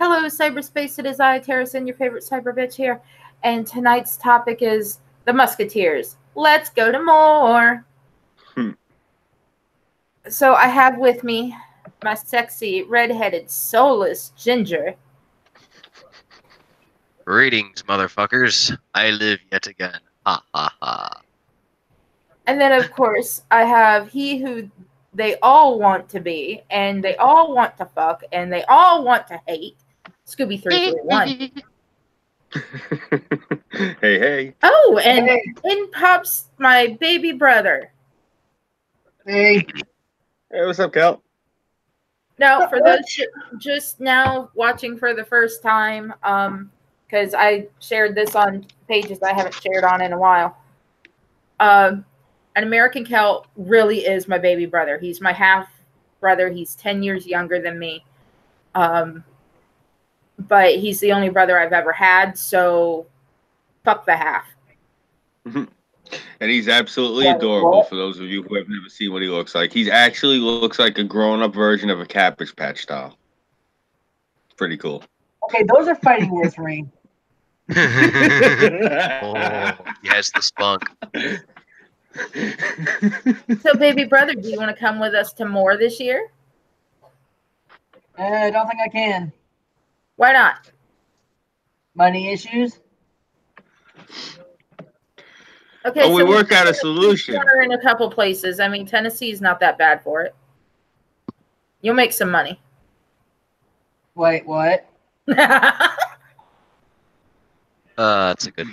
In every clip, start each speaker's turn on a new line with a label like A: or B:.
A: Hello, cyberspace. It is I, Terracin, your favorite cyber bitch here. And tonight's topic is the Musketeers. Let's go to MOAR. So I have with me my sexy, redheaded, soulless ginger.
B: Greetings, motherfuckers. I live yet again. Ha ha ha.
A: And then, of course, I have he who they all want to be, and they all want to fuck, and they all want to hate. Scooby331.
C: Hey, hey.
A: Oh, and in pops my baby brother.
D: Hey.
C: Hey, what's up, Cal?
A: Now, for those just now watching for the first time, because I shared this on pages I haven't shared on in a while, an American Celt really is my baby brother. He's my half brother. He's 10 years younger than me. But he's the only brother I've ever had, so fuck the half.
C: And he's absolutely adorable for those of you who have never seen what he looks like. He actually looks like a grown-up version of a Cabbage Patch doll. Pretty cool.
D: Okay, those are fighting words for me.
B: Oh, he has the spunk.
A: So, baby brother, do you want to come with us to MOAR this year?
D: I don't think I can.
A: Why not?
D: Money issues?
A: Okay,
C: so we work out a solution.
A: In a couple places. I mean, Tennessee's not that bad for it. You'll make some money.
D: Wait, what?
B: That's a good.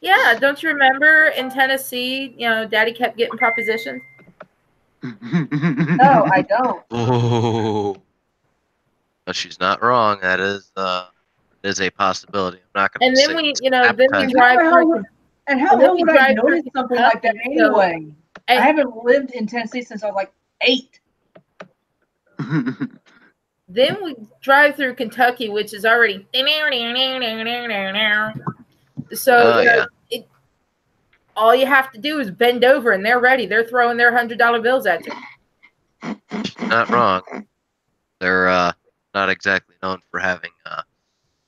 A: Yeah, don't you remember in Tennessee, you know, Daddy kept getting propositions?
D: No, I don't.
B: Oh, but she's not wrong. That is a possibility. I'm not going
A: to. And then we, you know,
B: then
A: we drive through.
D: And how the hell would I notice something like that anyway? I haven't lived in Tennessee since I was like 8.
A: Then we drive through Kentucky, which is already so
B: yeah.
A: All you have to do is bend over and they're ready. They're throwing their $100 bills at you.
B: She's not wrong. They're not exactly known for having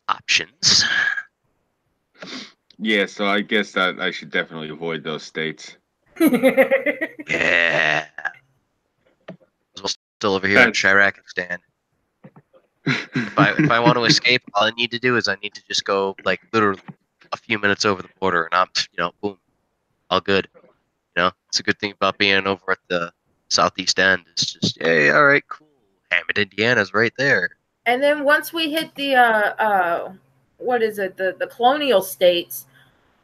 B: options.
C: Yeah, so I guess that I should definitely avoid those states.
B: Yeah. We're still over here in Shirakistan. If I want to escape, all I need to do is I need to just go like literally a few minutes over the border, and I'm, you know, boom, all good. You know, it's a good thing about being over at the southeast end. It's just, hey, all right, cool. Hammond, Indiana's right there.
A: And then once we hit the what is it, the colonial states,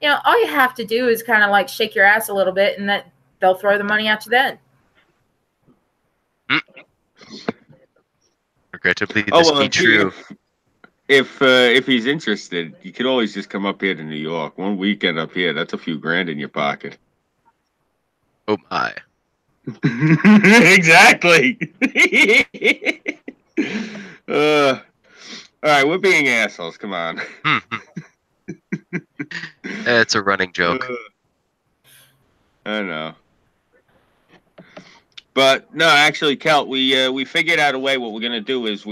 A: you know, all you have to do is kind of like shake your ass a little bit, and that they'll throw the money at you then.
B: Regrettably, this be true.
C: If he's interested, you could always just come up here to New York. One weekend up here, that's a few grand in your pocket.
B: Oh my!
C: Exactly. All right, we're being assholes. Come on.
B: It's a running joke.
C: I know. But no, actually, Kelt, we figured out a way. What we're gonna do is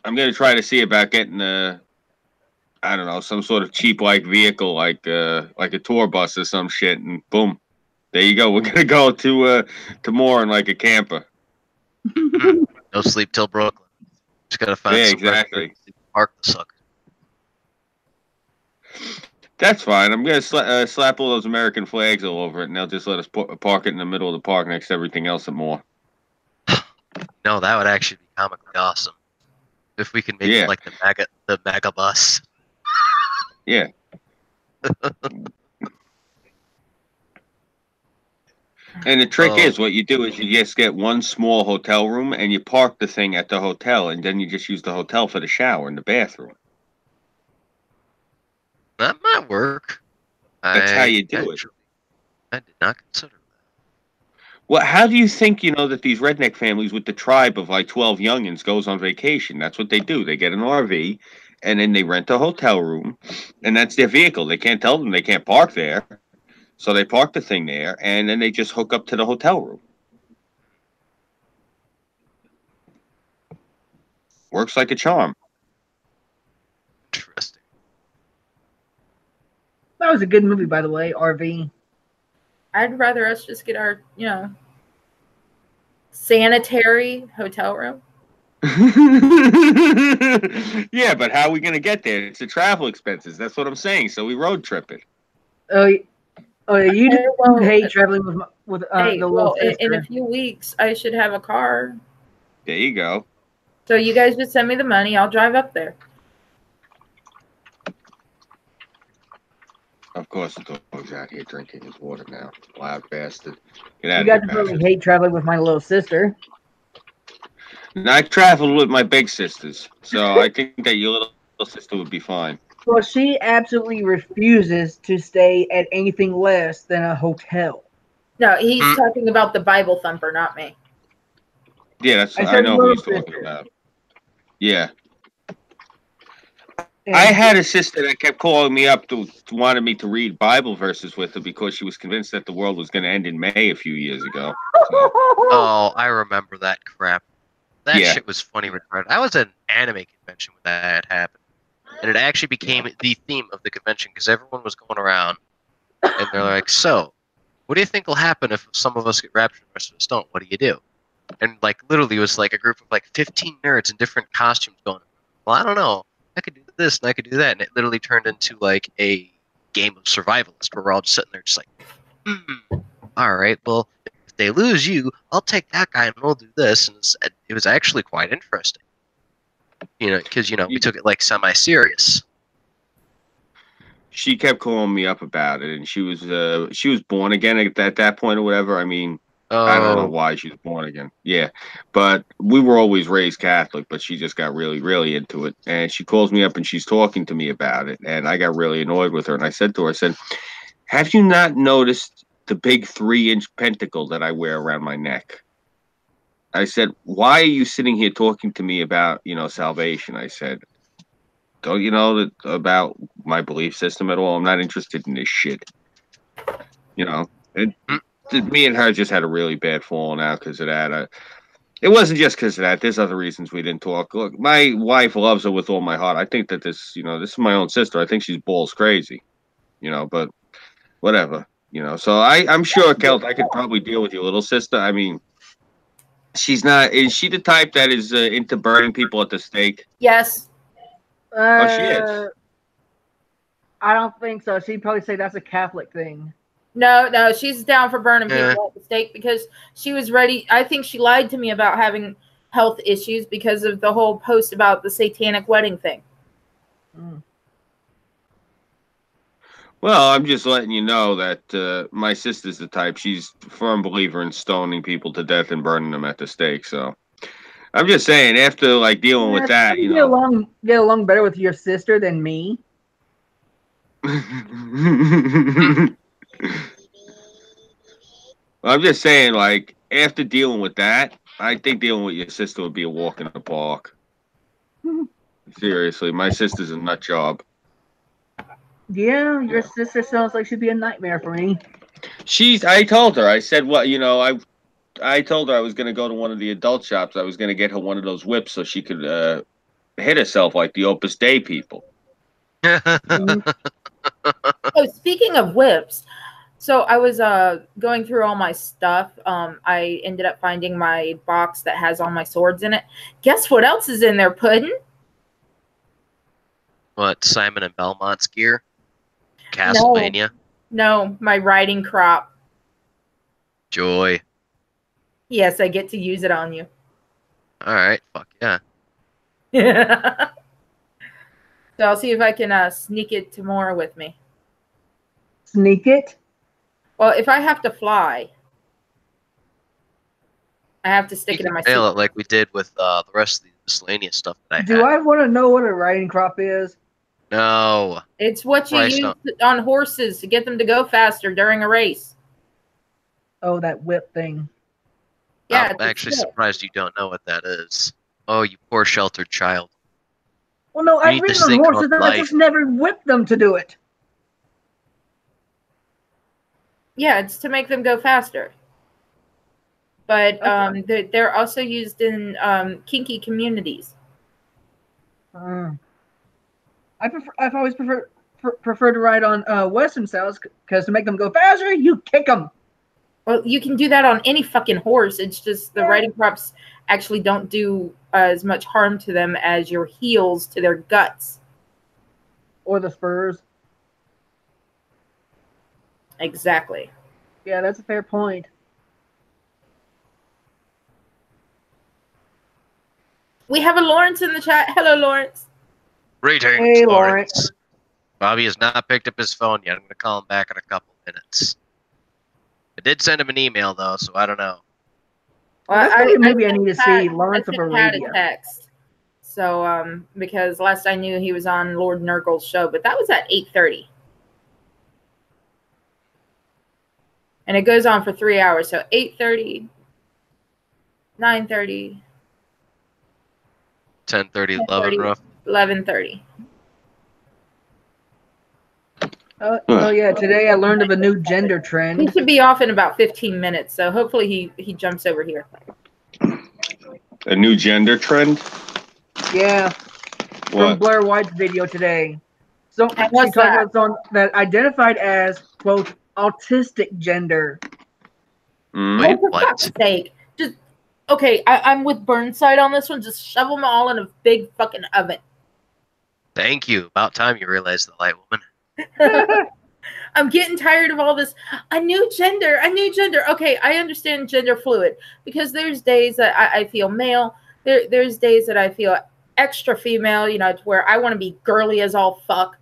C: I'm gonna try to see about getting I don't know, some sort of cheap like vehicle, like a tour bus or some shit, and boom, there you go. We're gonna go to MOAR in like a camper.
B: No sleep till Brooklyn. Just gotta find
C: exactly.
B: Park the sucker.
C: That's fine. I'm gonna slap all those American flags all over it, and they'll just let us park it in the middle of the park next to everything else at MOAR.
B: No, that would actually be comically awesome. If we can make it like the mega bus.
C: Yeah. And the trick is, what you do is you just get one small hotel room and you park the thing at the hotel, and then you just use the hotel for the shower and the bathroom.
B: That might work.
C: That's how you do it.
B: I did not consider that.
C: Well, how do you think, you know, that these redneck families with the tribe of like 12 youngins goes on vacation? That's what they do. They get an RV, and then they rent a hotel room, and that's their vehicle. They can't tell them they can't park there. So they park the thing there, and then they just hook up to the hotel room. Works like a charm.
B: Interesting.
D: That was a good movie, by the way, RV.
A: I'd rather us just get our, sanitary hotel room.
C: Yeah, but how are we going to get there? It's the travel expenses. That's what I'm saying. So we road trip it.
D: Oh, you hate traveling with the little sister.
A: In a few weeks, I should have a car.
C: There you go.
A: So you guys just send me the money. I'll drive up there.
C: Of course, the dog's out here drinking his water now. Loud bastard. Get out
D: you
C: of
D: guys
C: here,
D: really hate traveling with my little sister.
C: And I traveled with my big sisters, so I think that your little sister would be fine.
D: Well, she absolutely refuses to stay at anything less than a hotel.
A: No, he's talking about the Bible thumper, not me.
C: Yeah, I know who he's talking about. Yeah. And I had a sister that kept calling me up to wanted me to read Bible verses with her because she was convinced that the world was going to end in May a few years ago. So.
B: Oh, I remember that crap. That shit was funny retarded. I was at an anime convention when that happened. And it actually became the theme of the convention because everyone was going around and they're like, so, what do you think will happen if some of us get raptured and the rest of us don't? What do you do? And like literally it was like a group of like 15 nerds in different costumes going, well, I don't know. I could do this and I could do that. And it literally turned into like a game of survivalist where we're all just sitting there just like, all right, well, if they lose you, I'll take that guy and we'll do this. And it was actually quite interesting. Because, we took it like semi-serious.
C: She kept calling me up about it, and she was born again at that point or whatever. I mean, I don't know why she was born again. Yeah, but we were always raised Catholic, but she just got really, really into it. And she calls me up and she's talking to me about it, and I got really annoyed with her. And I said to her, have you not noticed the big 3-inch pentacle that I wear around my neck? I said, why are you sitting here talking to me about, salvation? I said, don't you know about my belief system at all? I'm not interested in this shit. Me and her just had a really bad falling out because of that. It wasn't just because of that. There's other reasons we didn't talk. Look, my wife loves her with all my heart. I think that this is my own sister. I think she's balls crazy, but whatever, So I'm sure, Kelt, I could probably deal with your little sister. I mean, she's not. Is she the type that is into burning people at the stake?
A: Yes.
C: Oh, she is.
D: I don't think so. She'd probably say that's a Catholic thing.
A: No, she's down for burning people at the stake because she was ready. I think she lied to me about having health issues because of the whole post about the satanic wedding thing.
C: Well, I'm just letting you know that my sister's the type. She's a firm believer in stoning people to death and burning them at the stake. So I'm just saying, after like dealing with that,
D: get along better with your sister than me.
C: I'm just saying, like, after dealing with that, I think dealing with your sister would be a walk in the park. Seriously, my sister's a nut job.
D: Yeah, your sister sounds like she'd be a nightmare for me.
C: I told her, I said, well, I told her I was going to go to one of the adult shops. I was going to get her one of those whips so she could hit herself like the Opus Dei people.
A: Oh, speaking of whips, so I was going through all my stuff. I ended up finding my box that has all my swords in it. Guess what else is in there, Puddin'?
B: What, Simon and Belmont's gear? Castlevania?
A: No, my riding crop.
B: Joy.
A: Yes, I get to use it on you.
B: All right, fuck yeah.
A: So I'll see if I can sneak it to MOAR with me.
D: Sneak it?
A: Well, if I have to fly, I have to stick it in my suit.
B: It like we did with the rest of the miscellaneous stuff that I had.
D: Do I want to know what a riding crop is?
B: No.
A: It's what you use on horses to get them to go faster during a race.
D: Oh, that whip thing.
B: Yeah, I'm actually surprised you don't know what that is. Oh, you poor sheltered child.
D: Well, no, I've ridden on horses, and I just never whipped them to do it.
A: Yeah, it's to make them go faster. But they're also used in kinky communities.
D: I've always preferred to ride on Western styles because to make them go faster, you kick them.
A: Well, you can do that on any fucking horse. It's just the riding crops actually don't do as much harm to them as your heels to their guts.
D: Or the spurs.
A: Exactly.
D: Yeah, that's a fair point.
A: We have a Lawrence in the chat. Hello, Lawrence.
B: Greetings,
D: Hey,
B: Lawrence. Bobby has not picked up his phone yet. I'm going to call him back in a couple minutes. I did send him an email, though, so I don't know.
D: Well, maybe I need to see Lawrence of
A: Arabia. A text. So, because last I knew he was on Lord Nurgle's show, but that was at 8:30. And it goes on for 3 hours. So 8:30, 9:30.
B: 10:30, 11 rough.
A: 11:30.
D: Oh yeah, today I learned of a new gender trend.
A: He should be off in about 15 minutes, so hopefully he jumps over here.
C: A new gender trend?
D: Yeah.
C: What?
D: From Blair White's video today. So she talked
A: that?
D: about someone that identified as, quote, autistic gender.
B: Wait,
A: for fuck's sake. Just okay, I'm with Burnside on this one. Just shove them all in a big fucking oven.
B: Thank you. About time you realized the light woman.
A: I'm getting tired of all this. A new gender. Okay, I understand gender fluid because there's days that I feel male. There's days that I feel extra female. You know, to where I want to be girly as all fuck.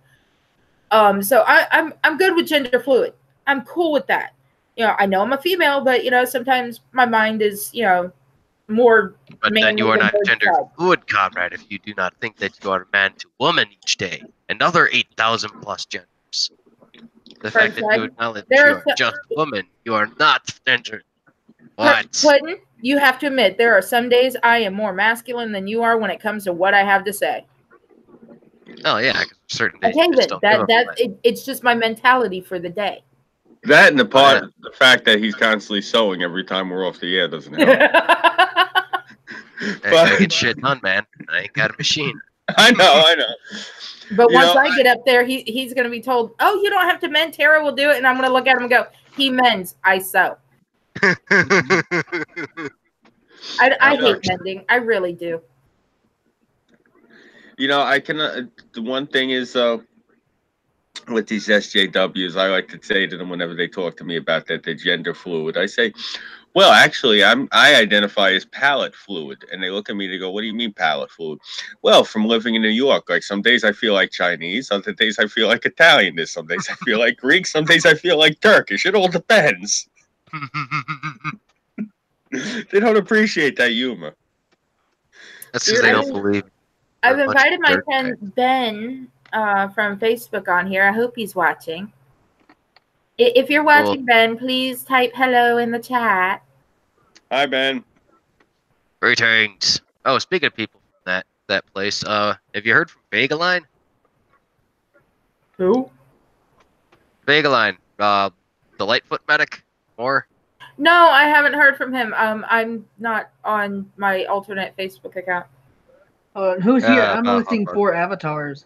A: So I'm good with gender fluid. I'm cool with that. You know, I know I'm a female, but you know, sometimes my mind is, you know, more.
B: But then you are not gender fluid, comrade, if you do not think that you are man to woman each day. Another 8,000 plus genders. The fact that you acknowledge you are just woman, you are not gender. What?
A: Clinton, you have to admit, there are some days I am more masculine than you are when it comes to what I have to say.
B: Oh yeah, certain days.
A: It's just my mentality for the day.
C: That and the fact that he's constantly sewing every time we're off the air doesn't help.
B: I gotta get shit done, man. I ain't got a machine.
C: I know.
A: But once I get up there, he's gonna be told, "Oh, you don't have to mend. Tara will do it." And I'm gonna look at him and go, "He mends. I sew." I hate mending. I really do.
C: You know, I can. The one thing is, with these SJWs, I like to say to them whenever they talk to me about that they're gender fluid. I say, well, actually, I identify as palate fluid, and they look at me. They go, "What do you mean palate fluid?" Well, from living in New York, like some days I feel like Chinese, other days I feel like Italian. There's some days I feel like Greek, some days I feel like Turkish. It all depends. They don't appreciate that humor.
B: That's because they don't believe.
A: I've invited my friend Ben from Facebook on here. I hope he's watching. If you're watching, Ben, please type hello in the chat.
C: Hi, Ben.
B: Greetings. Oh, speaking of people from that place, have you heard from Vegaline?
A: Who?
B: Vegaline, the Lightfoot medic, MOAR.
A: No, I haven't heard from him. I'm not on my alternate Facebook account.
D: Who's here? I'm only seeing 4 avatars.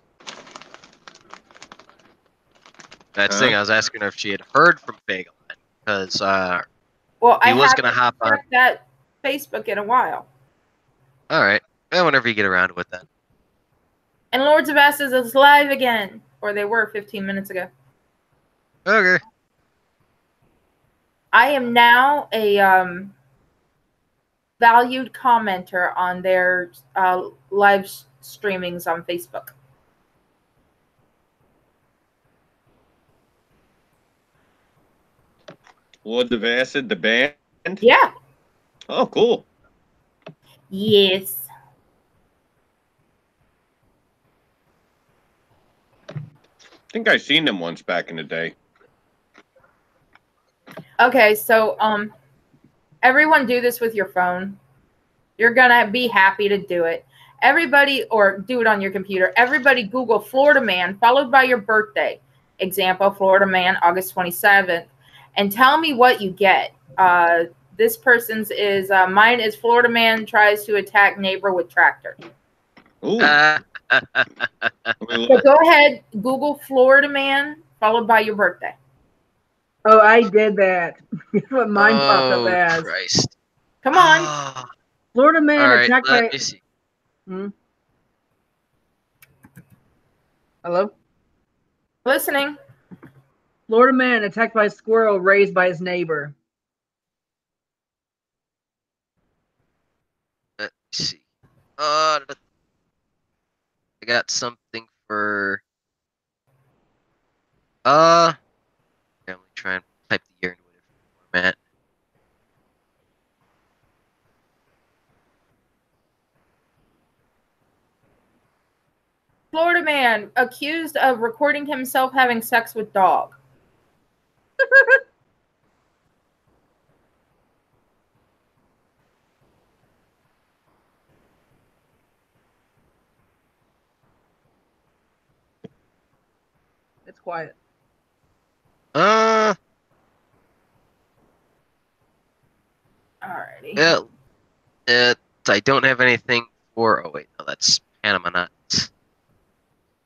B: That's the thing. I was asking her if she had heard from Vegaline because
A: he
B: was going to hop on
A: that Facebook in a while.
B: All right. Well, whenever you get around with that.
A: And Lords of Asses is live again, or they were 15 minutes ago.
B: Okay.
A: I am now a valued commenter on their live streamings on Facebook.
C: Lords of Acid, the band?
A: Yeah.
C: Oh, cool.
A: Yes.
C: I think I've seen them once back in the day.
A: Okay, so everyone do this with your phone. You're gonna be happy to do it. Everybody, or do it on your computer. Everybody Google Florida Man followed by your birthday. Example, Florida Man, August 27th. And tell me what you get. This person's is, mine is Florida Man tries to attack neighbor with tractor.
C: Ooh.
A: So go ahead, Google Florida man followed by your birthday.
D: Oh, I did that. That's what mine popped up as.
B: Christ.
A: Come on.
B: Oh.
D: Florida man
B: All right,
D: attacked
B: let
D: by.
B: me see.
D: Hello?
A: Listening.
D: Florida man attacked by a squirrel raised by his neighbor.
B: Let me see. I got something for. I'm gonna try and type the year into a different format.
A: Florida man accused of recording himself having sex with dog.
D: It's quiet.
B: Alrighty. Yeah. I don't have anything for. Oh wait, no, that's Panama Nuts.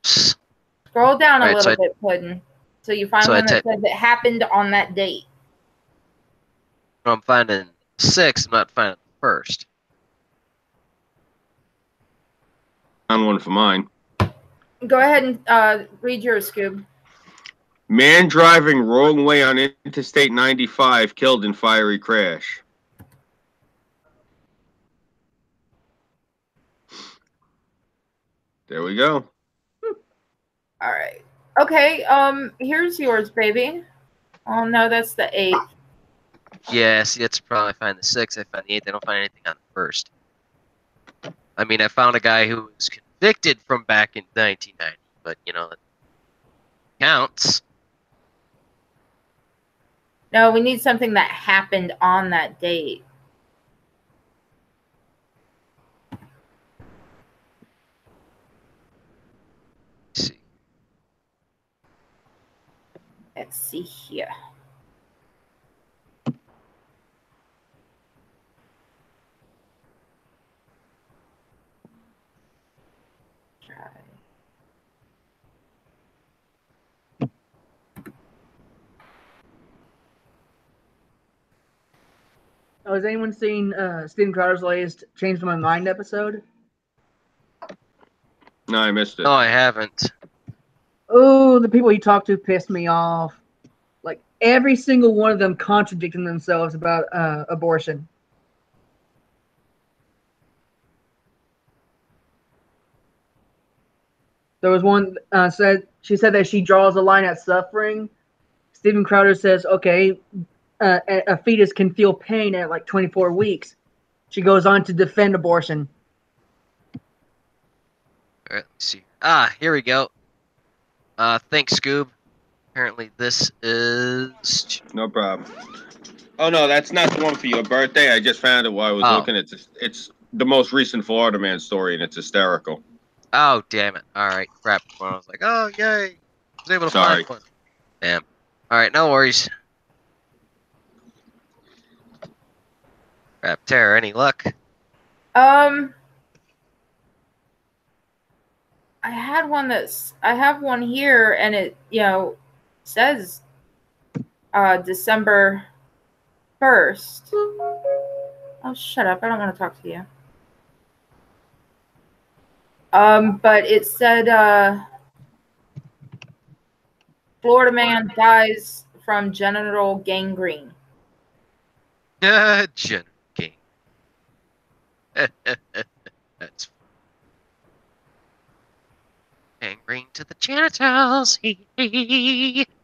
A: Scroll down a
B: Right,
A: little bit, Puddin', so you find one that says it happened on that date.
B: I'm finding 6. I'm not finding the first.
C: Found one for mine.
A: Go ahead and read yours, Scoob.
C: Man driving wrong way on Interstate 95 killed in fiery crash. There we go.
A: All right. Okay. Here's yours, baby. Oh no, that's the 8th.
B: Yeah, see, that's probably I find the 6. I find the 8th. I don't find anything on the first. I mean, I found a guy who was convicted from back in 1990, but you know, it counts.
A: No, we need something that happened on that date.
B: Let's see.
A: Let's see here.
D: Oh, has anyone seen Steven Crowder's latest Changed My Mind episode?
C: No, I missed it.
B: No, I haven't.
D: Oh, the people he talked to pissed me off. Like, every single one of them contradicting themselves about abortion. There was one she said that she draws a line at suffering. Steven Crowder says, okay, a fetus can feel pain at like 24 weeks. She goes on to defend abortion.
B: All right, let me see. Here we go. Thanks, Scoob. Apparently, this is.
C: No problem. Oh no, that's not the one for your birthday. I just found it while I was looking. It's the most recent Florida man story, and it's hysterical.
B: Oh, damn it. All right, crap. Well, I was like, oh, yay. I was able to find one. Damn. All right, no worries. Crap, Tara, any luck?
A: I have one here, and it, says December 1st. Oh, shut up. I don't want to talk to you. But it said Florida man dies from genital gangrene.
B: Genital gangrene. That's gangrene to the genitals.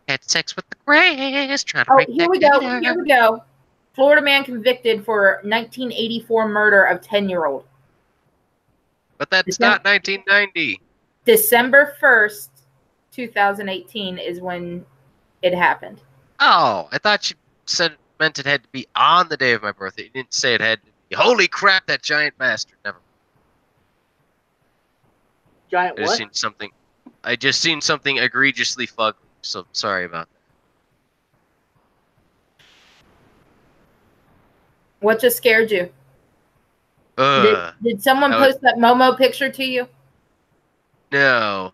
B: Had sex with the grass. Trying to
A: Here we go. Here we go. Florida man convicted for 1984 murder of 10-year-old.
B: But that's not 1990.
A: December 1st, 2018 is when it happened.
B: Oh, I thought you meant it had to be on the day of my birthday. You didn't say it had to be. Holy crap, that giant bastard. Never.
D: Giant what?
B: I just seen something egregiously fugly, so sorry about that.
A: What just scared you? Did someone post that Momo picture to you?
B: No.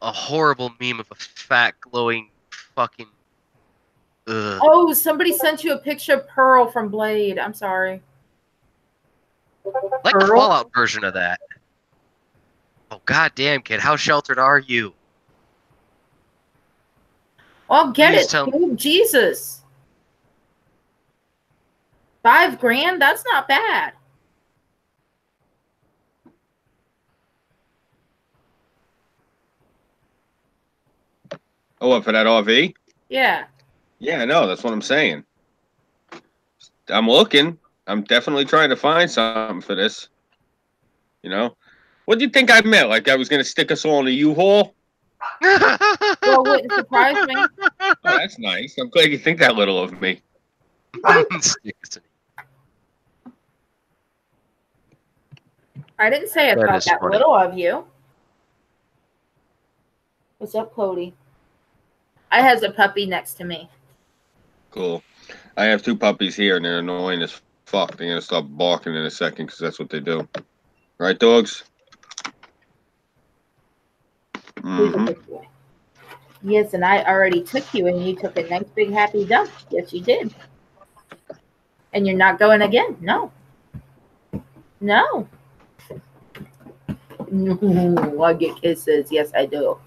B: A horrible meme of a fat, glowing fucking... Ugh.
A: Oh, somebody sent you a picture of Pearl from Blade. I'm sorry.
B: Like the Fallout version of that. Oh, goddamn, kid. How sheltered are you?
A: Well, get
B: Please
A: it,
B: tell me.
A: dude. Jesus. $5,000? That's not bad.
C: Oh, what, for that RV?
A: Yeah.
C: Yeah, I know. That's what I'm saying. I'm looking. I'm definitely trying to find something for this. You know? What do you think I meant? Like I was going to stick us all in a U-Haul?
A: Well, wouldn't surprise me.
C: Oh, that's nice. I'm glad you think that little of me.
A: I didn't say I
B: That
A: thought
B: is
A: that
B: funny.
A: little of you. What's up, Cody? I has a puppy next to me.
C: Cool. I have 2 puppies here, and they're annoying as fuck. They're going to start barking in a second because that's what they do. Right, dogs?
A: Who's a good boy? Yes, and I already took you, and you took a nice big happy dump. Yes, you did. And you're not going again? No. No. No, I get kisses. Yes, I do.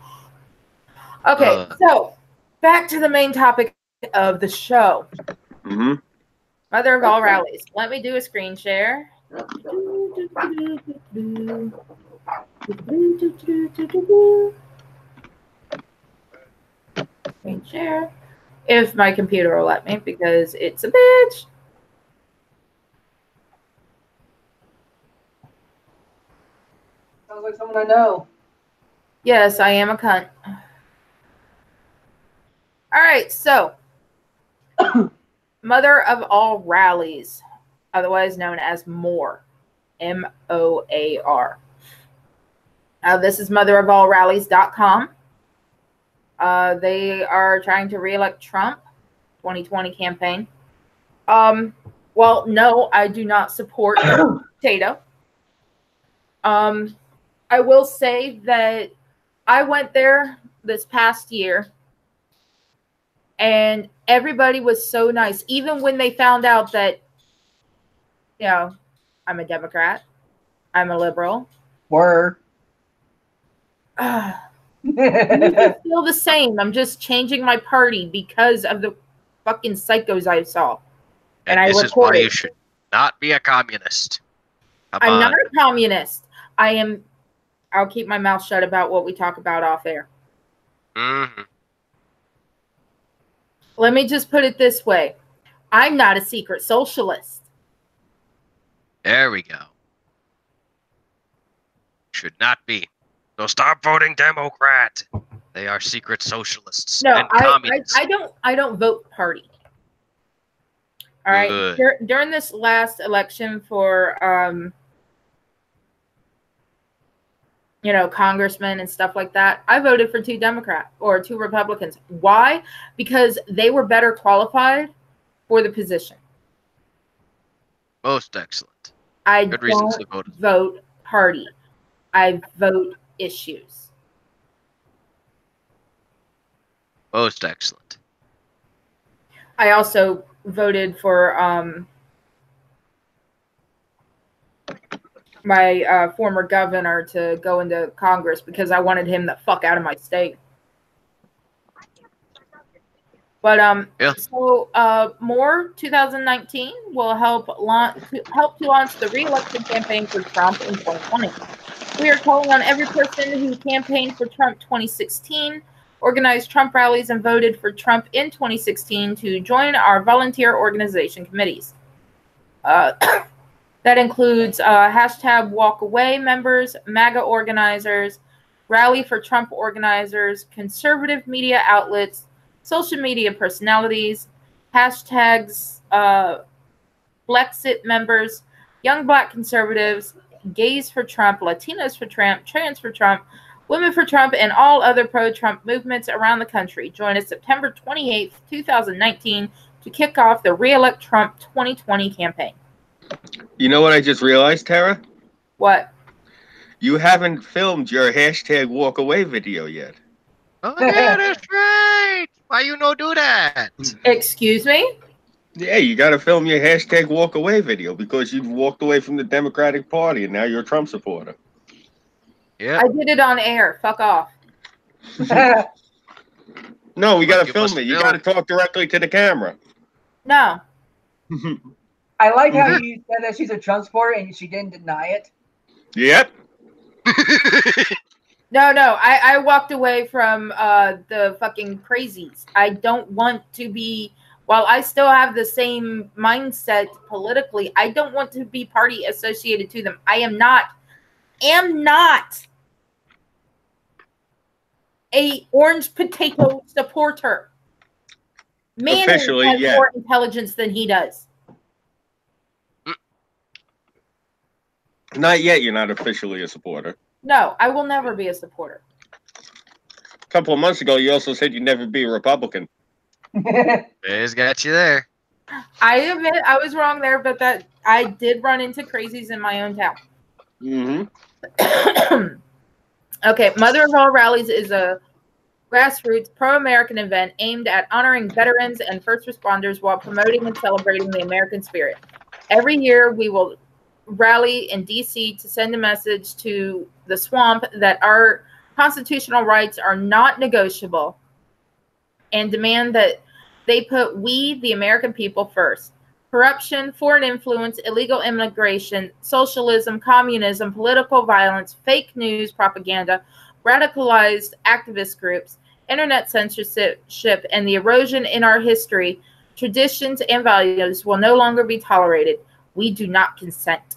A: Okay, so back to the main topic of the show.
C: Mm-hmm.
A: Mother of all rallies. Let me do a screen share. Screen share. If my computer will let me, because it's a bitch.
D: Sounds like someone I know.
A: Yes, I am a cunt. All right, so Mother of all rallies, otherwise known as MOAR, MOAR. This is motherofallrallies.com. They are trying to reelect Trump, 2020 campaign. Well, no, I do not support potato. I will say that I went there this past year, and everybody was so nice. Even when they found out that, you know, I'm a Democrat, I'm a liberal.
D: Were.
A: I feel the same. I'm just changing my party because of the fucking psychos I saw.
B: And
A: I
B: this is why
A: reported.
B: you should not be a communist. Come
A: I'm
B: on.
A: not a communist. I'll keep my mouth shut about what we talk about off air.
B: Mm-hmm.
A: Let me just put it this way. I'm not a secret socialist.
B: There we go. Should not be. So stop voting Democrat. They are secret socialists
A: No,
B: and communists.
A: I don't vote party. All right. During this last election for congressmen and stuff like that, I voted for 2 Republicans. Why? Because they were better qualified for the position.
B: Most excellent.
A: I
B: Good reasons to
A: don't vote party. I vote issues.
B: Most excellent.
A: I also voted for my former governor to go into Congress because I wanted him the fuck out of my state. But so MOAR 2019 will help to launch the re-election campaign for Trump in 2020. We are calling on every person who campaigned for Trump 2016, organized Trump rallies, and voted for Trump in 2016 to join our volunteer organization committees. That includes hashtag Walk Away members, MAGA organizers, Rally for Trump organizers, conservative media outlets, social media personalities, hashtags Blexit members, young black conservatives, gays for Trump, Latinos for Trump, trans for Trump, women for Trump, and all other pro-Trump movements around the country. Join us September 28th, 2019 to kick off the Re-elect Trump 2020 campaign.
C: You know what I just realized, Tara?
A: What?
C: You haven't filmed your hashtag walk away video yet.
B: Oh yeah, that's right. Why you no do that?
A: Excuse me?
C: Yeah, you got to film your hashtag walk away video because you've walked away from the Democratic Party and now you're a Trump supporter.
B: Yeah.
A: I did it on air. Fuck off.
C: No, we got to
B: You
C: film
B: must
C: it. You
B: film.
C: got to talk directly to the camera.
A: No.
D: I like how you said that she's a Trump supporter and she didn't deny it.
C: Yep.
A: No. I walked away from the fucking crazies. I don't want to be, while I still have the same mindset politically, I don't want to be party associated to them. I am not a orange potato supporter. Manning
C: Officially,
A: has
C: yeah.
A: more intelligence than he does.
C: Not yet. You're not officially a supporter.
A: No, I will never be a supporter.
C: A couple of months ago, you also said you'd never be a Republican.
B: There's got you there.
A: I admit I was wrong there, but that I did run into crazies in my own town.
C: Mm-hmm.
A: Okay, Mother of All Rallies is a grassroots pro-American event aimed at honoring veterans and first responders while promoting and celebrating the American spirit. Every year, we will rally in D.C. to send a message to the swamp that our constitutional rights are not negotiable and demand that they put we, the American people, first. Corruption, foreign influence, illegal immigration, socialism, communism, political violence, fake news, propaganda, radicalized activist groups, internet censorship, and the erosion in our history, traditions, and values will no longer be tolerated. We do not consent.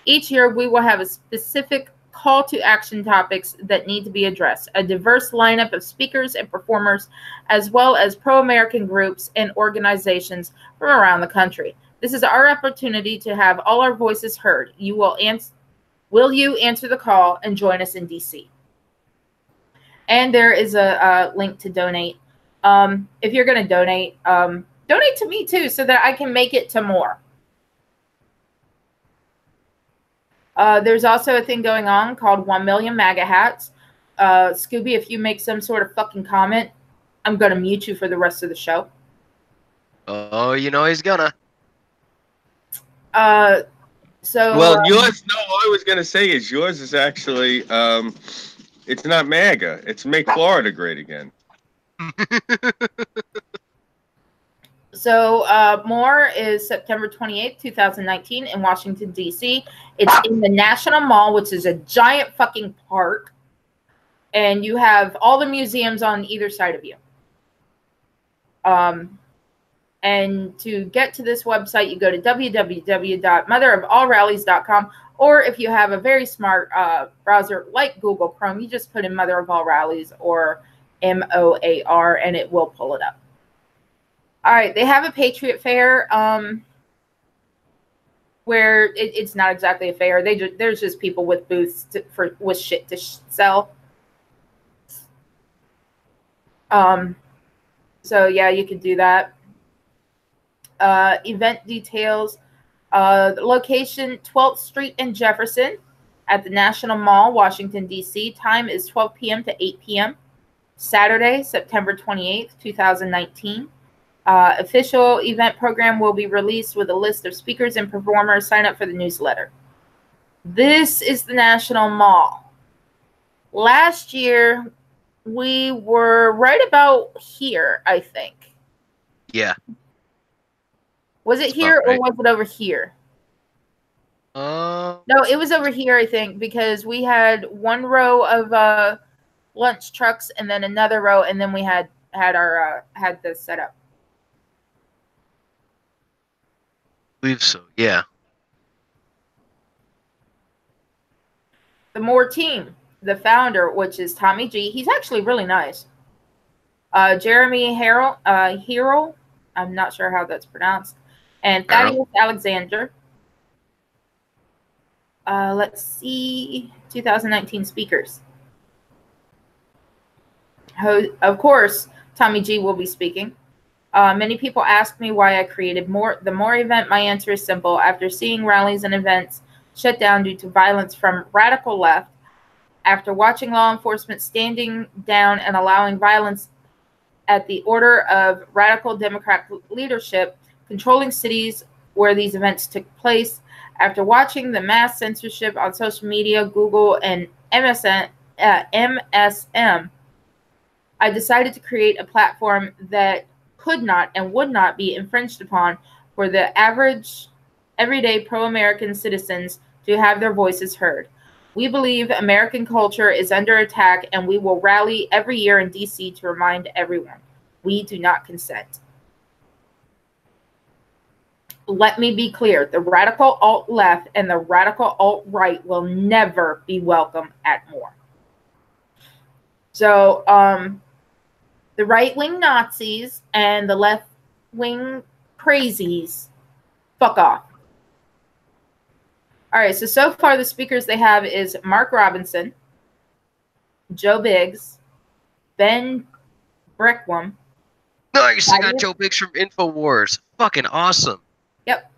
A: Each year, we will have a specific call to action topics that need to be addressed, a diverse lineup of speakers and performers, as well as pro-American groups and organizations from around the country. This is our opportunity to have all our voices heard. Will you answer the call and join us in DC? And there is a link to donate. If you're going to donate, donate to me too, so that I can make it to MOAR. There's also a thing going on called 1 million MAGA hats. Scooby, if you make some sort of fucking comment, I'm going to mute you for the rest of the show.
B: Oh, you know he's gonna.
C: Well, yours, no, all I was going to say is yours is actually, it's not MAGA. It's Make Florida Great Again.
A: So MOAR is September 28th, 2019 in Washington, D.C. It's in the National Mall, which is a giant fucking park. And you have all the museums on either side of you. And to get to this website, you go to www.motherofallrallies.com. Or if you have a very smart browser like Google Chrome, you just put in Mother of All Rallies or MOAR and it will pull it up. All right, they have a Patriot Fair where it's not exactly a fair. There's just people with booths with shit to sell. So yeah, you could do that. Event details. Location 12th Street and Jefferson at the National Mall, Washington, D.C. Time is 12 p.m. to 8 p.m. Saturday, September 28th, 2019. Official event program will be released with a list of speakers and performers. Sign up for the newsletter. This is the National Mall. Last year, we were right about here, I think.
B: Yeah.
A: Was it here or was it over here? No, it was over here, I think, because we had one row of lunch trucks and then another row, and then we had the setup.
B: I believe so, yeah.
A: The MOAR team, the founder, which is Tommy G. He's actually really nice. Jeremy Harrell, I'm not sure how that's pronounced, and Thaddeus Alexander. Let's see, 2019 speakers. Of course, Tommy G will be speaking. Many people ask me why I created the MOAR event. My answer is simple. After seeing rallies and events shut down due to violence from radical left. After watching law enforcement standing down and allowing violence at the order of radical Democrat leadership controlling cities where these events took place, after watching the mass censorship on social media, Google, and MSM, I decided to create a platform that could not and would not be infringed upon for the average, everyday pro-American citizens to have their voices heard. We believe American culture is under attack, and we will rally every year in D.C. to remind everyone, we do not consent. Let me be clear, the radical alt-left and the radical alt-right will never be welcome at MOAR. So, the right-wing Nazis and the left-wing crazies, fuck off. All right, so far the speakers they have is Mark Robinson, Joe Biggs, Ben Breckwam.
B: Nice, I got Joe Biggs from InfoWars. Fucking awesome.
A: Yep.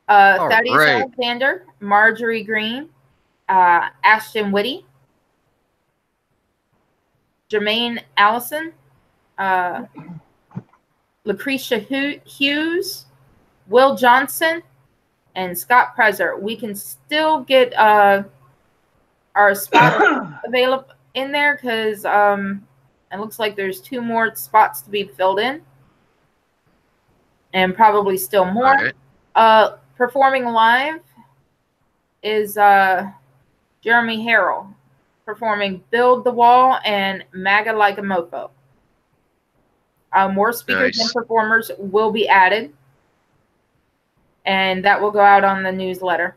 A: Thaddeus Alexander, Marjorie Green, Ashton Whitty, Jermaine Allison, Lucretia Hughes, Will Johnson, and Scott Prezer. We can still get our spot available in there because it looks like there's 2 more spots to be filled in, and probably still more. Right. Performing live is Jeremy Harrell performing "Build the Wall" and "MAGA Like a Mofo." More speakers and performers will be added, and that will go out on the newsletter.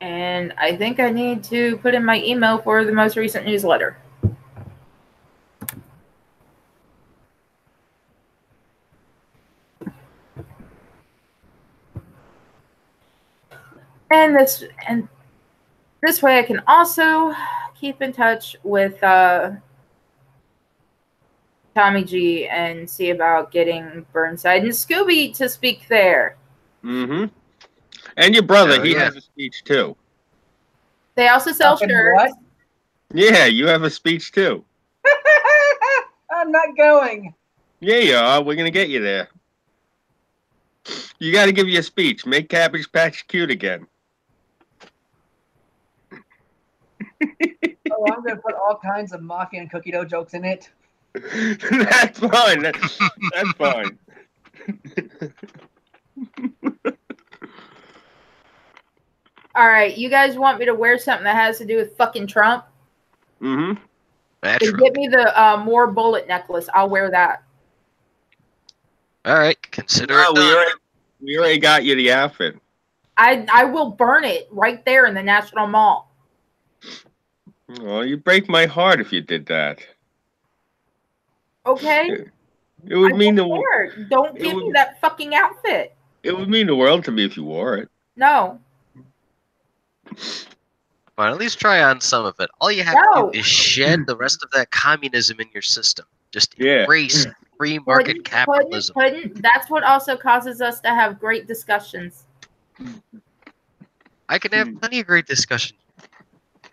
A: And I think I need to put in my email for the most recent newsletter. And this way I can also keep in touch with Tommy G and see about getting Burnside and Scooby to speak there.
C: Mm-hmm. And your brother, he has a speech too.
A: They also sell shirts.
C: What? Yeah, you have a speech too.
D: I'm not going.
C: Yeah, you are. We're gonna get you there. You got to give you a speech. Make Cabbage Patch cute again.
D: Oh, I'm gonna put all kinds of mocking and cookie dough jokes in it.
C: That's fine. That's fine.
A: All right, you guys want me to wear something that has to do with fucking Trump?
C: Mm-hmm.
A: Then get me the MOAR bullet necklace. I'll wear that.
B: All right, consider it done.
C: We already got you the outfit.
A: I will burn it right there in the National Mall.
C: Well, you break my heart if you did that.
A: Okay.
C: It would mean the world.
A: Don't give me that fucking outfit.
C: It would mean the world to me if you wore it.
A: No.
B: Fine, at least try on some of it. All you have to do is shed the rest of that communism in your system. Just embrace free market capitalism.
A: That's what also causes us to have great discussions.
B: I can have plenty of great discussions.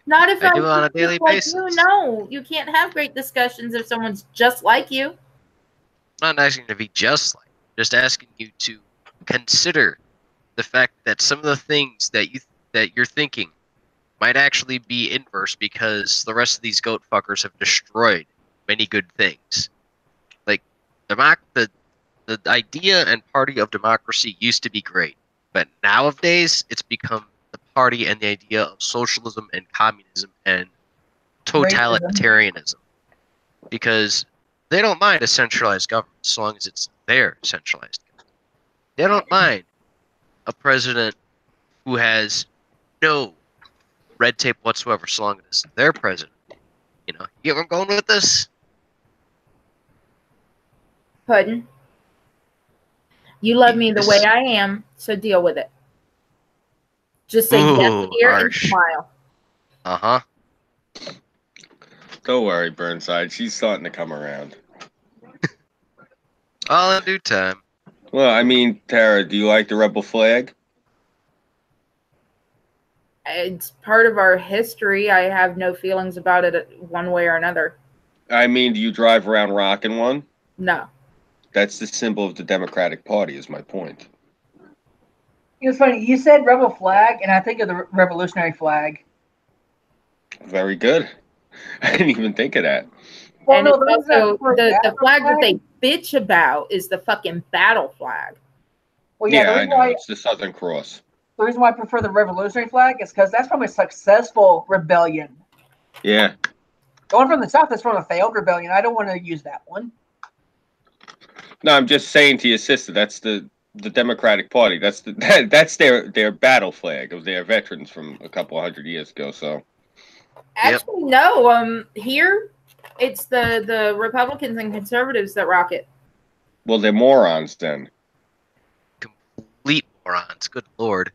A: Not if
B: I do it on a daily basis.
A: No, you can't have great discussions if someone's just like you.
B: I'm not asking you to be just like. Just asking you to consider the fact that some of the things that you're thinking might actually be inverse because the rest of these goat fuckers have destroyed many good things. Like the idea and party of democracy used to be great, but nowadays it's become the party and the idea of socialism and communism and totalitarianism, because they don't mind a centralized government as long as it's their centralized government. They don't mind a president who has no red tape whatsoever so long as it's their president. You know, you get where I'm going with this?
A: Puddin'. You love me the way I am, so deal with it. Just say yes here and smile.
B: Uh-huh.
C: Don't worry, Burnside. She's starting to come around.
B: All in due time.
C: Well, I mean, Tara, do you like the rebel flag?
A: It's part of our history. I have no feelings about it one way or another.
C: I mean, do you drive around rocking one?
A: No.
C: That's the symbol of the Democratic Party, is my point.
D: It's funny. You said rebel flag, and I think of the revolutionary flag.
C: Very good. I didn't even think of that.
D: Well,
A: And
D: no,
A: it's also the flag that
D: flag.
A: they bitch about is the fucking battle flag.
D: Well,
C: Yeah,
D: the
C: I
D: reason
C: know.
D: why
C: It's the Southern Cross.
D: the reason why I prefer the revolutionary flag is because that's from a successful rebellion.
C: Yeah.
D: The one from the South is from a failed rebellion. I don't want to use that one.
C: No, I'm just saying to your sister, that's the Democratic Party. That's that's their battle flag of their veterans from a couple 100 years ago. So
A: Actually, no. Here, it's the Republicans and conservatives that rock it.
C: well, they're morons then.
B: Complete morons. Good lord.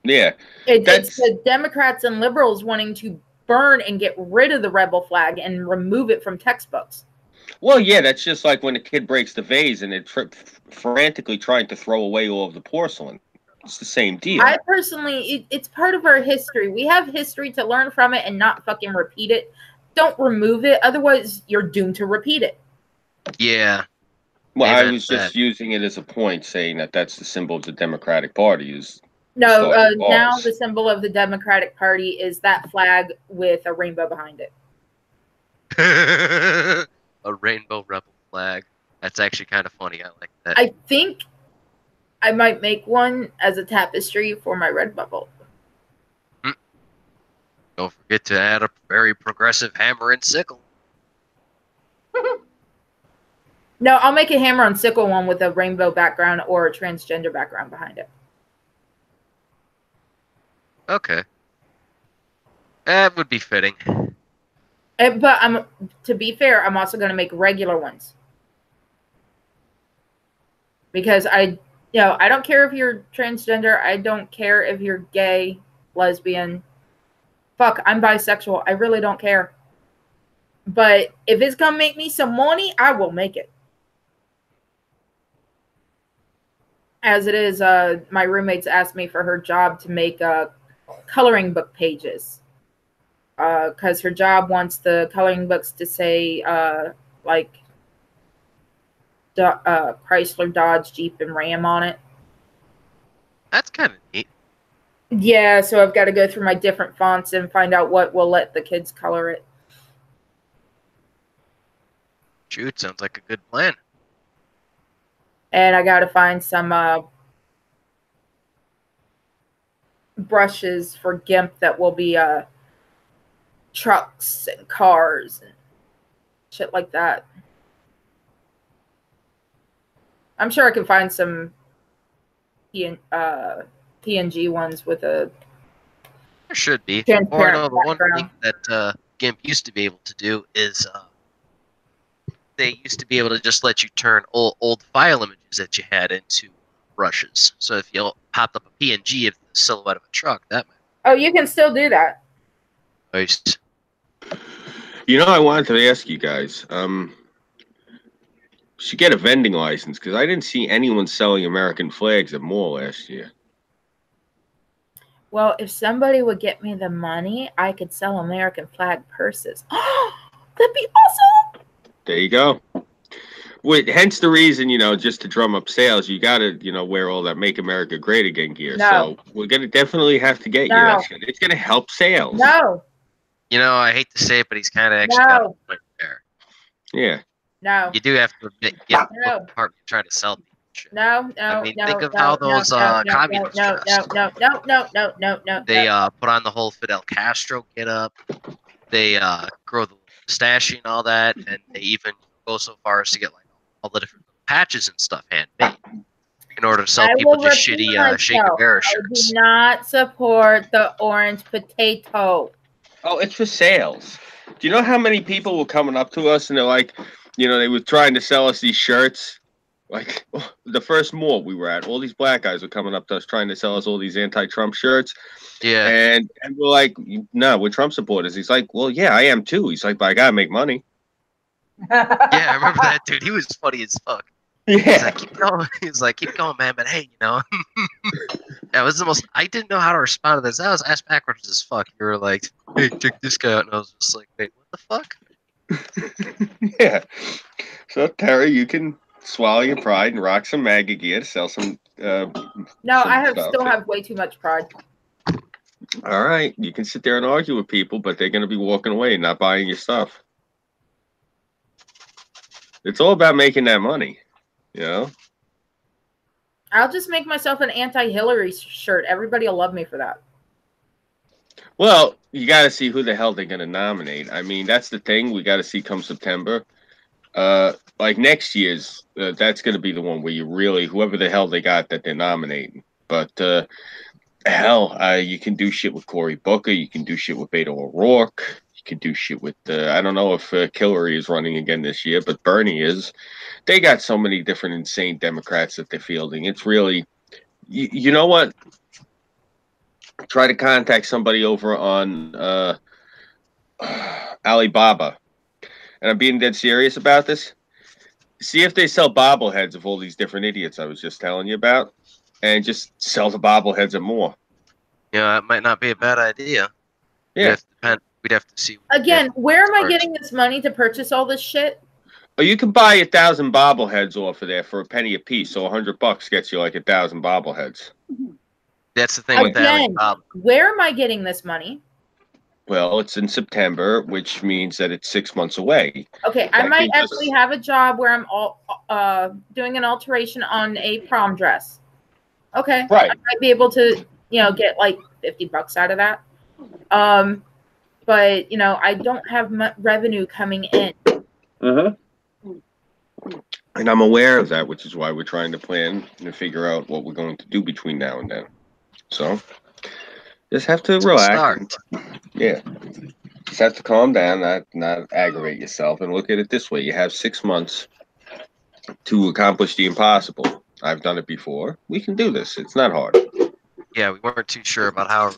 C: Yeah.
A: It's the Democrats and liberals wanting to burn and get rid of the rebel flag and remove it from textbooks.
C: Well, yeah, that's just like when a kid breaks the vase and they're frantically trying to throw away all of the porcelain. It's the same deal.
A: I personally, it's part of our history. We have history to learn from it and not fucking repeat it. Don't remove it. Otherwise, you're doomed to repeat it.
B: Yeah.
C: Well,
B: Amen
C: I was
B: to
C: just
B: that.
C: using it as a point, saying that that's the symbol of the Democratic Party. Is
A: No,
C: Star
A: now
C: Wars.
A: the symbol of the Democratic Party is that flag with a rainbow behind it.
B: A rainbow rebel flag. That's actually kind of funny. I like that.
A: I think I might make one as a tapestry for my Redbubble.
B: Don't forget to add a very progressive hammer and sickle.
A: No, I'll make a hammer on sickle one with a rainbow background or a transgender background behind it.
B: Okay. That would be fitting.
A: But to be fair, I'm also going to make regular ones. Because I don't care if you're transgender. I don't care if you're gay, lesbian. Fuck, I'm bisexual. I really don't care. But if it's going to make me some money, I will make it. As it is, my roommates asked me for her job to make coloring book pages. Because her job wants the coloring books to say, like, Chrysler, Dodge, Jeep, and Ram on it.
B: That's kind of neat.
A: Yeah, so I've got to go through my different fonts and find out what will let the kids color it.
B: Shoot, sounds like a good plan.
A: And I got to find some brushes for GIMP that will be trucks and cars and shit like that. I'm sure I can find some PNG ones with a
B: There should be.
A: transparent
B: Or no, the one
A: background.
B: thing that GIMP used to be able to do is they used to be able to just let you turn old file images that you had into brushes. So if you popped up a PNG of the silhouette of a truck, that might
A: Oh, you can still do that.
B: be nice.
C: You know, I wanted to ask you guys. Should get a vending license because I didn't see anyone selling American flags at MOAR last year.
A: Well, if somebody would get me the money, I could sell American flag purses. That'd be awesome.
C: There you go. Hence the reason, just to drum up sales, you got to, wear all that "Make America Great Again" gear.
A: No.
C: So we're gonna definitely have to get you that shit. It's gonna help sales.
A: No.
B: You know, I hate to say it, but he's kind of actually got a point there.
C: Yeah.
A: No.
B: You do have to get
A: No.
B: the part you're trying to sell people. Shit.
A: No.
B: I mean, think of how those communists dressed.
A: No.
B: They put on the whole Fidel Castro get up. They grow the mustache and all that, and they even go so far as to get like all the different patches and stuff handmade in order to sell people just shitty Shaker Bear shirts.
A: I do not support the orange potato.
C: Oh, it's for sales. Do you know how many people were coming up to us and they're like, they were trying to sell us these shirts? Like the first MOAR we were at, all these black guys were coming up to us trying to sell us all these anti-Trump shirts.
B: Yeah.
C: And we're like, no, we're Trump supporters. He's like, well, yeah, I am too. He's like, but I gotta make money.
B: Yeah, I remember that dude. He was funny as fuck.
C: Yeah.
B: keep going. He's like, keep going, man. But hey, that was the most. I didn't know how to respond to this. I was asked backwards as fuck. You were like, hey, check this guy out, and I was just like, wait, what the fuck?
C: Yeah. So Terry, you can swallow your pride and rock some MAGA gear to sell some.
A: No,
C: some
A: I
C: stuff.
A: still have way too much pride.
C: All right, you can sit there and argue with people, but they're going to be walking away and not buying your stuff. It's all about making that money,
A: I'll just make myself an anti-Hillary shirt. Everybody will love me for that.
C: Well, you got to see who the hell they're going to nominate. I mean, that's the thing. We got to see come September. Like next year's, that's going to be the one where you really, whoever the hell they got that they're nominating. But hell, you can do shit with Cory Booker. You can do shit with Beto O'Rourke. You can do shit with, I don't know if Hillary is running again this year, but Bernie is. They got so many different insane Democrats that they're fielding. It's really, you know what? Try to contact somebody over on Alibaba. And I'm being dead serious about this. See if they sell bobbleheads of all these different idiots I was just telling you about. And just sell the bobbleheads and more.
B: Yeah, it might not be a bad idea.
C: Yeah.
B: We'd have to see.
A: Again, where am I getting this money to purchase all this shit?
C: Oh, you can buy 1,000 bobbleheads off of there for a penny a piece. So $100 gets you like 1,000 bobbleheads.
B: That's the thing with that.
A: Where am I getting this money?
C: Well, it's in September, which means that it's 6 months away.
A: Okay, I might actually have a job where I'm doing an alteration on a prom dress. Okay,
C: right.
A: I might be able to, get like $50 out of that. But I don't have revenue coming in.
C: And I'm aware of that, which is why we're trying to plan and figure out what we're going to do between now and then. So just have to relax. Yeah. Just have to calm down, not aggravate yourself, and look at it this way. You have 6 months to accomplish the impossible. I've done it before. We can do this. It's not hard.
B: Yeah, we weren't too sure about how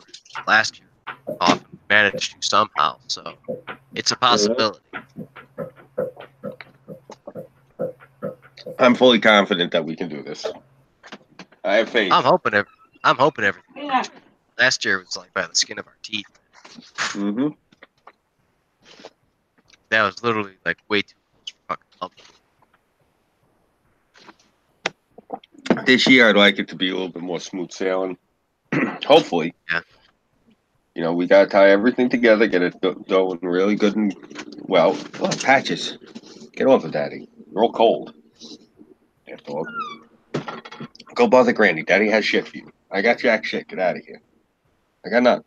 B: last year often managed to somehow, so it's a possibility.
C: I'm fully confident that we can do this. I have faith.
B: I'm hoping everything. Yeah. Last year was like by the skin of our teeth.
C: Mm-hmm.
B: That was literally like way too close for fucking public.
C: This year, I'd like it to be a little bit more smooth sailing. Hopefully.
B: Yeah.
C: We got to tie everything together, get it going really good and well. Oh, Patches. Get off of Daddy. You're all cold. Yeah, dog. Go bother Granny. Daddy has shit for you. I got jack shit. Get out of here. I got none.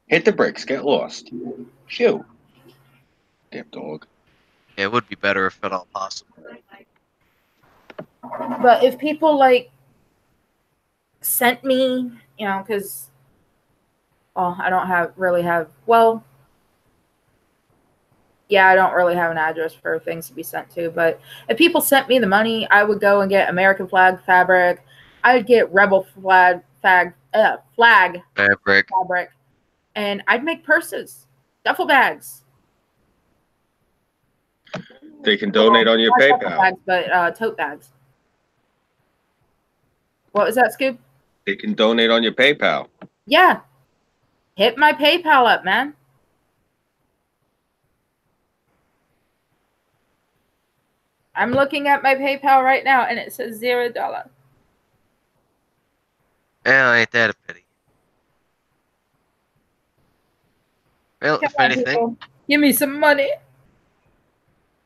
C: Hit the bricks. Get lost. Shoo. Damn dog.
B: Yeah, it would be better if at all possible.
A: But if people sent me, because I don't really have I don't really have an address for things to be sent to. But if people sent me the money, I would go and get American flag fabric. I would get rebel flag fabric, and I'd make purses, duffel bags.
C: They can donate on your PayPal.
A: Bags, but tote bags. What was that, Scoop?
C: They can donate on your PayPal.
A: Yeah. Hit my PayPal up, man. I'm looking at my PayPal right now, and it says $0.
B: Well, ain't that a pity? Well, if anything,
A: people. Give me some money.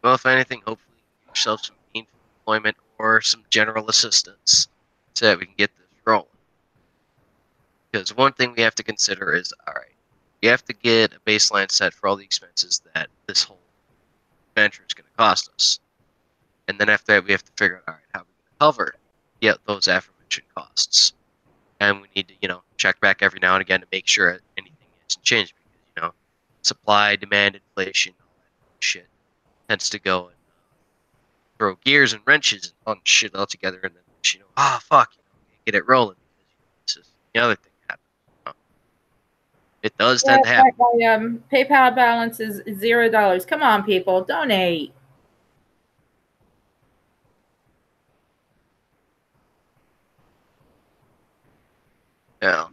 B: Well, if anything, hopefully give yourself some meaningful employment or some general assistance so that we can get this rolling. Because one thing we have to consider is, all right, you have to get a baseline set for all the expenses that this whole venture is going to cost us. And then after that, we have to figure out, all right, how we're going to cover those aforementioned costs. And we need to, check back every now and again to make sure anything hasn't changed. Because, supply, demand, inflation, all that shit tends to go and throw gears and wrenches on shit all together. And then, fuck, get it rolling. Because this is the other thing that happens. It does tend to happen.
A: My PayPal balance is $0. Come on, people, donate.
B: Yeah.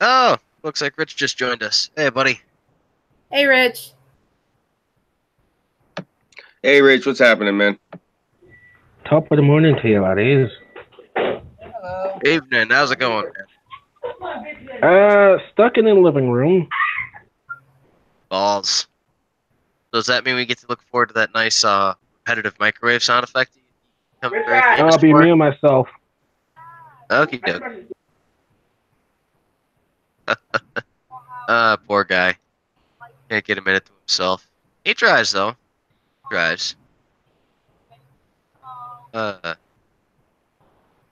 B: Oh, looks like Rich just joined us. Hey, buddy.
A: Hey, Rich.
C: Hey, Rich, what's happening, man?
E: Top of the morning to you, laddies.
D: Hello.
B: Evening. How's it going, man?
E: Stuck in the living room.
B: Balls. Does that mean we get to look forward to that nice repetitive microwave sound effect you become very famous
E: I'll be
B: for?
E: me and myself.
B: Okie doke. Poor guy. Can't get a minute to himself. He tries, though. Tries.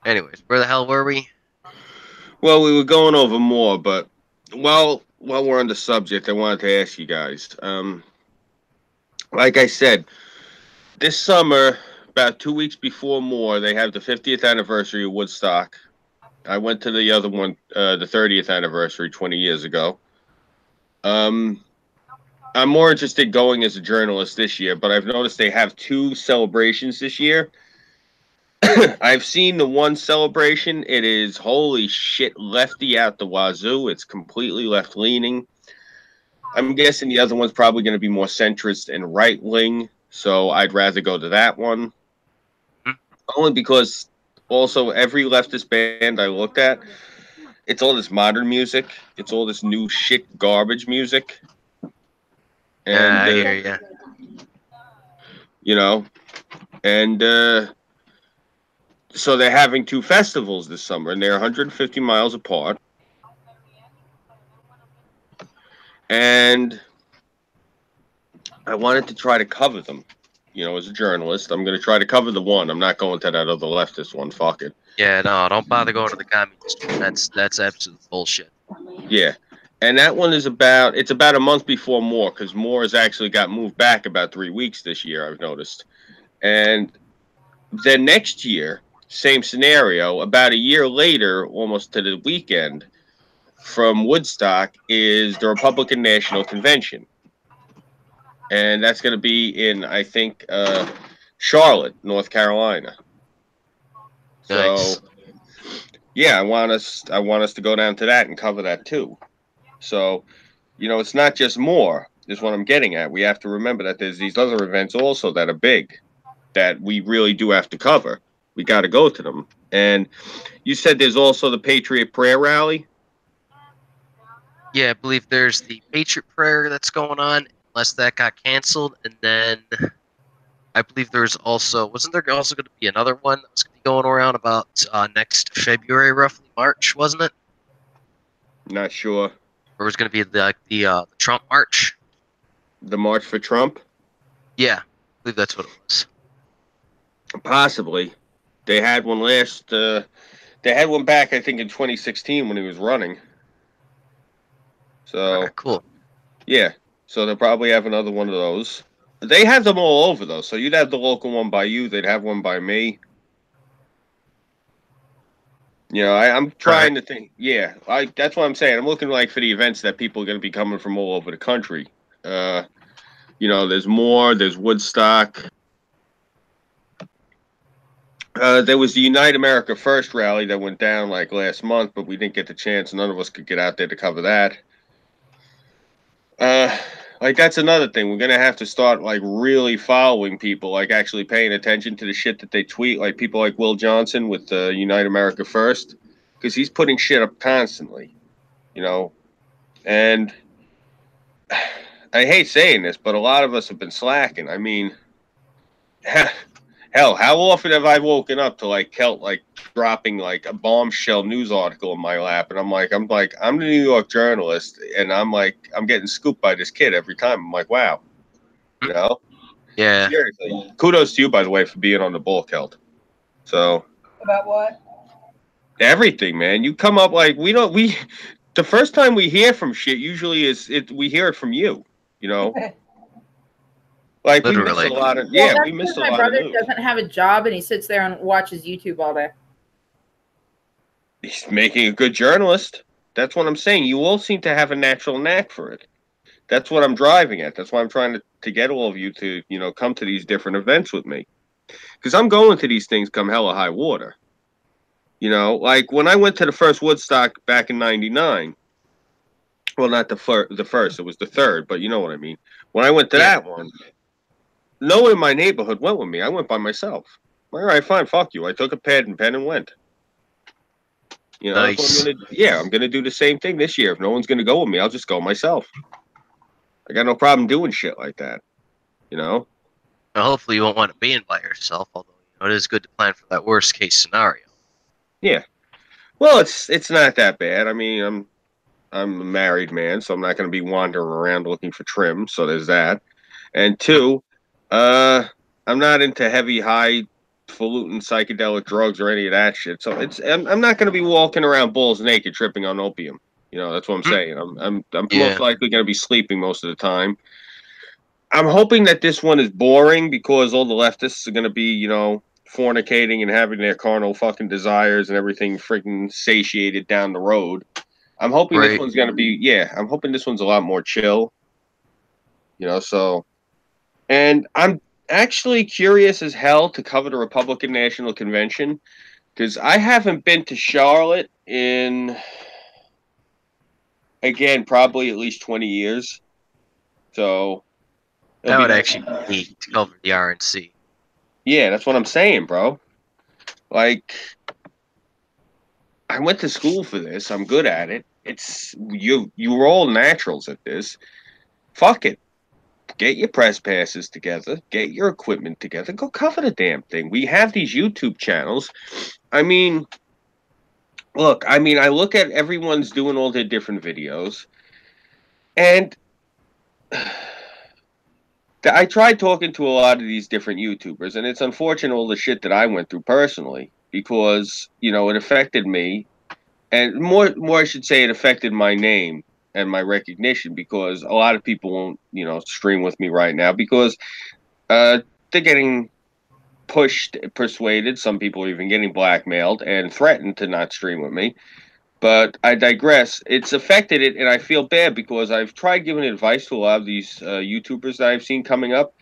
B: Anyways, where the hell were we?
C: Well, we were going over more, but while we're on the subject, I wanted to ask you guys. Like I said, this summer, about 2 weeks before MOAR, they have the 50th anniversary of Woodstock. I went to the other one, the 30th anniversary 20 years ago. I'm more interested going as a journalist this year, but I've noticed they have 2 celebrations this year. I've seen the one celebration. It is holy shit lefty out the wazoo. It's completely left leaning. I'm guessing the other one's probably going to be more centrist and right wing, so I'd rather go to that one. Only because also every leftist band I looked at, it's all this modern music. It's all this new shit garbage music. And,
B: Yeah, I hear ya.
C: you know, and so they're having 2 festivals this summer, and they're 150 miles apart. And I wanted to try to cover them. You know, as a journalist, I'm going to try to cover the one. I'm not going to that other leftist one. Fuck it.
B: Yeah, no, don't bother going to the communist one. That's absolute bullshit.
C: Yeah. And that one is it's about a month before MOAR, because MOAR has actually got moved back about 3 weeks this year, I've noticed. And then next year, same scenario, about a year later, almost to the weekend, from Woodstock is the Republican National Convention. And that's going to be in, I think, Charlotte, North Carolina.
B: Nice.
C: So, yeah, I want us to go down to that and cover that too. So, you know, it's not just MOAR, is what I'm getting at. We have to remember that there's these other events also that are big that we really do have to cover. We got to go to them. And you said there's also the Patriot Prayer Rally.
B: Yeah, I believe there's the Patriot Prayer that's going on, unless that got canceled. And then I believe wasn't there also going to be another one that was going to be going around about next February, roughly March, wasn't it?
C: Not sure.
B: Or was going to be the Trump March?
C: The March for Trump?
B: Yeah, I believe that's what it was.
C: Possibly. They had one they had one back, I think, in 2016 when he was running. So,
B: Right, cool.
C: Yeah. So they'll probably have another one of those. They have them all over, though. So you'd have the local one by you. They'd have one by me. You know, I'm trying to think. Yeah, that's what I'm saying. I'm looking for the events that people are going to be coming from all over the country. You know, there's MOAR, there's Woodstock. There was the Unite America First rally that went down last month, but we didn't get the chance. None of us could get out there to cover that. That's another thing. We're gonna have to start really following people, actually paying attention to the shit that they tweet. Like people like Will Johnson with Unite America First, because he's putting shit up constantly, you know. And I hate saying this, but a lot of us have been slacking. I mean, hell, how often have I woken up to Kelt dropping a bombshell news article in my lap, and I'm the New York journalist, and I'm getting scooped by this kid every time. I'm like, wow, you know?
B: Yeah.
C: Seriously. Kudos to you, by the way, for being on the ball, Kelt. So
D: About what?
C: everything, man. You come up the first time we hear from shit usually we hear it from you, you know.
B: Literally.
C: We miss a lot of we miss a lot of news.
A: My brother doesn't have a job and he sits there and watches YouTube all day.
C: He's making a good journalist. That's what I'm saying. You all seem to have a natural knack for it. That's what I'm driving at. That's why I'm trying to get all of you to, come to these different events with me. Because I'm going to these things come hell or high water. You know, like when I went to the first Woodstock back in '99. Well, not the first, it was the third, but you know what I mean. When I went to that one, no one in my neighborhood went with me. I went by myself. All right, fine, fuck you. I took a pad and pen and went. You know,
B: Nice.
C: that's what I'm gonna do the same thing this year. If no one's gonna go with me, I'll just go myself. I got no problem doing shit like that. You know?
B: Well, hopefully you won't want to be in by yourself, although it is good to plan for that worst case scenario.
C: Yeah. Well, it's not that bad. I mean, I'm a married man, so I'm not gonna be wandering around looking for trim, so there's that. And two, I'm not into heavy, highfalutin psychedelic drugs or any of that shit. So I'm not going to be walking around balls naked, tripping on opium. You know, that's what I'm saying. I'm most likely going to be sleeping most of the time. I'm hoping that this one is boring because all the leftists are going to be, you know, fornicating and having their carnal fucking desires and everything freaking satiated down the road. I'm hoping this one's going to be, I'm hoping this one's a lot more chill. You know, so. And I'm actually curious as hell to cover the Republican National Convention because I haven't been to Charlotte in, again, probably at least 20 years. So
B: that would actually be neat to cover the RNC.
C: Yeah, that's what I'm saying, bro. Like, I went to school for this. I'm good at it. It's you were all naturals at this. Fuck it. Get your press passes together. Get your equipment together. Go cover the damn thing. We have these YouTube channels. I mean, look, I look at everyone's doing all their different videos. And I tried talking to a lot of these different YouTubers. And it's unfortunate all the shit that I went through personally. Because, you know, it affected me. And more I should say it affected my name and my recognition because a lot of people won't, you know, stream with me right now because they're getting pushed, persuaded. Some people are even getting blackmailed and threatened to not stream with me. But I digress. It's affected it, and I feel bad because I've tried giving advice to a lot of these YouTubers that I've seen coming up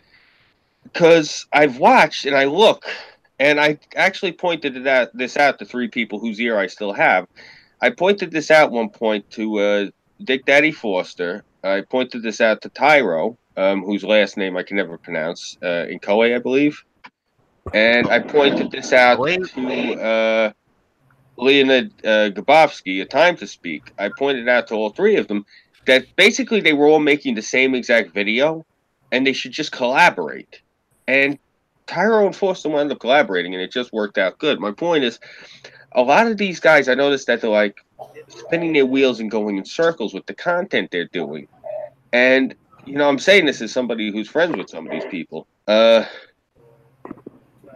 C: because I've watched and I look, and I actually pointed this out to 3 people whose ear I still have. I pointed this out one point to Dick Daddy Foster. I pointed this out to Tyro, whose last name I can never pronounce, Inkoe, I believe. And I pointed this out to Leonid Gabovsky, A Time to Speak. I pointed out to all 3 of them that basically they were all making the same exact video, and they should just collaborate. And Tyro and Foster wound up collaborating, and it just worked out good. My point is, a lot of these guys, I noticed that they're like spinning their wheels and going in circles with the content they're doing. And, you know, I'm saying this as somebody who's friends with some of these people.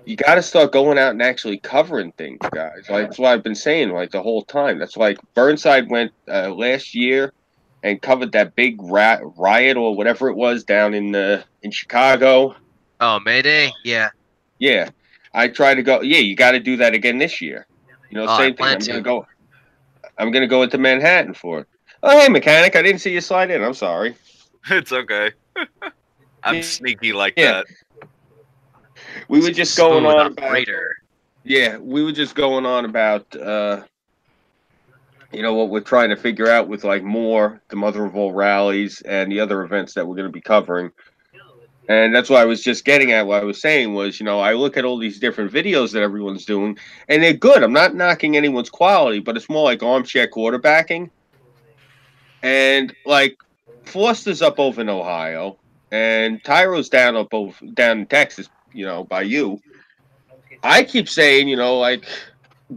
C: You got to start going out and actually covering things, guys. Like, that's what I've been saying, like, the whole time. That's like Burnside went last year and covered that big riot or whatever it was down in Chicago.
B: Oh, Mayday? Yeah.
C: Yeah. I try to go. Yeah, you got to do that again this year. You know, same thing. I'm gonna go into Manhattan for it. Oh, hey, mechanic! I didn't see you slide in. I'm sorry.
F: It's okay. I'm sneaky like that.
C: We were just going on about. Yeah, we were just going on about. You know what we're trying to figure out with like MOAR, the mother of all rallies, and the other events that we're going to be covering. And that's what I was just getting at. What I was saying was, you know, I look at all these different videos that everyone's doing, and they're good. I'm not knocking anyone's quality, but it's more like armchair quarterbacking. And like Foster's up over in Ohio, and Tyro's down in Texas, you know, by you. I keep saying, you know, like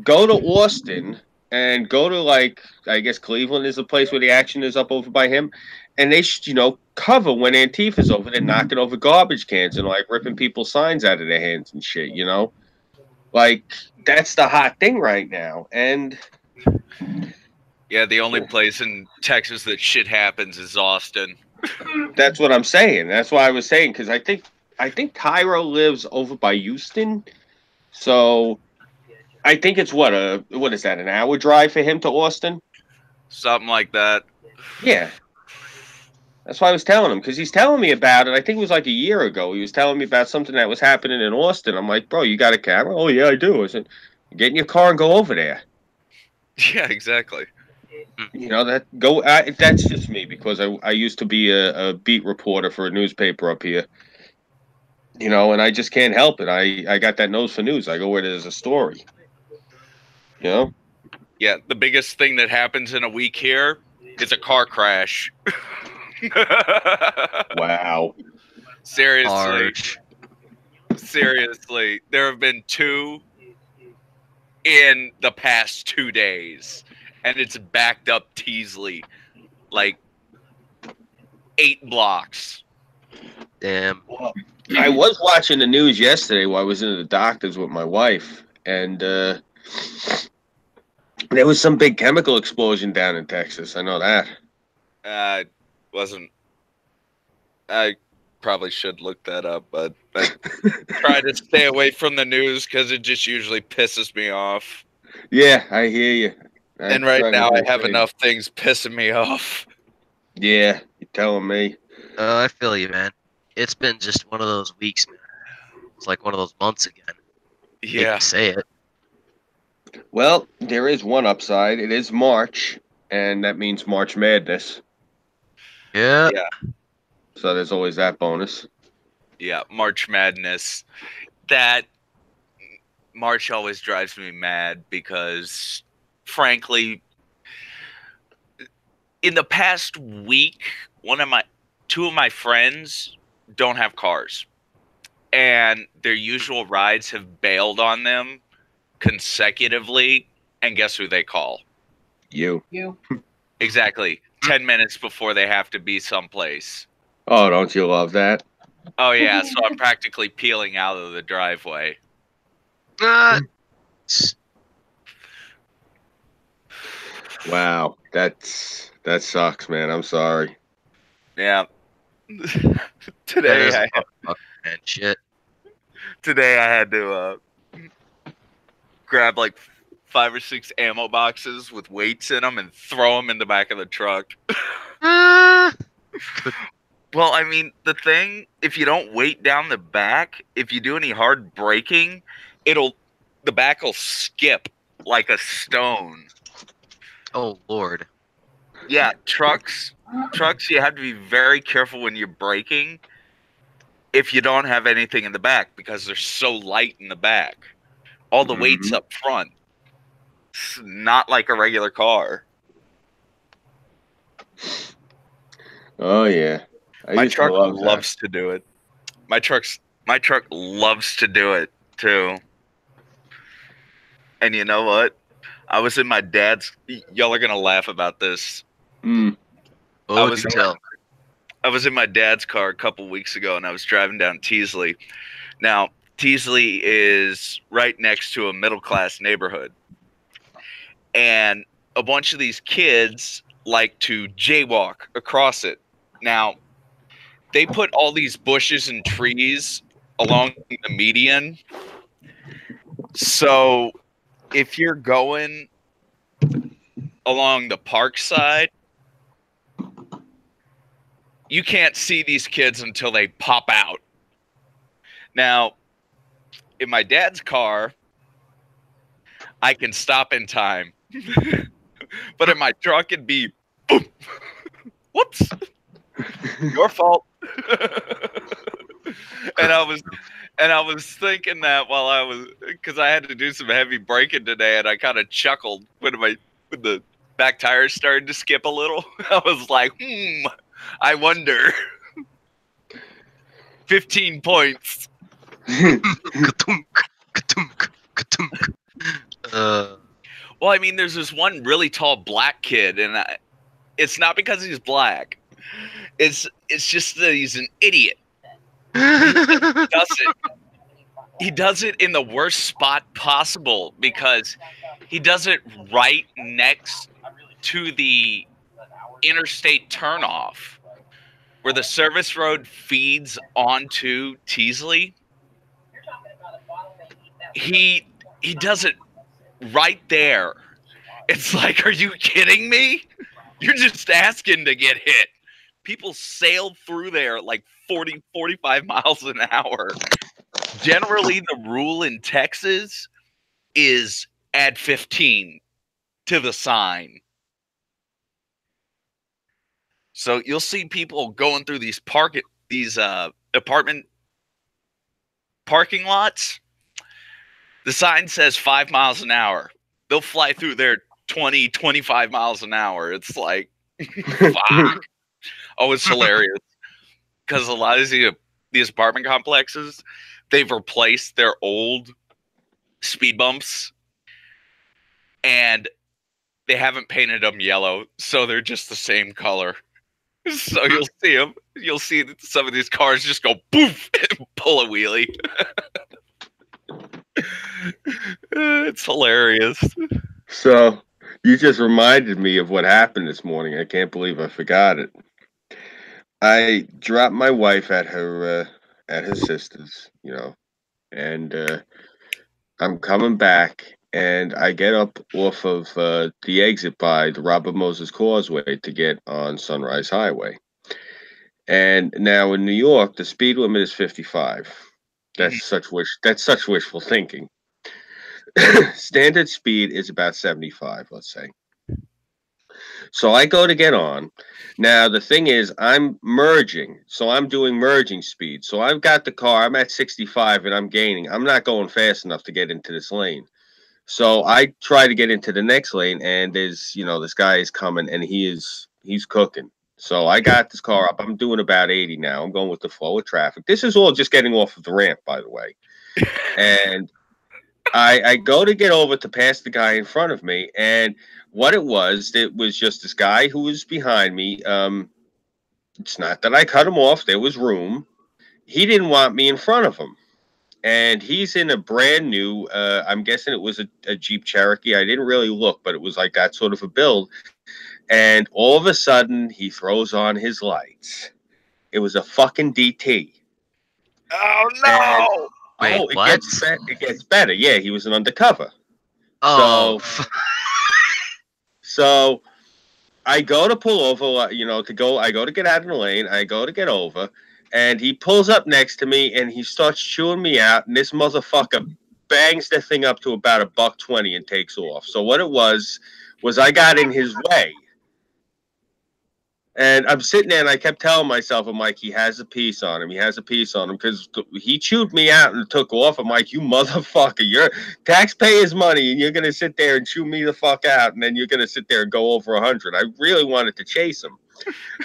C: go to Austin and go to like I guess Cleveland is the place where the action is up over by him. And they should, you know, cover when Antifa's over there knocking over garbage cans and like ripping people's signs out of their hands and shit, you know? Like, that's the hot thing right now. And
F: yeah, the only place in Texas that shit happens is Austin.
C: That's what I'm saying. That's why I was saying, because I think Tyro lives over by Houston. So I think it's what is that, an hour drive for him to Austin?
F: Something like that.
C: Yeah. That's why I was telling him, because he's telling me about it. I think it was like a year ago. He was telling me about something that was happening in Austin. I'm like, bro, you got a camera? Oh, yeah, I do. I said, Get in your car and go over there.
F: Yeah, exactly.
C: You know that's just me because I used to be a beat reporter for a newspaper up here. You know, and I just can't help it. I got that nose for news. I go where there's a story. You know?
F: Yeah, the biggest thing that happens in a week here is a car crash.
C: Wow.
F: Seriously.
B: Harsh.
F: Seriously. There have been 2 in the past 2 days. And it's backed up Teasley. Like 8 blocks.
B: Damn.
C: I was watching the news yesterday while I was in the doctor's with my wife, and there was some big chemical explosion down in Texas. I know that.
F: Wasn't. I probably should look that up, but I try to stay away from the news because it just usually pisses me off.
C: Yeah, I hear you.
F: And right now I have enough things pissing me off.
C: Yeah, you're telling me.
B: I feel you, man. It's been just one of those weeks, man. It's like one of those months again.
F: Yeah.
B: Hate to say it.
C: Well, there is one upside. It is March, and that means March Madness.
B: Yeah.
F: Yeah.
C: So there's always that bonus.
F: Yeah, March Madness. That March always drives me mad because, frankly, in the past week, 2 of my friends don't have cars, and their usual rides have bailed on them consecutively. And guess who they call?
C: You.
F: Exactly. 10 minutes before they have to be someplace.
C: Oh, don't you love that?
F: Oh yeah, so I'm practically peeling out of the driveway.
C: Wow, that sucks, man. I'm sorry.
F: Yeah.
B: That is man, shit.
F: Today I had to grab like 5 or 6 ammo boxes with weights in them and throw them in the back of the truck. Well, I mean, the thing, if you don't weight down the back, if you do any hard braking, the back will skip like a stone.
B: Oh, Lord.
F: Yeah, trucks, you have to be very careful when you're braking if you don't have anything in the back because they're so light in the back. All the weight's up front. It's not like a regular car.
C: Oh, yeah.
F: My truck loves to do it. My truck loves to do it too. And you know what? I was in my dad's. Y'all are gonna laugh about this.
B: Oh,
F: I was in my dad's car a couple weeks ago, and I was driving down Teasley. Now Teasley is right next to a middle class neighborhood, and a bunch of these kids like to jaywalk across it. Now, they put all these bushes and trees along the median. So if you're going along the park side, you can't see these kids until they pop out. Now, in my dad's car, I can stop in time. But in my truck, it'd be, boom. Whoops. Your fault. And I was thinking that because I had to do some heavy braking today, and I kind of chuckled when the back tires started to skip a little. I was like, I wonder. 15 points. Well, I mean, there's this one really tall black kid, and it's not because he's black. It's just that he's an idiot. He does it in the worst spot possible because he does it right next to the interstate turnoff where the service road feeds onto Teasley. He does it right there. It's like, are you kidding me? You're just asking to get hit. People sail through there at like 40, 45 miles an hour. Generally, the rule in Texas is add 15 to the sign. So you'll see people going through these apartment parking lots. The sign says 5 miles an hour. They'll fly through there 20, 25 miles an hour. It's like, fuck. Oh, it's hilarious. Because a lot of these apartment complexes, they've replaced their old speed bumps. And they haven't painted them yellow. So they're just the same color. So you'll see them. You'll see some of these cars just go poof and pull a wheelie. It's hilarious.
C: So you just reminded me of what happened this morning. I can't believe I forgot it. I dropped my wife at her sister's, and I'm coming back, and I get up off of the exit by the Robert Moses Causeway to get on Sunrise Highway. And now in New York, the speed limit is 55. That's such wishful thinking. Standard speed is about 75, let's say. So I go to get on. Now, the thing is, I'm merging. So I'm doing merging speed. So I've got the car. I'm at 65 and I'm gaining. I'm not going fast enough to get into this lane. So I try to get into the next lane, and there's, this guy is coming, and he's cooking. So I got this car up. I'm doing about 80 now. I'm going with the flow of traffic. This is all just getting off of the ramp, by the way. And I go to get over to pass the guy in front of me, and what it was just this guy who was behind me. It's not that I cut him off. There was room. He didn't want me in front of him. And he's in a brand new, I'm guessing it was a Jeep Cherokee. I didn't really look, but it was like that sort of a build. And all of a sudden, he throws on his lights. It was a fucking DT.
F: Oh, no!
B: Wait,
C: it gets better. Yeah, he was an undercover.
B: Oh.
C: So I go to pull over, I go to get out of the lane. I go to get over. And he pulls up next to me, and he starts chewing me out. And this motherfucker bangs the thing up to about $120 and takes off. So what it was I got in his way. And I'm sitting there, and I kept telling myself, I'm like, he has a piece on him. He has a piece on him, because he chewed me out and took off. I'm like, you motherfucker, you're taxpayers' money, and you're going to sit there and chew me the fuck out, and then you're going to sit there and go over 100. I really wanted to chase him.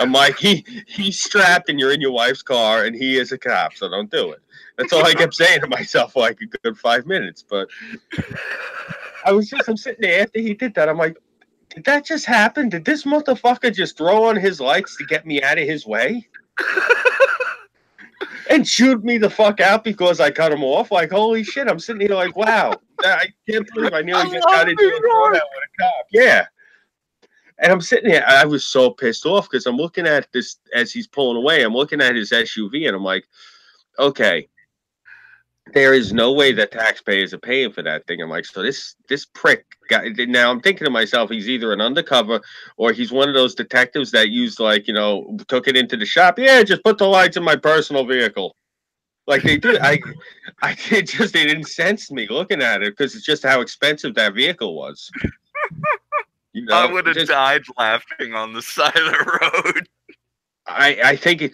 C: I'm like, he's strapped, and you're in your wife's car, and he is a cop, so don't do it. That's all I kept saying to myself for like a good 5 minutes. But I'm sitting there after he did that. I'm like, did that just happen? Did this motherfucker just throw on his lights to get me out of his way? And chewed me the fuck out because I cut him off? Like, holy shit, I'm sitting here like, wow, I can't believe I nearly just got into a throwdown with a cop. Yeah. And I'm sitting here, I was so pissed off because I'm looking at this as he's pulling away. I'm looking at his SUV, and I'm like, okay, there is no way that taxpayers are paying for that thing. I'm like, so this prick guy. Now I'm thinking to myself, he's either an undercover or he's one of those detectives that used, like, took it into the shop. Yeah, just put the lights in my personal vehicle. Like they do. It didn't sense me looking at it because it's just how expensive that vehicle was.
F: I would have died laughing on the side of the road.
C: I think it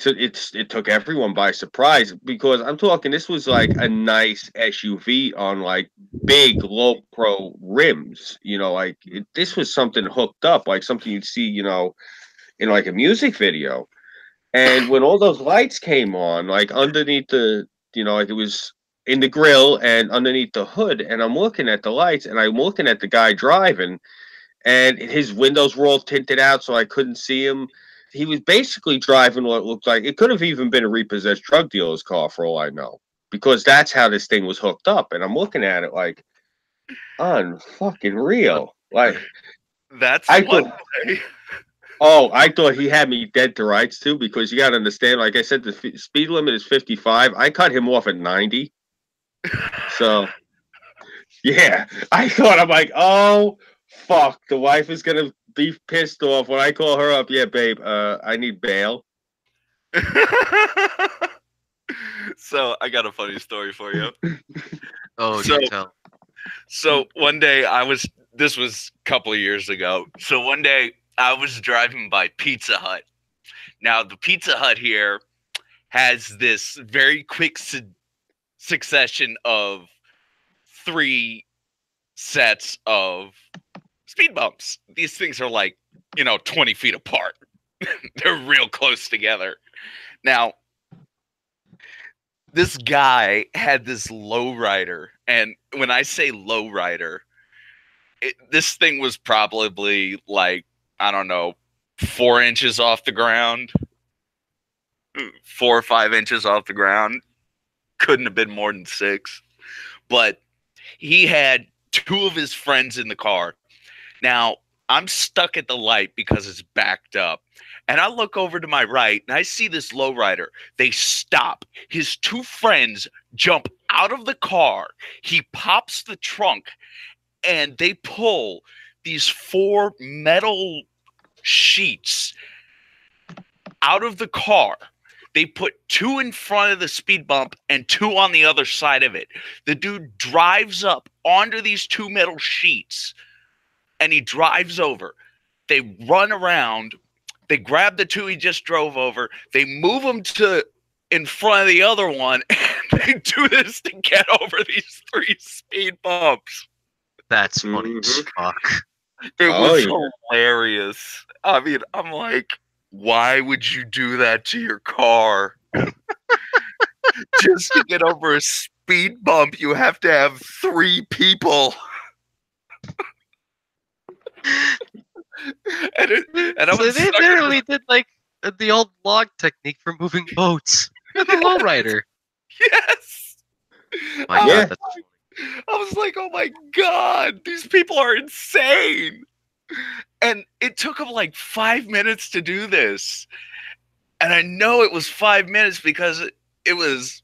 C: took everyone by surprise, because I'm talking, this was like a nice SUV on like big low pro rims, this was something hooked up, like something you'd see, in like a music video. And when all those lights came on, like underneath the, like it was in the grill and underneath the hood, and I'm looking at the lights, and I'm looking at the guy driving, and his windows were all tinted out, so I couldn't see him. He was basically driving what looked like, it could have even been a repossessed drug dealer's car for all I know, because that's how this thing was hooked up. And I'm looking at it like, unfucking real. Like, I thought he had me dead to rights too, because you got to understand, like I said, the speed limit is 55. I cut him off at 90. So, yeah, I'm like, oh, fuck, the wife is going to be pissed off when I call her up. Yeah, babe, I need bail.
F: So I got a funny story for you.
B: Oh, do tell.
F: So one day this was a couple of years ago. So one day I was driving by Pizza Hut. Now the Pizza Hut here has this very quick succession of 3 sets of speed bumps. These things are like, 20 feet apart. They're real close together. Now, this guy had this lowrider, and when I say lowrider, this thing was probably like, I don't know, 4 inches off the ground, 4 or 5 inches off the ground. Couldn't have been more than 6. But he had 2 of his friends in the car. Now, I'm stuck at the light because it's backed up. And I look over to my right, and I see this lowrider. They stop. His 2 friends jump out of the car. He pops the trunk, and they pull these 4 metal sheets out of the car. They put 2 in front of the speed bump and 2 on the other side of it. The dude drives up onto these 2 metal sheets, and he drives over. They run around. They grab the 2 he just drove over. They move them to in front of the other one, and they do this to get over these 3 speed bumps.
B: That's funny as fuck.
F: It was hilarious. I mean, I'm like, why would you do that to your car? Just to get over a speed bump, you have to have 3 people. and I was
B: they literally did like the old log technique for moving boats with a lowrider.
F: Yes.
B: My God, that's
F: I was like, oh my God, these people are insane. And it took them like 5 minutes to do this. And I know it was 5 minutes because it was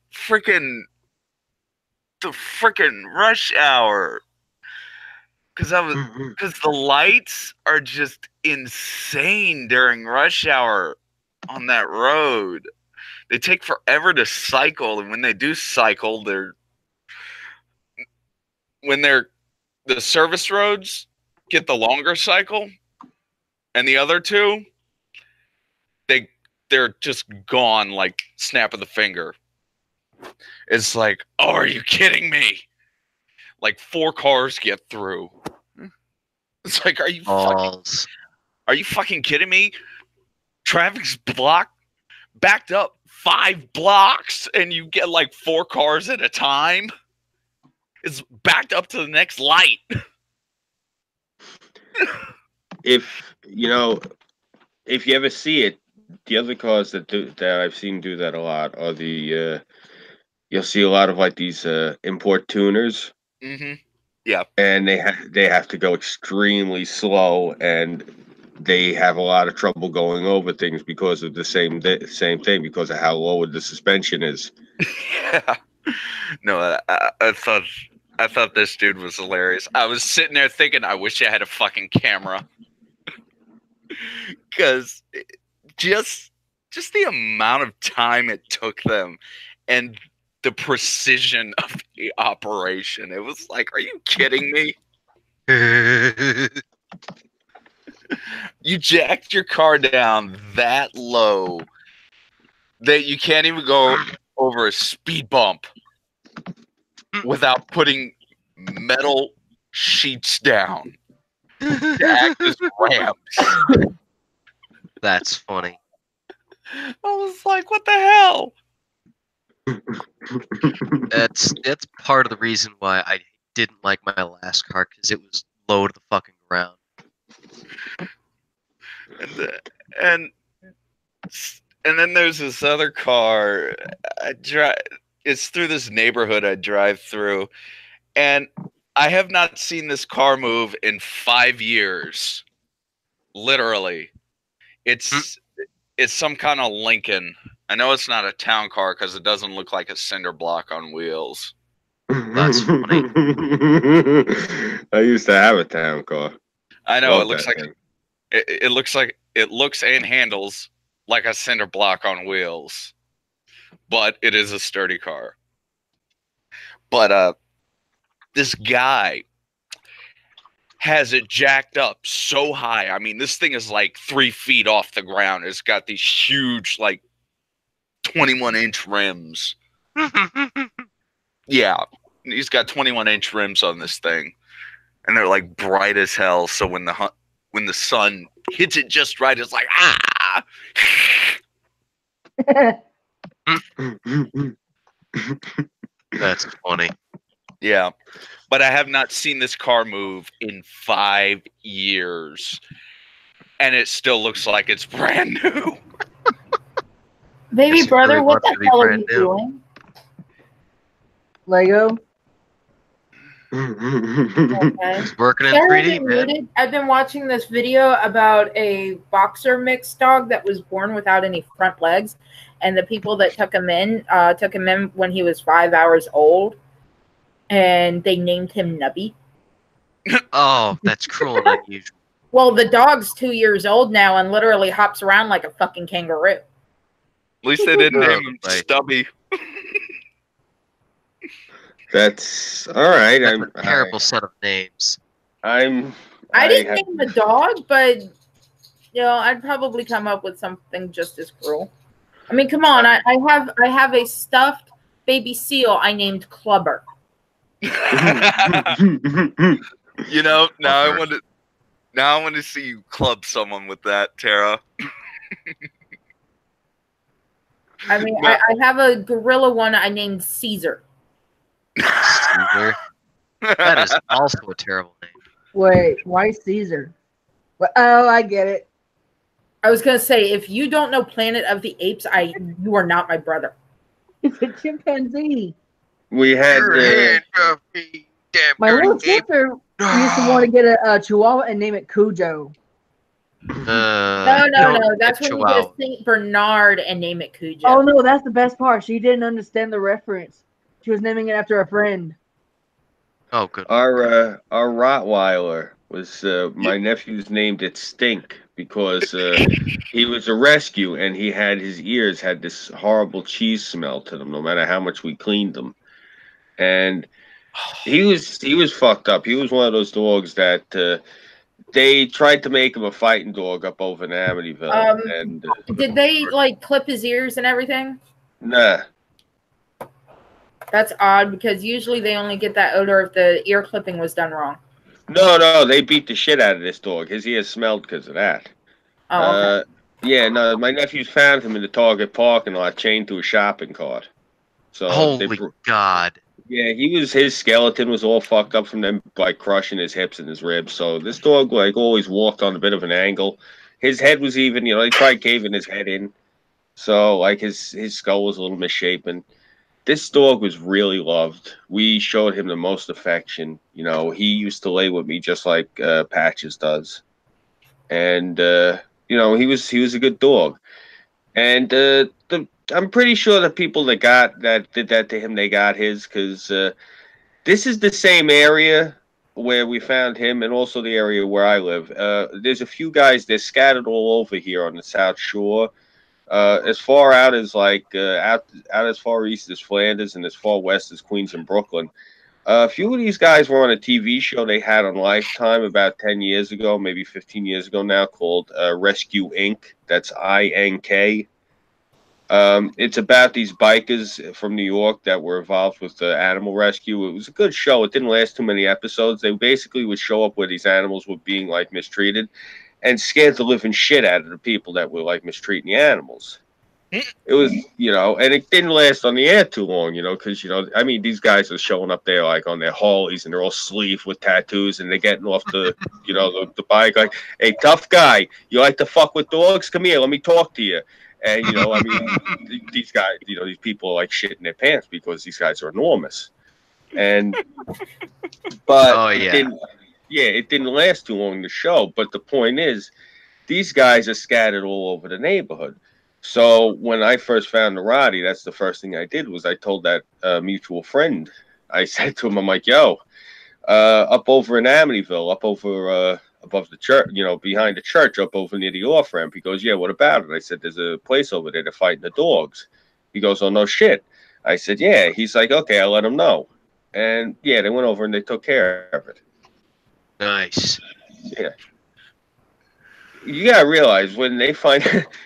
F: the freaking rush hour. Because the lights are just insane during rush hour on that road. They take forever to cycle, and when they do cycle, the service roads get the longer cycle, and the other 2, they're just gone like snap of the finger. It's like, oh, are you kidding me? Like 4 cars get through. It's like, are you fucking kidding me? Traffic's backed up 5 blocks, and you get like 4 cars at a time. It's backed up to the next light.
C: If you ever see it, the other cars that I've seen do that a lot are the you'll see a lot of like these import tuners.
F: Mm-hmm. Yeah,
C: and they have to go extremely slow, and they have a lot of trouble going over things because of the same thing, because of how low the suspension is.
F: Yeah. No, I thought this dude was hilarious. I was sitting there thinking, I wish I had a fucking camera, because just the amount of time it took them, and the precision of the operation. It was like, are you kidding me? You jacked your car down that low that you can't even go over a speed bump without putting metal sheets down to act as ramps.
B: That's funny.
F: I was like, what the hell?
B: That's part of the reason why I didn't like my last car, because it was low to the fucking ground.
F: And then there's this other car. It's through this neighborhood I drive through, and I have not seen this car move in 5 years. Literally, it's some kind of Lincoln. I know it's not a town car because it doesn't look like a cinder block on wheels.
B: That's funny.
C: I used to have a town car.
F: I know. It looks like it looks and handles like a cinder block on wheels, but it is a sturdy car. But this guy has it jacked up so high. I mean, this thing is like 3 feet off the ground. It's got these huge, like 21-inch rims. Yeah, he's got 21-inch rims on this thing, and they're like bright as hell. So when the sun hits it just right, it's like ah.
B: That's funny.
F: Yeah, but I have not seen this car move in 5 years, and it still looks like it's brand new.
A: Baby
B: This
A: brother,
B: really
A: what
B: wants
A: the
B: to be
A: hell are
B: brand
A: you
B: new.
A: doing?
D: Lego.
A: Okay.
B: He's working in
A: Sarah,
B: 3D,
A: you're
B: man.
A: muted. I've been watching this video about a boxer mix dog that was born without any front legs, and the people that took him in when he was 5 hours old, and they named him Nubby.
B: Oh, that's cruel and unusual.
A: Well, the dog's 2 years old now and literally hops around like a fucking kangaroo.
F: At least they didn't name him
B: Right.
F: Stubby.
C: That's all right.
B: That's a terrible set of names.
A: I didn't name the dog, but I'd probably come up with something just as cruel. I mean, come on, I have a stuffed baby seal I named Clubber.
F: You know, now I want to see you club someone with that, Tara.
A: I mean, I have a gorilla one I named Caesar.
B: Caesar. That is also a terrible name.
D: Wait, why Caesar? Oh, I get it.
A: I was gonna say, if you don't know Planet of the Apes, you are not my brother.
D: It's a chimpanzee.
C: We had
D: My little sister used to want to get a Chihuahua and name it Cujo.
A: No. That's when you get a Saint Bernard and name it Cujo.
D: Oh no, that's the best part. She didn't understand the reference. She was naming it after a friend.
B: Oh, good.
C: Our Rottweiler was my nephew's named it Stink because he was a rescue and his ears had this horrible cheese smell to them no matter how much we cleaned them. And he was fucked up. He was one of those dogs that they tried to make him a fighting dog up over in Amityville.
A: Did they like clip his ears and everything?
C: Nah.
A: That's odd because usually they only get that odor if the ear clipping was done wrong.
C: No, they beat the shit out of this dog. His ears smelled because of that.
A: Oh, okay.
C: Yeah, no, my nephews found him in the Target parking lot chained to a shopping cart. So
B: Holy God.
C: Yeah, his skeleton was all fucked up from them like crushing his hips and his ribs. So this dog like always walked on a bit of an angle. His head was even, they tried caving his head in. So like his skull was a little misshapen. This dog was really loved. We showed him the most affection. He used to lay with me just like Patches does. And he was a good dog. And I'm pretty sure the people that did that to him, they got his because this is the same area where we found him and also the area where I live. There's a few guys, they're scattered all over here on the South Shore. As far out as out as far east as Flanders and as far west as Queens and Brooklyn. A few of these guys were on a TV show they had on Lifetime about 10 years ago, maybe 15 years ago now, called Rescue Inc. That's INK. It's about these bikers from New York that were involved with animal rescue. It was a good show. It didn't last too many episodes. They basically would show up where these animals were being mistreated and scared the living shit out of the people that were mistreating the animals. It was, and it didn't last on the air too long, because, these guys are showing up there on their Harleys and they're all sleeved with tattoos and they're getting off the, the bike like, hey, tough guy, you like to fuck with dogs? Come here, let me talk to you. And, these guys, these people are shitting their pants because these guys are enormous. But it didn't last too long, the show. But the point is, these guys are scattered all over the neighborhood. So when I first found the Roddy, that's the first thing I did was I told that mutual friend. I said to him, I'm like, yo, up over in Amityville, up over above the church, behind the church, up over near the off ramp. He goes, yeah, what about it? I said, there's a place over there. They're fighting the dogs. He goes, oh, no shit. I said, yeah. He's like, okay, I'll let him know. And yeah, they went over and they took care of it.
B: Nice.
C: Yeah. You gotta realize when they find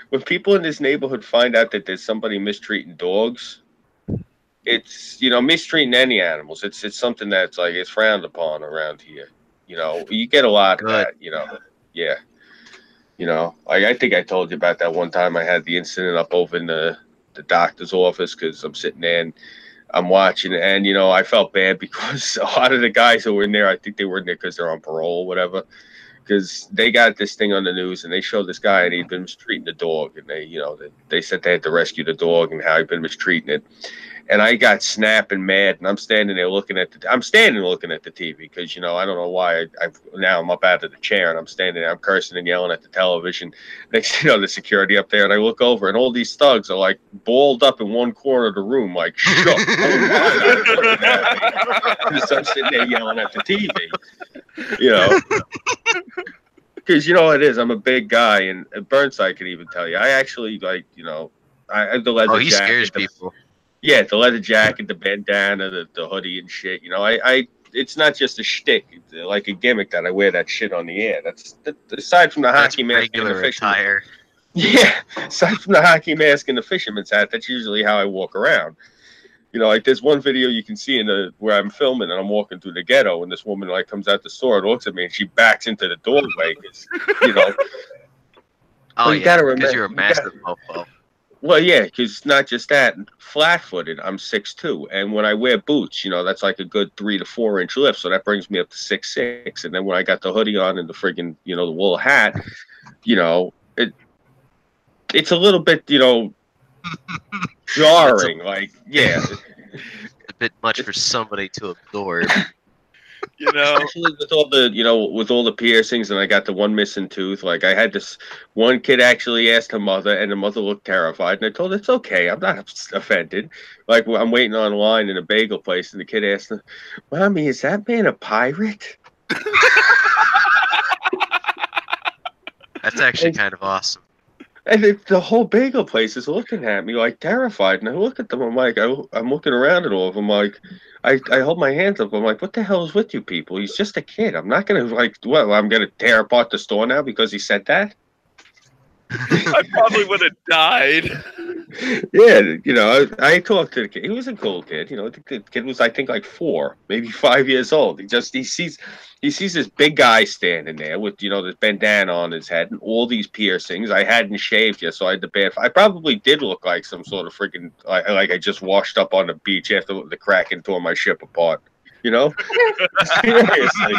C: when people in this neighborhood find out that there's somebody mistreating dogs, it's mistreating any animals. It's something that's like it's frowned upon around here. You get a lot of that. Yeah. I think I told you about that one time I had the incident up over in the doctor's office because I'm sitting there and I'm watching, and I felt bad because a lot of the guys who were in there, I think they were in there because they're on parole or whatever, because they got this thing on the news and they showed this guy and he'd been mistreating the dog, and they said they had to rescue the dog and how he'd been mistreating it. And I got snapping mad, and I'm standing there looking at the TV because I don't know why now I'm up out of the chair and I'm standing there, I'm cursing and yelling at the television. Next thing you know, the security up there, and I look over and all these thugs are like balled up in one corner of the room, like shook. Because I'm sitting there yelling at the TV, because it is. I'm a big guy, and Burnside can even tell you. I actually like I have the leather
B: he
C: jacket.
B: scares people.
C: Yeah, the leather jacket, the bandana, the hoodie and shit. It's not just a shtick. It's like a gimmick that I wear that shit on the air. That's aside from the hockey mask and the fisherman attire. Yeah, aside from the hockey mask and the fisherman's hat, that's usually how I walk around. Like there's one video you can see where I'm filming and I'm walking through the ghetto, and this woman like comes out the store and looks at me and she backs into the doorway.
B: Oh yeah, because you're a massive mofo.
C: Well, yeah, because not just that, flat-footed, I'm 6'2", and when I wear boots, that's like a good 3 to 4 inch lift, so that brings me up to 6'6", and then when I got the hoodie on and the friggin', the wool hat, it's a little bit, jarring, like, yeah.
B: A bit much for somebody to absorb.
C: Especially with all the piercings, and I got the one missing tooth. Like I had this one kid actually asked her mother, and the mother looked terrified, and I told her it's okay, I'm not offended. Like I'm waiting online in a bagel place, and the kid asked her, "Mommy, is that man a pirate?"
B: That's actually kind of awesome.
C: And the whole bagel place is looking at me like terrified, and I look at them. I'm like, I'm looking around at all of them. Like, I hold my hands up. I'm like, what the hell is with you people? He's just a kid. I'm not gonna I'm gonna tear apart the store now because he said that.
F: I probably would have died.
C: Yeah, I talked to the kid. He was a cool kid. The kid was, I think, like 4, maybe 5 years old. He sees this big guy standing there with, this bandana on his head and all these piercings. I hadn't shaved yet, so I had I probably did look like some sort of freaking, like I just washed up on the beach after the Kraken tore my ship apart. Seriously.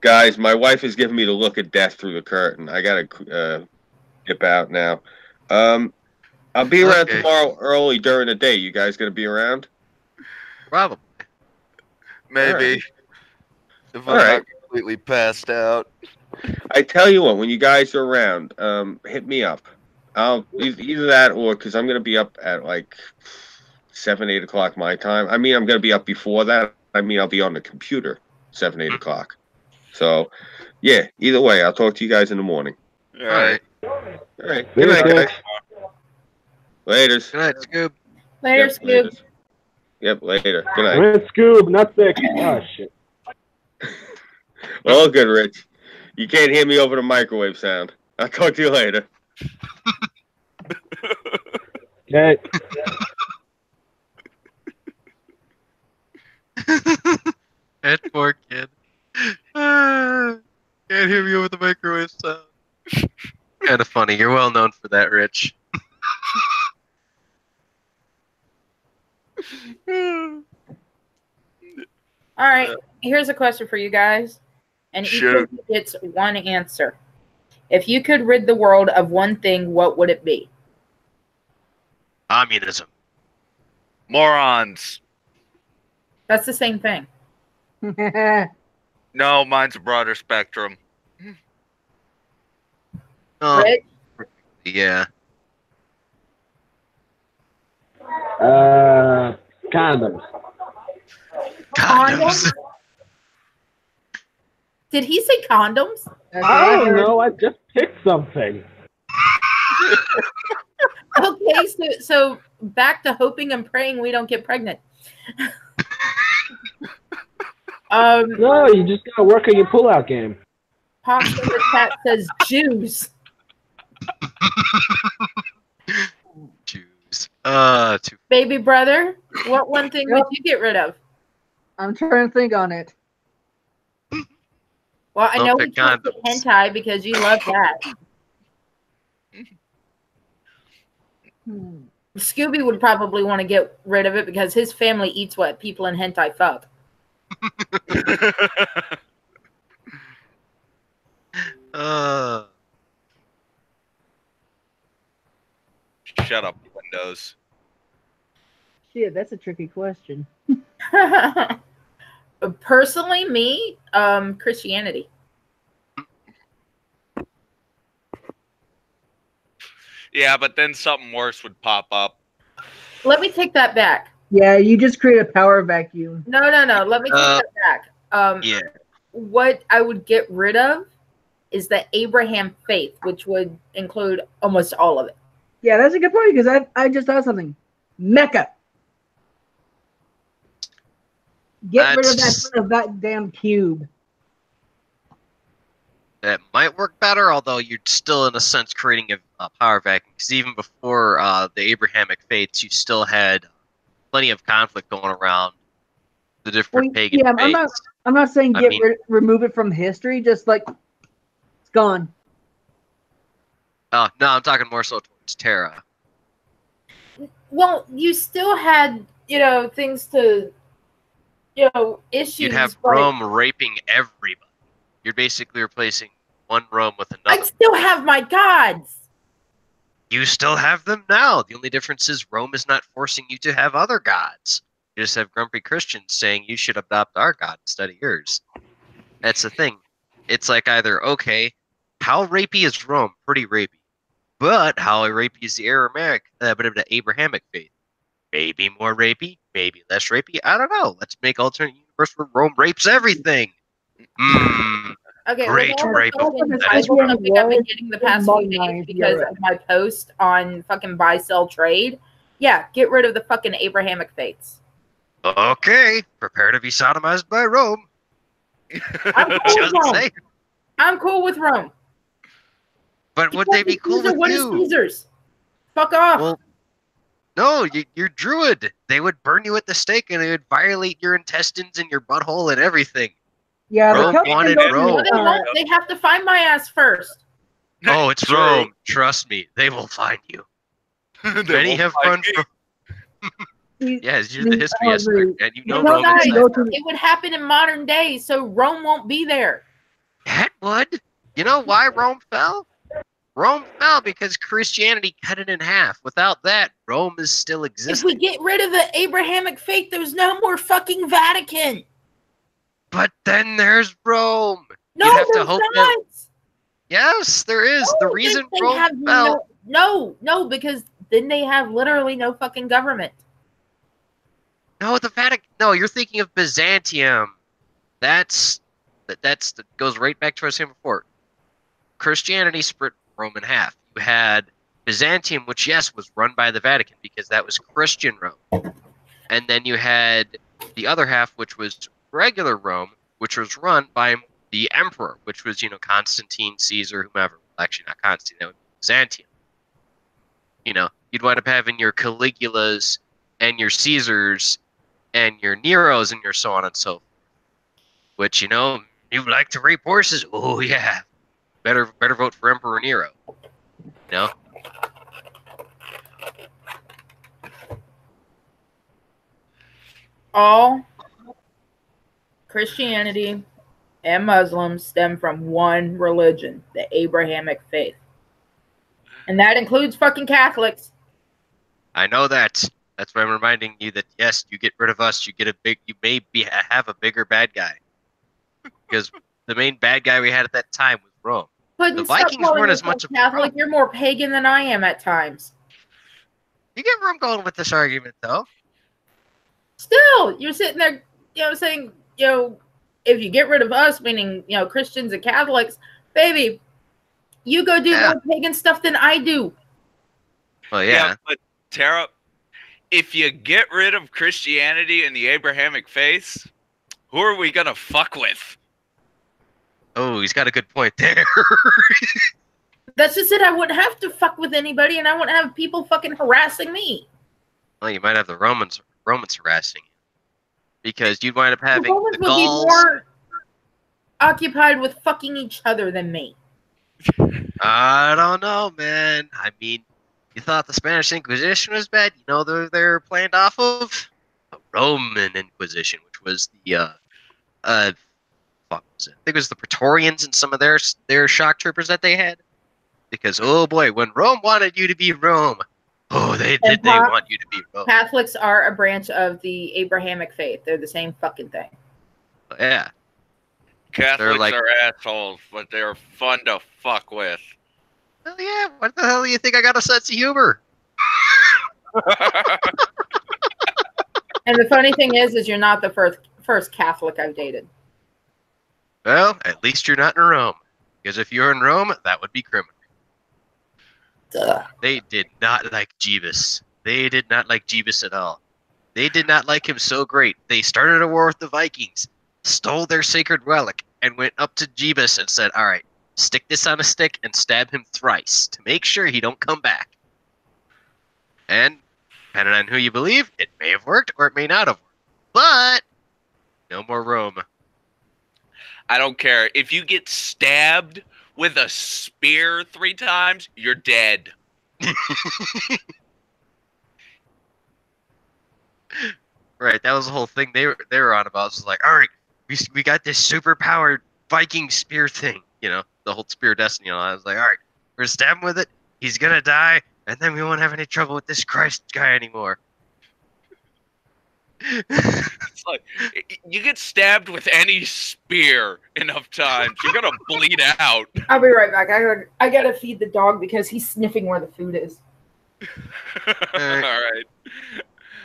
C: Guys, my wife is giving me the look of death through the curtain. I gotta dip out now. I'll be around tomorrow early during the day. You guys gonna be around?
B: Probably.
F: Maybe.
C: Right.
F: If I'm not completely passed out.
C: I tell you what, when you guys are around, hit me up. I'll either that or because I'm gonna be up at like 7, 8 o'clock my time. I mean, I'm gonna be up before that. I mean, I'll be on the computer 7, 8 o'clock. So, yeah. Either way, I'll talk to you guys in the morning.
F: All right.
C: Good night, guys. Laters.
B: Good night, Scoob.
A: Later,
C: Yep,
A: Scoob.
C: laters. Yep, later. Good night.
E: Red Scoob, not thick. Oh, shit.
C: All good, Rich. You can't hear me over the microwave sound. I'll talk to you later.
E: Okay.
B: That poor kid. Can't hear me over the microwave sound. Kind of funny. You're well known for that, Rich.
A: All right, here's a question for you guys, and each of you gets one answer. If you could rid the world of one thing, what would it be?
B: Communism.
F: Morons.
A: That's the same thing.
F: No, mine's a broader spectrum.
B: Oh,
A: Rich?
B: yeah.
E: Condoms.
B: Condoms.
A: Did he say condoms?
D: That's
E: I
D: what
E: don't
D: heard.
E: know. I just picked something.
A: Okay, Okay, so back to hoping and praying we don't get pregnant.
E: No, you just gotta work on your pullout game.
A: Pops in the chat says Jews.
B: Jews.
A: Baby brother, what one thing would you get rid of?
D: I'm trying to think on it.
A: Well, I
B: Don't
A: know
B: pick
A: we can't get
B: condoms.
A: hentai because you love that. Scooby would probably want to get rid of it because his family eats what people in hentai fuck.
F: Shut up, Windows.
D: Shit, that's a tricky question.
A: Personally, me, Christianity.
F: Yeah, but then something worse would pop up.
A: Let me take that back.
D: Yeah, you just create a power vacuum.
A: No. Let me take that back.
B: Yeah.
A: What I would get rid of is the Abraham faith, which would include almost all of it.
D: Yeah, that's a good point because I just thought something. Mecca. Get rid of that damn cube.
B: That might work better, although you're still, in a sense, creating a power vacuum. Because even before the Abrahamic faiths, you still had plenty of conflict going around the different pagan faiths.
D: I'm not saying remove it from history. Just like it's gone.
B: Oh no, I'm talking more so towards Terra.
A: Well, you still had things to issues.
B: You'd have Rome raping everybody. You're basically replacing one Rome with another.
A: I still have my gods.
B: You still have them now. The only difference is Rome is not forcing you to have other gods. You just have grumpy Christians saying you should adopt our god instead of yours. That's the thing. It's like either, okay, how rapey is Rome? Pretty rapey. But how rapey is the Abrahamic faith? Maybe more rapey, maybe less rapey. I don't know. Let's make alternate universe where Rome rapes everything.
A: Okay,
B: great rape.
A: I don't think I've been getting the past few days because of my post on fucking buy, sell, trade. Yeah, get rid of the fucking Abrahamic faiths.
B: Okay, prepare to be sodomized by Rome.
A: I'm cool with Rome.
B: But would they be cool with
A: what
B: you?
A: What is Caesar's? Fuck off.
B: Well, no, you're Druid. They would burn you at the stake and they would violate your intestines and your butthole and everything.
D: Yeah,
B: Rome wanted Rome.
A: They have to find my ass first.
B: Oh, it's Rome. Trust me, they will find you. Many have run from... Yes, you're the history expert, and you know Rome.
A: Guys, it would happen in modern day, so Rome won't be there.
B: That would. You know why Rome fell? Rome fell because Christianity cut it in half. Without that, Rome is still existing.
A: If we get rid of the Abrahamic faith, there's no more fucking Vatican.
B: But then there's Rome.
A: No,
B: you have
A: there's
B: to hope
A: not.
B: that... Yes, there is.
A: No,
B: the reason Rome fell...
A: No, because then they have literally no fucking government.
B: No, the Vatican... No, you're thinking of Byzantium. That goes right back to what I was saying before. Christianity split Rome in half. You had Byzantium, which, yes, was run by the Vatican because that was Christian Rome. And then you had the other half, which was regular Rome, which was run by the emperor, which was, Constantine, Caesar, whomever. Well, actually, not Constantine, that would be Byzantium. You'd wind up having your Caligulas and your Caesars and your Neros and your so on and so forth. Which, you like to rape horses? Oh, yeah. Better vote for Emperor Nero.
A: All Christianity and Muslims stem from one religion, the Abrahamic faith. And that includes fucking Catholics.
B: I know that. That's why I'm reminding you that, yes, you get rid of us, you may have a bigger bad guy. Because the main bad guy we had at that time was Rome. The Vikings weren't as much of a
A: Catholic. You're more pagan than I am at times.
B: You get where I'm going with this argument, though.
A: Still, you're sitting there, saying, if you get rid of us, meaning, Christians and Catholics, baby, you go do more pagan stuff than I do.
B: Well, yeah.
F: But Tara, if you get rid of Christianity and the Abrahamic faith, who are we gonna fuck with?
B: Oh, he's got a good point there.
A: That's just it. I wouldn't have to fuck with anybody, and I wouldn't have people fucking harassing me.
B: Well, you might have the Romans harassing you, because you'd wind up having
A: The Romans
B: the
A: would
B: Gauls.
A: be more occupied with fucking each other than me.
B: I don't know, man. I mean, you thought the Spanish Inquisition was bad? You know they're planned off of the Roman Inquisition, which was the fuck was it? I think it was the Praetorians and some of their shock troopers that they had. Because oh boy, when Rome wanted you to be Rome, oh they want you to be Rome.
A: Catholics are a branch of the Abrahamic faith. They're the same fucking thing.
B: Yeah.
F: Catholics are assholes, but they're fun to fuck with.
B: Oh yeah, what the hell do you think? I got a sense of humor.
A: And the funny thing is you're not the first Catholic I've dated.
B: Well, at least you're not in Rome. Because if you're in Rome, that would be criminal.
A: Duh.
B: They did not like Jeebus. They did not like Jeebus at all. They did not like him so great. They started a war with the Vikings, stole their sacred relic, and went up to Jeebus and said, all right, stick this on a stick and stab him thrice to make sure he don't come back. And depending on who you believe, it may have worked or it may not have worked. But no more Rome.
F: I don't care. If you get stabbed with a spear 3 times, you're dead.
B: Right, that was the whole thing they were on about. It was like, all right, we got this super powered Viking spear thing, you know, the whole spear of destiny. I was like, all right, we're gonna stab him with it. He's gonna die, and then we won't have any trouble with this Christ guy anymore.
F: It's like, you get stabbed with any spear enough times, you're gonna bleed out.
A: I'll be right back. I gotta feed the dog because he's sniffing where the food is.
F: All right.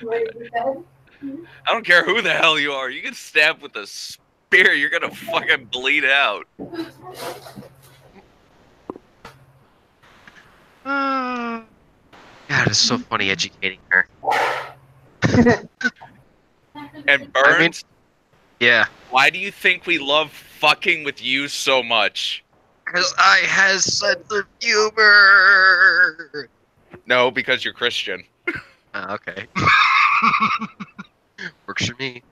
F: I don't care who the hell you are. You get stabbed with a spear, you're gonna fucking bleed out.
B: God, it's so funny educating her.
F: And Burns,
B: I mean, yeah.
F: why do you think we love fucking with you so much?
B: Because I has sense of humor.
F: No, because you're Christian.
B: Okay. Works for me.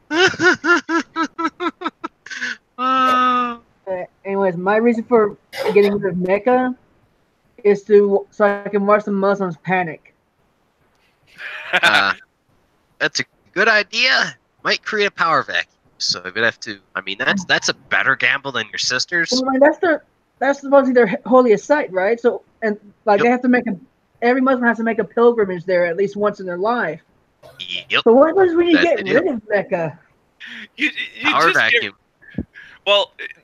D: Anyways, my reason for getting rid of Mecca is so I can watch the Muslims panic.
B: That's a good idea. Might create a power vacuum. So we'd have to. I mean, that's a better gamble than your sisters.
D: Well, I mean, that's supposedly their holiest site, right? So they have to every Muslim has to make a pilgrimage there at least once in their life.
B: Yep.
D: So what happens when you get rid of Mecca?
F: You
B: power
F: just
B: vacuum.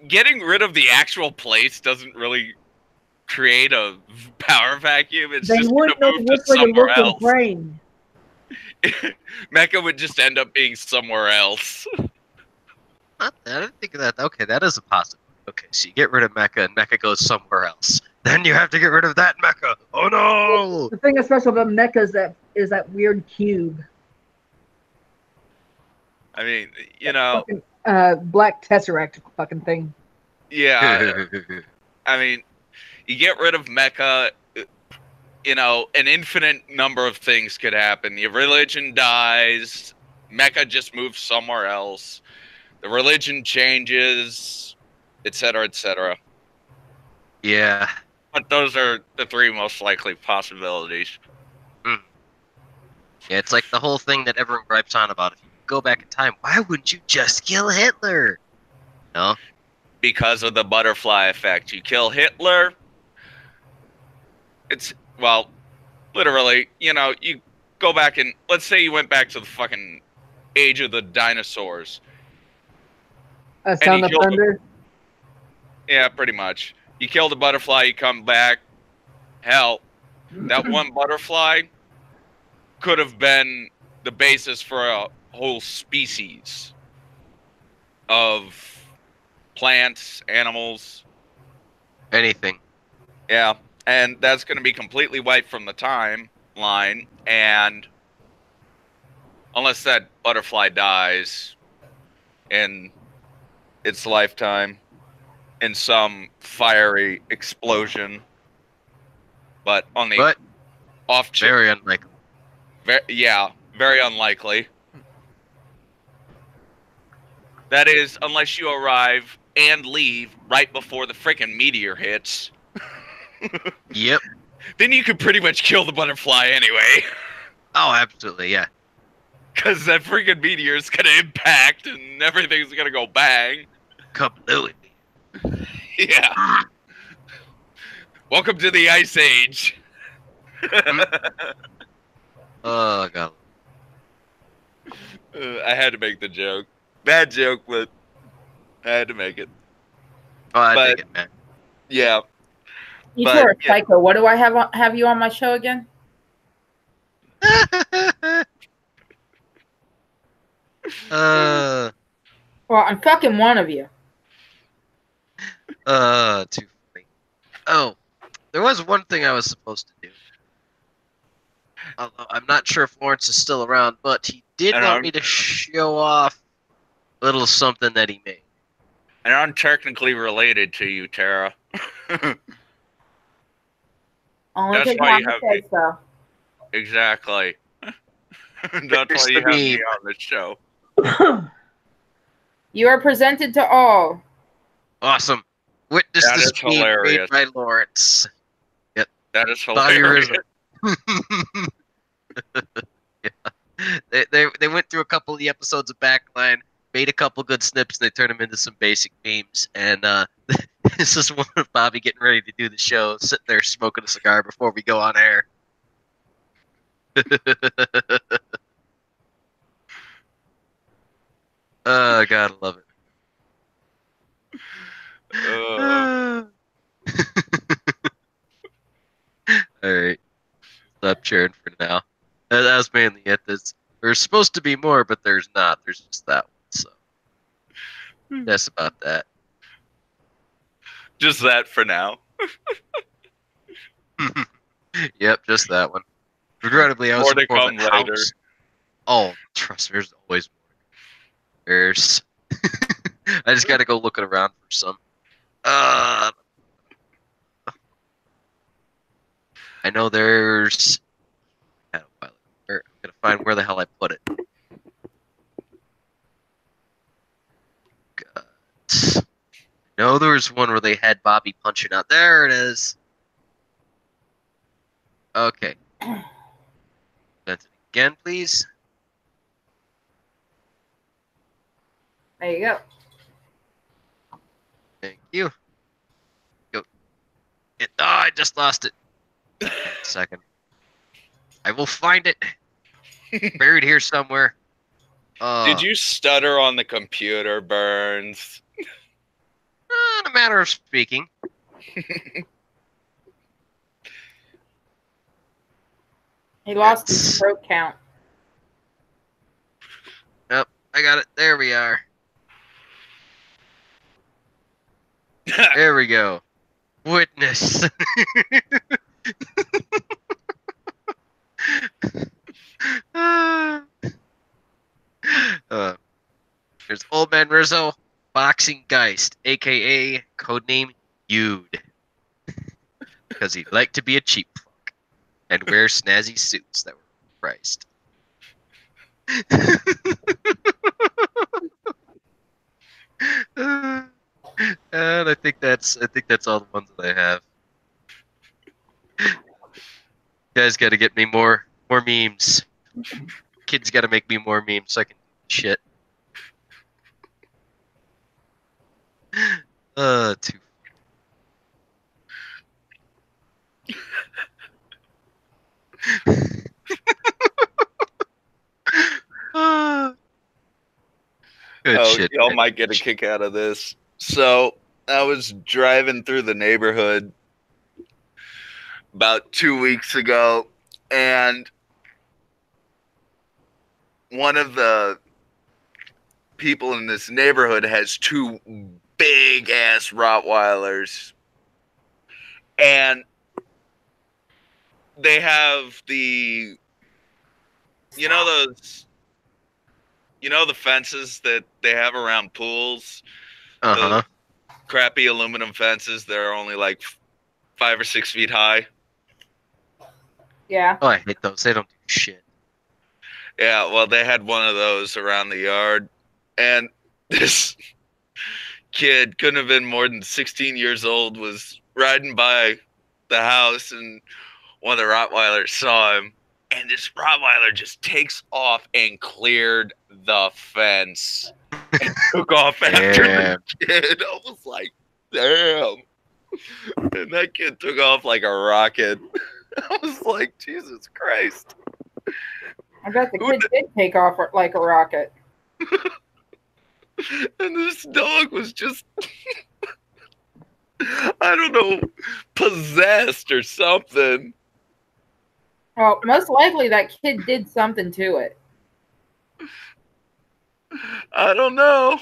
F: Getting rid of the actual place doesn't really create a power vacuum. It's just going to move to somewhere else.
D: Brain.
F: Mecca would just end up being somewhere else.
B: I didn't think of that. Okay, that is a possibility. Okay, so you get rid of Mecca and Mecca goes somewhere else. Then you have to get rid of that Mecca. Oh no!
D: The thing that's special about Mecca is that weird cube.
F: I mean, you know,
D: black tesseract fucking thing.
F: Yeah. I mean, you get rid of Mecca, you know, an infinite number of things could happen. Your religion dies. Mecca just moves somewhere else. The religion changes, etc., etc.
B: Yeah.
F: But those are the 3 most likely possibilities.
B: Mm. Yeah, it's like the whole thing that everyone gripes on about. If you go back in time, why wouldn't you just kill Hitler? No?
F: Because of the butterfly effect. You kill Hitler, it's, well, literally, you know, you go back and, let's say you went back to the fucking age of the dinosaurs.
D: Sound of Thunder?
F: Yeah, pretty much. You kill the butterfly, you come back. Hell, that one butterfly could have been the basis for a whole species of plants, animals.
B: Anything.
F: Yeah, and that's going to be completely wiped from the timeline, line, and unless that butterfly dies in its lifetime in some fiery explosion, but on the off chance,
B: very unlikely.
F: yeah, very unlikely. That is, unless you arrive and leave right before the freaking meteor hits.
B: Yep.
F: Then you could pretty much kill the butterfly anyway.
B: Oh, absolutely, yeah.
F: Because that freaking meteor is going to impact and everything's going to go bang.
B: Kablooey.
F: Yeah. Welcome to the Ice Age.
B: Oh, God.
F: I had to make the joke. Bad joke, but I had to make it.
B: Oh, I dig it, man.
F: Yeah.
A: You two are psycho. What do I have you on my show again? Well, I'm fucking one of you.
B: Too funny. Oh, there was one thing I was supposed to do. Although I'm not sure if Lawrence is still around, but he did want me to show off a little something that he made.
F: And I'm technically related to you, Tara.
A: Only because Mama said so.
F: Exactly. That's why you have me on the show.
A: You are presented to all.
B: Awesome. Witness the speed made by Lawrence. Yep.
F: That is hilarious.
B: Yeah. They went through a couple of the episodes of Backline, made a couple good snips, and they turned them into some basic memes. And this is one of Bobby getting ready to do the show, sitting there smoking a cigar before we go on air. Oh, God, I love it. All right. Stop cheering for now. That was mainly it. There's supposed to be more, but there's not. There's just that one. So that's about that.
F: Just that for now.
B: Yep, just that one. Regrettably, I was
F: more to come later.
B: Oh, trust me, there's always more. There's. I just gotta go looking around for some. I know there's. I'm gonna find where the hell I put it. God. No, there was one where they had Bobby punching out. There it is. Okay. That's it again, please.
A: There you go.
B: Thank you. Go. I just lost it. Second. I will find it. Buried here somewhere.
F: Did you stutter on the computer, Burns?
B: Not a matter of speaking.
A: He lost his stroke count.
B: Yep, I got it. There we are. There we go. Witness. There's Old Man Rizzo, Boxing Geist, a.k.a. codename Yude. Because he'd like to be a cheap fuck and wear snazzy suits that were priced. And I think that's all the ones that I have. You guys got to get me more memes. Kids got to make me more memes so I can do shit. Too. Good shit.
F: Y'all might get a kick out of this. So I was driving through the neighborhood about 2 weeks ago, and one of the people in this neighborhood has two big ass Rottweilers, and they have the, you know those, you know the fences that they have around pools?
B: Uh-huh.
F: The crappy aluminum fences that are only like 5 or 6 feet high.
A: Yeah.
B: Oh, I hate those. They don't do shit.
F: Yeah, well, they had one of those around the yard, and this kid couldn't have been more than 16 years old, was riding by the house, and one of the Rottweilers saw him, and this Rottweiler just takes off and cleared the fence and took off after the kid. I was like, damn. And that kid took off like a rocket. I was like, Jesus Christ.
A: I bet the kid did take off like a rocket.
F: And this dog was just, I don't know, possessed or something.
A: Well, most likely that kid did something to it.
F: I don't know.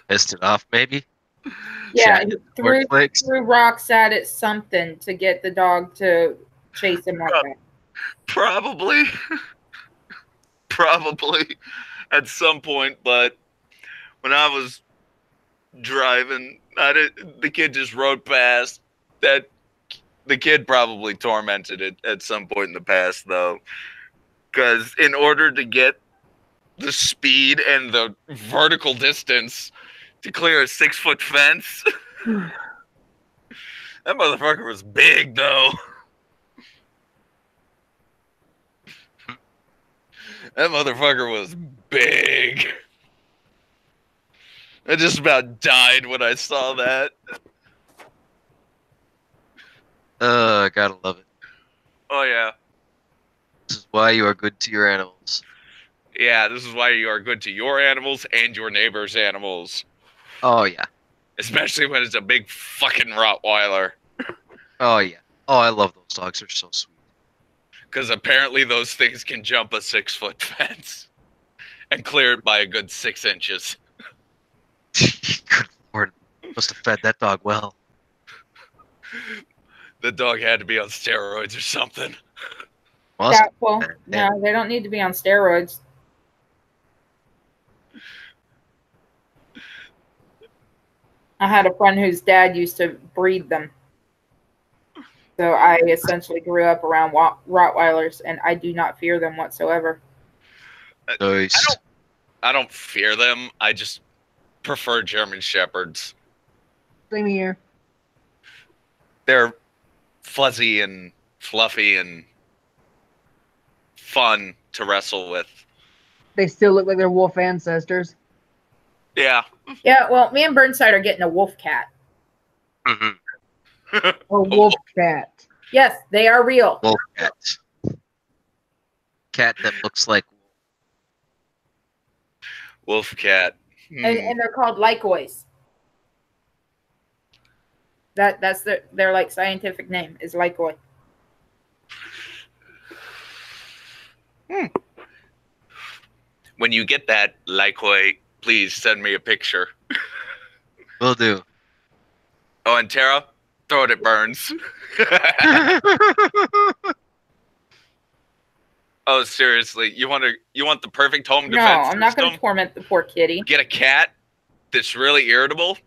B: Pissed it off, maybe?
A: Yeah,
B: Jack
A: he
B: it
A: threw
B: cornflakes?
A: rocks at it, something to get the dog to chase him like that.
F: Probably. Probably at some point, but when I was driving, the kid just rode past. That the kid probably tormented it at some point in the past, though, because in order to get the speed and the vertical distance to clear a 6-foot fence, that motherfucker was big, though. That motherfucker was big. I just about died when I saw that.
B: I gotta love it.
F: Oh, yeah.
B: This is why you are good to your animals.
F: Yeah, this is why you are good to your animals and your neighbor's animals.
B: Oh, yeah.
F: Especially when it's a big fucking Rottweiler.
B: Oh, yeah. Oh, I love those dogs. They're so sweet.
F: Because apparently those things can jump a 6-foot fence and clear it by a good 6 inches.
B: Good lord. Must have fed that dog well.
F: The dog had to be on steroids or something.
B: Must have.
A: Well, no, they don't need to be on steroids. I had a friend whose dad used to breed them. So I essentially grew up around Rottweilers, and I do not fear them whatsoever.
B: Nice.
F: I don't fear them. I just prefer German Shepherds.
D: Same here.
F: They're fuzzy and fluffy and fun to wrestle with.
D: They still look like their wolf ancestors.
F: Yeah.
A: Yeah, well, me and Burnside are getting a wolf cat.
B: Mm-hmm.
D: A wolf cat.
A: Yes, they are real.
B: Wolf cat. Cat that looks like
F: Wolf cat.
A: And they're called Lycois. That's their like scientific name is Lycois.
F: When you get that Lycois, please send me a picture.
B: will do.
F: Oh, and Tara, throw it at Burns. Oh, seriously, you want the perfect home defense?
A: No, I'm not going to torment the poor kitty.
F: Get a cat that's really irritable.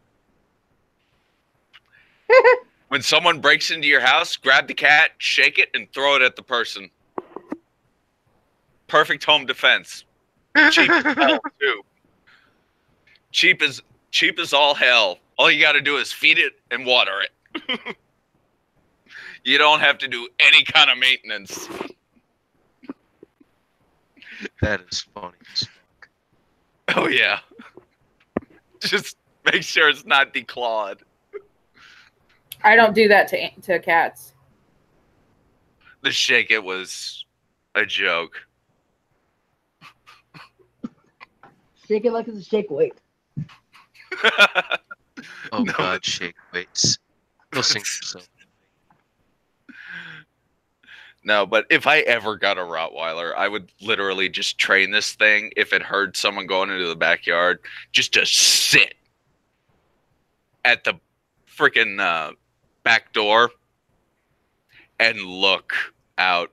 F: When someone breaks into your house, grab the cat, shake it, and throw it at the person. Perfect home defense. Cheap as hell, too. Cheap as all hell. All you got to do is feed it and water it. You don't have to do any kind of maintenance.
B: That is funny as fuck.
F: Oh, yeah. Just make sure it's not declawed.
A: I don't do that to cats.
F: The shake it was a joke.
D: Shake it like it's a shake weight.
B: Oh,
F: No.
B: God, shake weights. Go sing yourself.
F: No, but if I ever got a Rottweiler, I would literally just train this thing, if it heard someone going into the backyard, just to sit at the freaking back door and look out.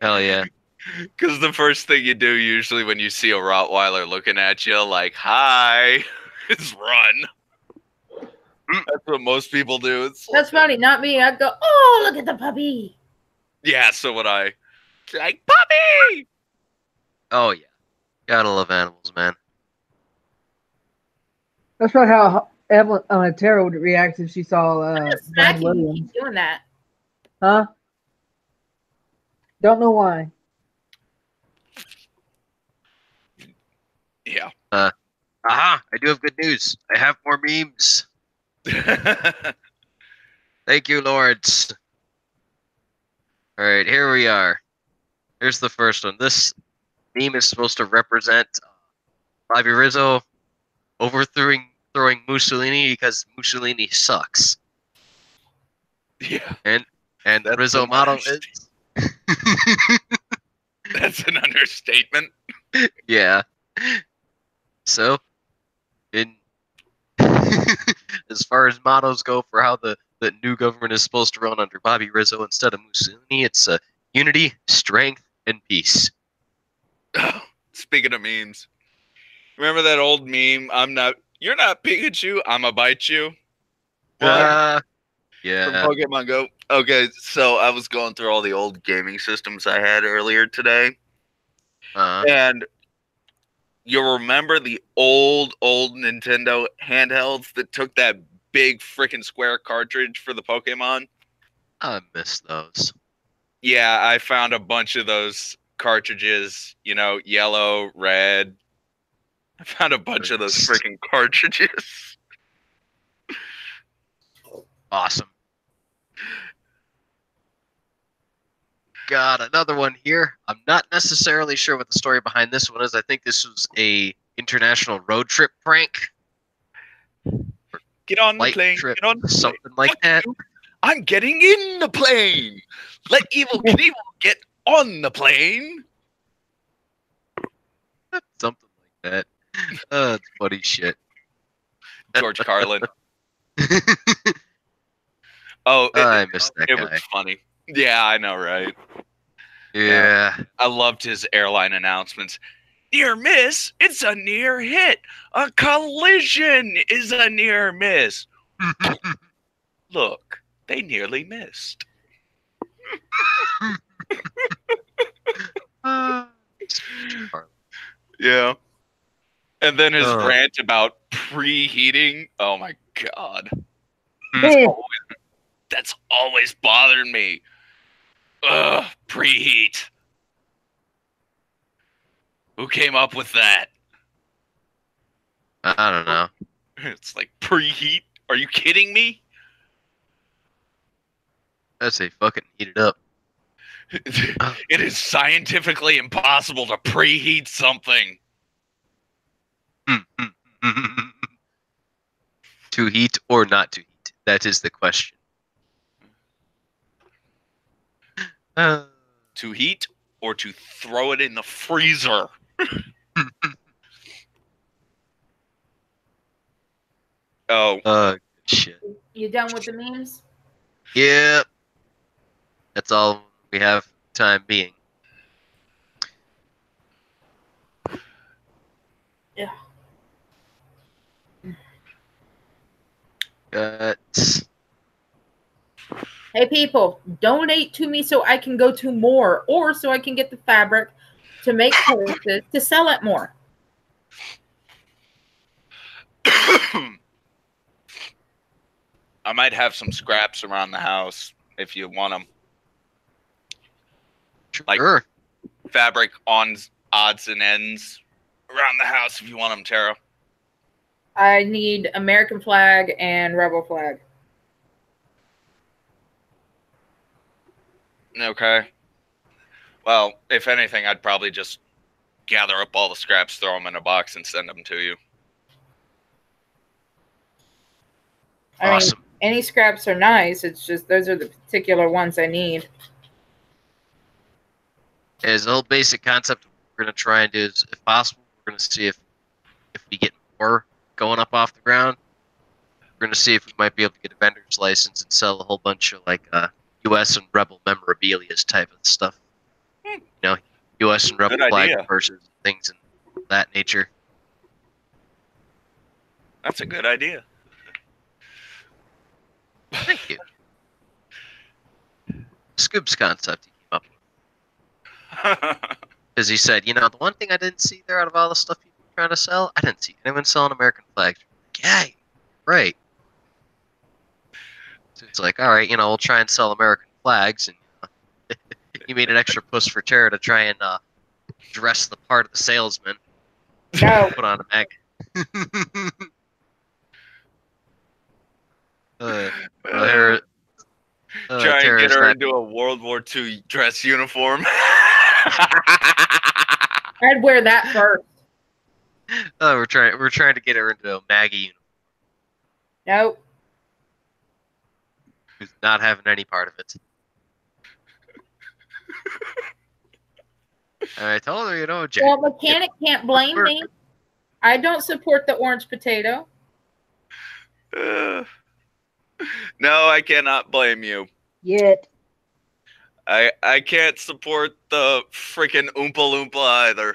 B: Hell yeah.
F: Because the first thing you do usually when you see a Rottweiler looking at you like, hi, is run. That's what most people do.
A: That's funny. Not me. I'd go, oh, look at the puppy.
F: Yeah, so would I. Like, puppy!
B: Oh yeah. Gotta love animals, man.
D: That's probably how Evelyn, Tara would react if she saw Brian
A: Smacking you
D: Williams.
A: keep doing that.
D: Huh? Don't know why.
F: Yeah.
B: Aha! I do have good news. I have more memes. Thank you, lords. All right, here we are. Here's the first one. This meme is supposed to represent Bobby Rizzo overthrowing Mussolini because Mussolini sucks.
F: Yeah.
B: And
F: That's
B: Rizzo model is.
F: That's an understatement.
B: Yeah. So, as far as mottos go for how the new government is supposed to run under Bobby Rizzo instead of Mussolini, it's unity, strength, and peace.
F: Speaking of memes, remember that old meme? You're not Pikachu, I'ma bite you.
B: Yeah.
F: From Pokemon Go. Okay, so I was going through all the old gaming systems I had earlier today. And you'll remember the old Nintendo handhelds that took that big freaking square cartridge for the Pokemon?
B: I miss those.
F: Yeah, I found a bunch of those cartridges, yellow, red. I found a bunch of those freaking cartridges.
B: Awesome. Got another one here. I'm not necessarily sure what the story behind this one is. I think this was a international road trip prank.
F: Get on the plane.
B: Trip,
F: get on the
B: something
F: plane.
B: like that.
F: I'm getting in the plane. Let Evil Knievel get on the plane.
B: Something like that. That's funny shit.
F: George Carlin.
B: I missed that guy.
F: It was funny. Yeah, I know, right?
B: Yeah.
F: I loved his airline announcements. Near miss, it's a near hit. A collision is a near miss. Look, they nearly missed. Yeah. And then his rant about preheating. Oh my god. That's always bothered me. Ugh, preheat. Who came up with that?
B: I don't know.
F: It's like, preheat? Are you kidding me?
B: I say fucking heat it up.
F: It is scientifically impossible to preheat something.
B: To heat or not to heat? That is the question.
F: To heat or to throw it in the freezer?
B: Shit.
A: You done with the memes?
B: Yeah. That's all we have for the time being.
A: Yeah. Hey people, donate to me so I can go to MOAR or so I can get the fabric to make purses to sell at MOAR.
F: I might have some scraps around the house if you want them.
B: Sure.
F: Like fabric on odds and ends around the house if you want them, Tara.
A: I need American flag and rebel flag.
F: Okay. Well, if anything, I'd probably just gather up all the scraps, throw them in a box, and send them to you.
B: Awesome.
A: I mean, any scraps are nice. It's just those are the particular ones I need.
B: As the whole basic concept we're going to try and do is, if possible, we're going to see if we get more going up off the ground. We're going to see if we might be able to get a vendor's license and sell a whole bunch of like U.S. and rebel memorabilia type of stuff. You know, U.S. and rebel flag versus things in that nature.
F: That's a good idea.
B: Thank you. Scoop's concept he came up with. Because he said, you know, the one thing I didn't see there out of all the stuff people were trying to sell, I didn't see anyone selling American flags. Yeah, right. So it's like, all right, you know, we'll try and sell American flags, and he made an extra push for Tara to try and dress the part of the salesman.
A: No.
B: Put on a mag.
F: Try and get her into a World War II dress uniform.
A: I'd wear that first.
B: Oh, we're trying to get her into a Maggie uniform.
A: Nope.
B: Who's not having any part of it. And I told her, you know, Jack.
A: Well, mechanic can't blame me. I don't support the orange potato.
F: No, I cannot blame you.
D: Yet.
F: I can't support the freaking Oompa Loompa either.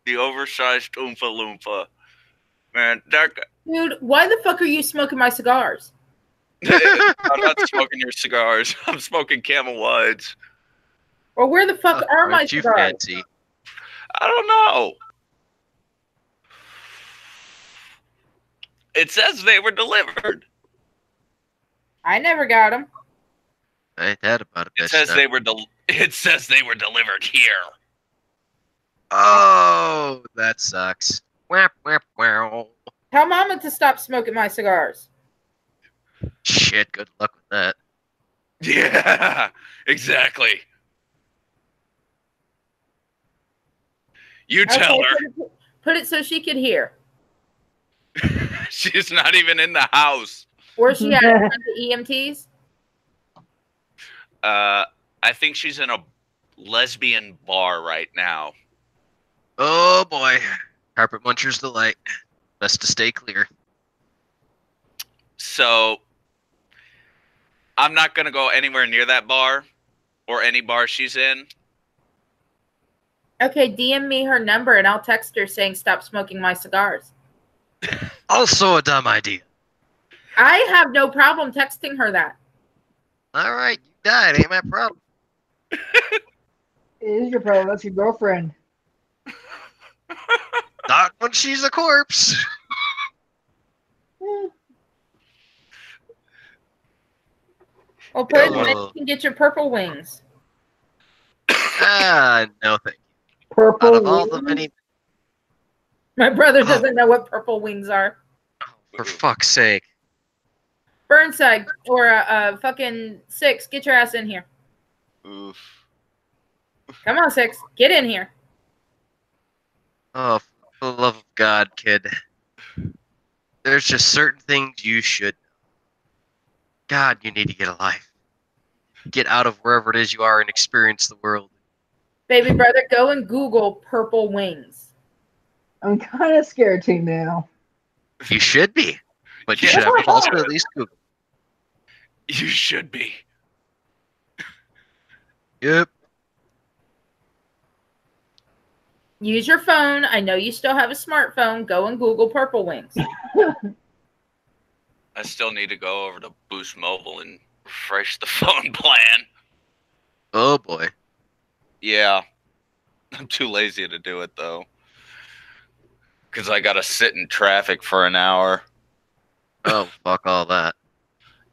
F: The oversized Oompa Loompa. Man,
A: dude, why the fuck are you smoking my cigars?
F: I'm not smoking your cigars. I'm smoking Camel Whites.
A: Well, where the fuck are my cigars?
B: Fancy?
F: I don't know. It says they were delivered.
A: I never got them.
B: I ain't that about it.
F: It says they were delivered here.
B: Oh, that sucks. Whap, whap, wow.
A: Tell Mama to stop smoking my cigars.
B: Shit, good luck with that.
F: Yeah, exactly. You tell her.
A: Put it so she could hear.
F: She's not even in the house.
A: Where's she at? The EMTs?
F: I think she's in a lesbian bar right now.
B: Oh boy. Carpet muncher's delight. Best to stay clear.
F: So, I'm not going to go anywhere near that bar or any bar she's in.
A: Okay, DM me her number and I'll text her saying stop smoking my cigars.
B: Also a dumb idea.
A: I have no problem texting her that.
B: All right, you died. Ain't my problem.
D: It is your problem. That's your girlfriend.
B: Not when she's a corpse.
A: Well, put it so you can get your purple wings.
B: No thank you.
D: Purple
B: Out of all the many...
A: My brother doesn't know what purple wings are.
B: Oh, for fuck's sake.
A: Burnside or fucking Six, get your ass in here.
F: Oof.
A: Come on, Six, get in here.
B: Oh, for the love of God, kid. There's just certain things you should know. God, you need to get a life. Get out of wherever it is you are and experience the world.
A: Baby brother, go and Google purple wings.
D: I'm kind of scared too now.
B: You should be. But you should have also at least Google.
F: You should be.
B: Yep.
A: Use your phone. I know you still have a smartphone. Go and Google purple wings.
F: I still need to go over to Boost Mobile and refresh the phone plan.
B: Oh, boy.
F: Yeah. I'm too lazy to do it, though. Because I got to sit in traffic for an hour.
B: Oh, fuck all that.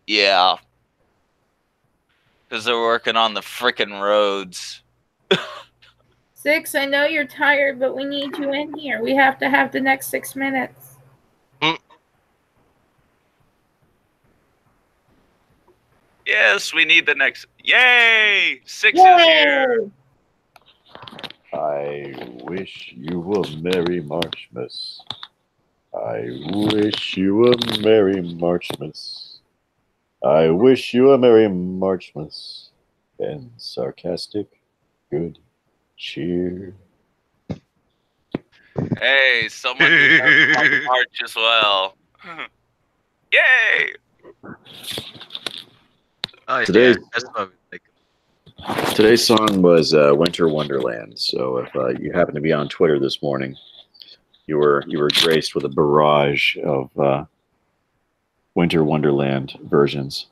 F: Yeah. Because they're working on the frickin' roads.
A: Six, I know you're tired, but we need you in here. We have to have the next 6 minutes.
F: Yes, we need the next. Yay! Six is here.
G: I wish you a Merry Marchmas. I wish you a Merry Marchmas. I wish you a Merry Marchmas. And sarcastic good cheer.
F: Hey, someone did that march as well. Yay!
B: Oh,
G: Today's,
B: yeah. That's what we like.
G: today's song was Winter Wonderland. So if you happen to be on Twitter this morning, you were graced with a barrage of Winter Wonderland versions.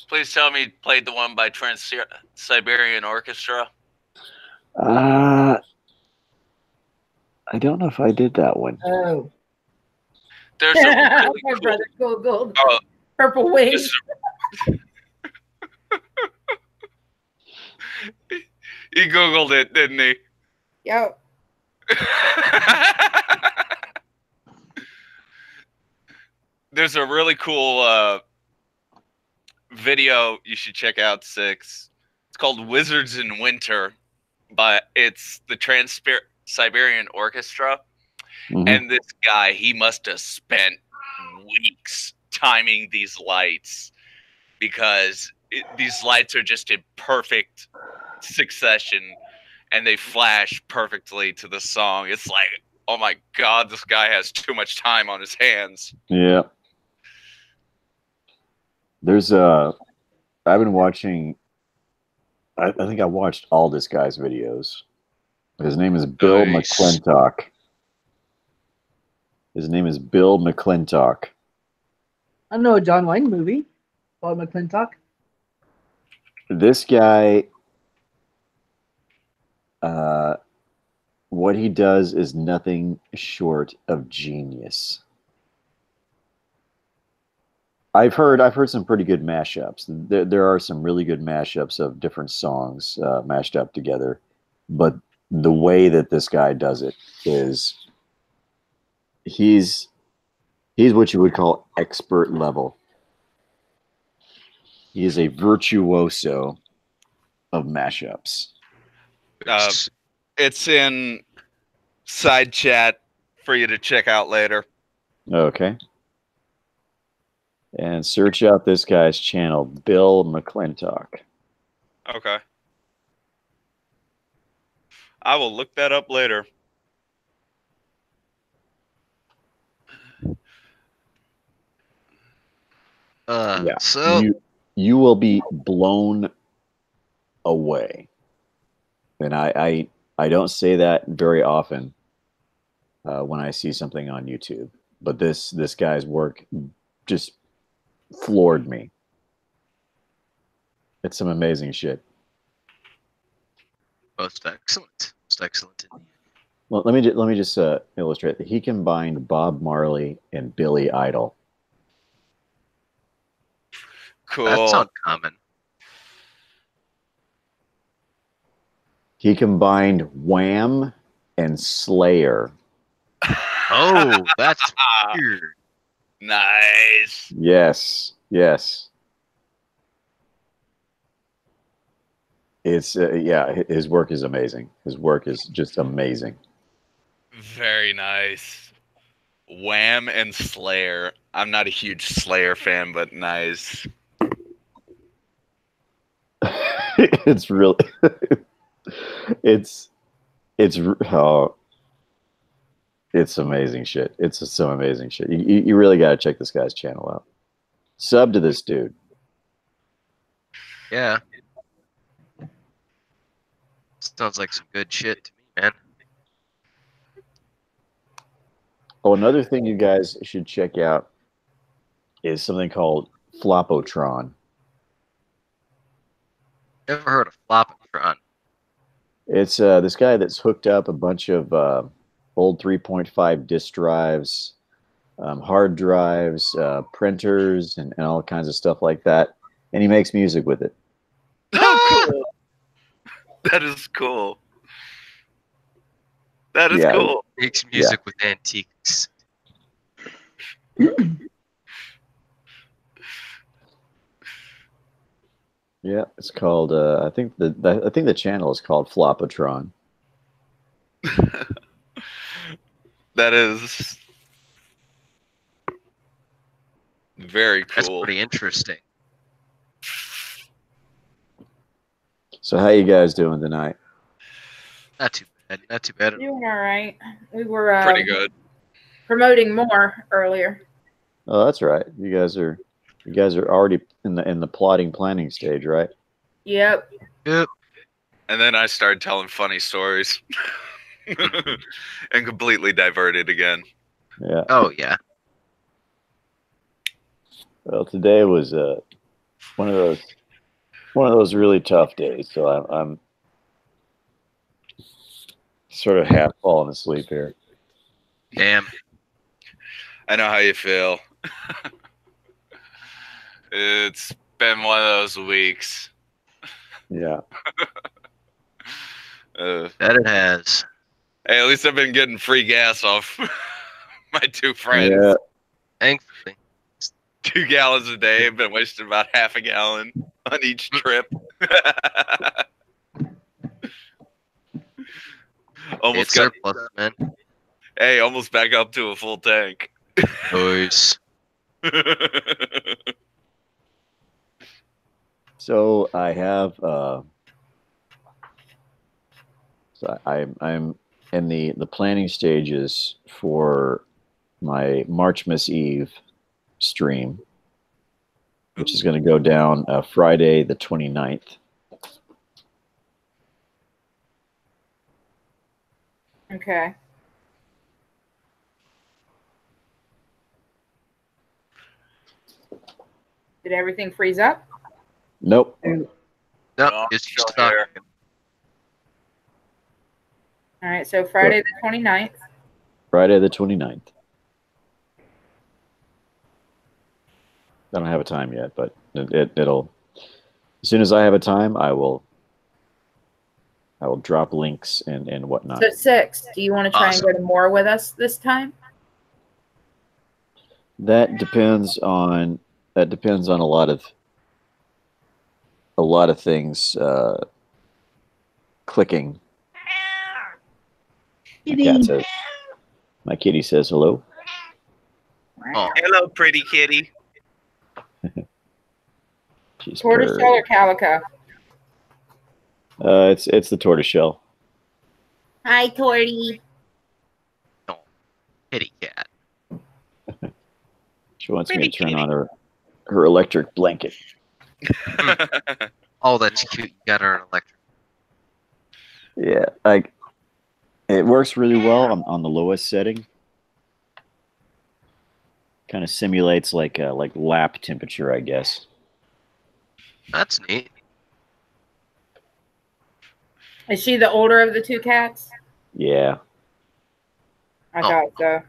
H: Please tell me you played the one by Trans-Siberian Orchestra.
G: I don't know if I did that one.
D: Oh.
H: There's a really
A: My
H: cool...
A: brother Googled
H: Oh,
A: Purple Wings.
F: He Googled it, didn't he?
A: Yep.
F: There's a really cool video you should check out, Six. It's called Wizards in Winter, but it's the Trans-Siberian Orchestra.
G: Mhm.
F: And this guy, he must have spent weeks timing these lights because these lights are just in perfect succession and they flash perfectly to the song. It's like, oh my God, this guy has too much time on his hands.
G: Yeah. There's I've been watching. I think I watched all this guy's videos. His name is Bill
F: Nice.
G: McClintock. His name is Bill McClintock.
D: I know a John Wayne movie. Bob McClintock.
G: This guy, what he does is nothing short of genius. I've heard some pretty good mashups. There are some really good mashups of different songs mashed up together, but the way that this guy does it is he's what you would call expert level. He is a virtuoso of mashups.
F: It's in side chat for you to check out later.
G: Okay. And search out this guy's channel, Bill McClintock.
F: Okay. I will look that up later.
G: Yeah.
B: So
G: you will be blown away. And I don't say that very often when I see something on YouTube. But this guy's work just floored me. It's some amazing shit.
B: most excellent. Most excellent.
G: Well, let me just illustrate that he combined Bob Marley and Billy Idol.
F: Cool.
B: That's uncommon.
G: He combined Wham and Slayer.
B: Oh, that's weird.
F: Nice.
G: Yes, yes. It's yeah. His work is amazing. His work is just amazing.
F: Very nice. Wham and Slayer. I'm not a huge Slayer fan, but nice.
G: It's really it's oh, it's amazing shit. It's just some amazing shit. You really got to check this guy's channel out. Sub to this dude.
B: Yeah. Sounds like some good shit to me, man.
G: Oh, another thing you guys should check out is something called Flopotron.
B: Never heard of Flopotron.
G: It's this guy that's hooked up a bunch of old 3.5 disk drives, hard drives, printers, and all kinds of stuff like that. And he makes music with it.
F: Oh, cool. That is cool. That is cool.
B: Makes music with antiques.
G: Yeah, it's called. I think the channel is called Flopotron.
F: That is very cool.
B: That's pretty interesting.
G: So how you guys doing tonight?
B: Not too bad. Not too bad.
A: Doing all right. We were
F: Pretty good.
A: promoting MOAR earlier.
G: Oh, that's right. You guys are You guys are already in the plotting planning stage, right?
A: Yep.
B: Yep.
F: And then I started telling funny stories. And completely diverted again.
G: Yeah.
B: Oh yeah.
G: Well, today was one of those really tough days. So I'm sort of half falling asleep here.
B: Damn.
F: I know how you feel. It's been one of those weeks.
G: Yeah.
B: That it has.
F: Hey, at least I've been getting free gas off my two friends.
G: Yeah.
B: Thankfully.
F: 2 gallons a day. I've been wasting about half a gallon on each trip.
B: It's surplus, man.
F: Hey, almost back up to a full tank.
B: Nice.
G: So I have so I'm in the planning stages for my Marchmas Eve stream, which is going to go down Friday the 29th.
A: Okay. Did everything freeze up?
G: Nope.
B: No, it's just stuck.
A: All right, so Friday the 29th.
G: Friday the 29th. I don't have a time yet, but it'll as soon as I have a time, I will drop links and whatnot.
A: So 6. Do you want to try and go to MOAR with us this time?
G: That depends on a lot of things clicking. My kitty says hello.
B: Oh.
F: Hello, pretty kitty.
G: She's
A: Tortoiseshell or calico?
G: It's the tortoiseshell.
A: Hi, Torty.
B: Oh, kitty cat.
G: She wants me to turn on her electric blanket.
B: Oh, that's cute. You got her an electric.
G: Yeah, it works really well on the lowest setting. Kind of simulates like lap temperature, I guess.
B: That's neat.
A: Is she the older of the 2 cats?
G: Yeah.
A: I thought so.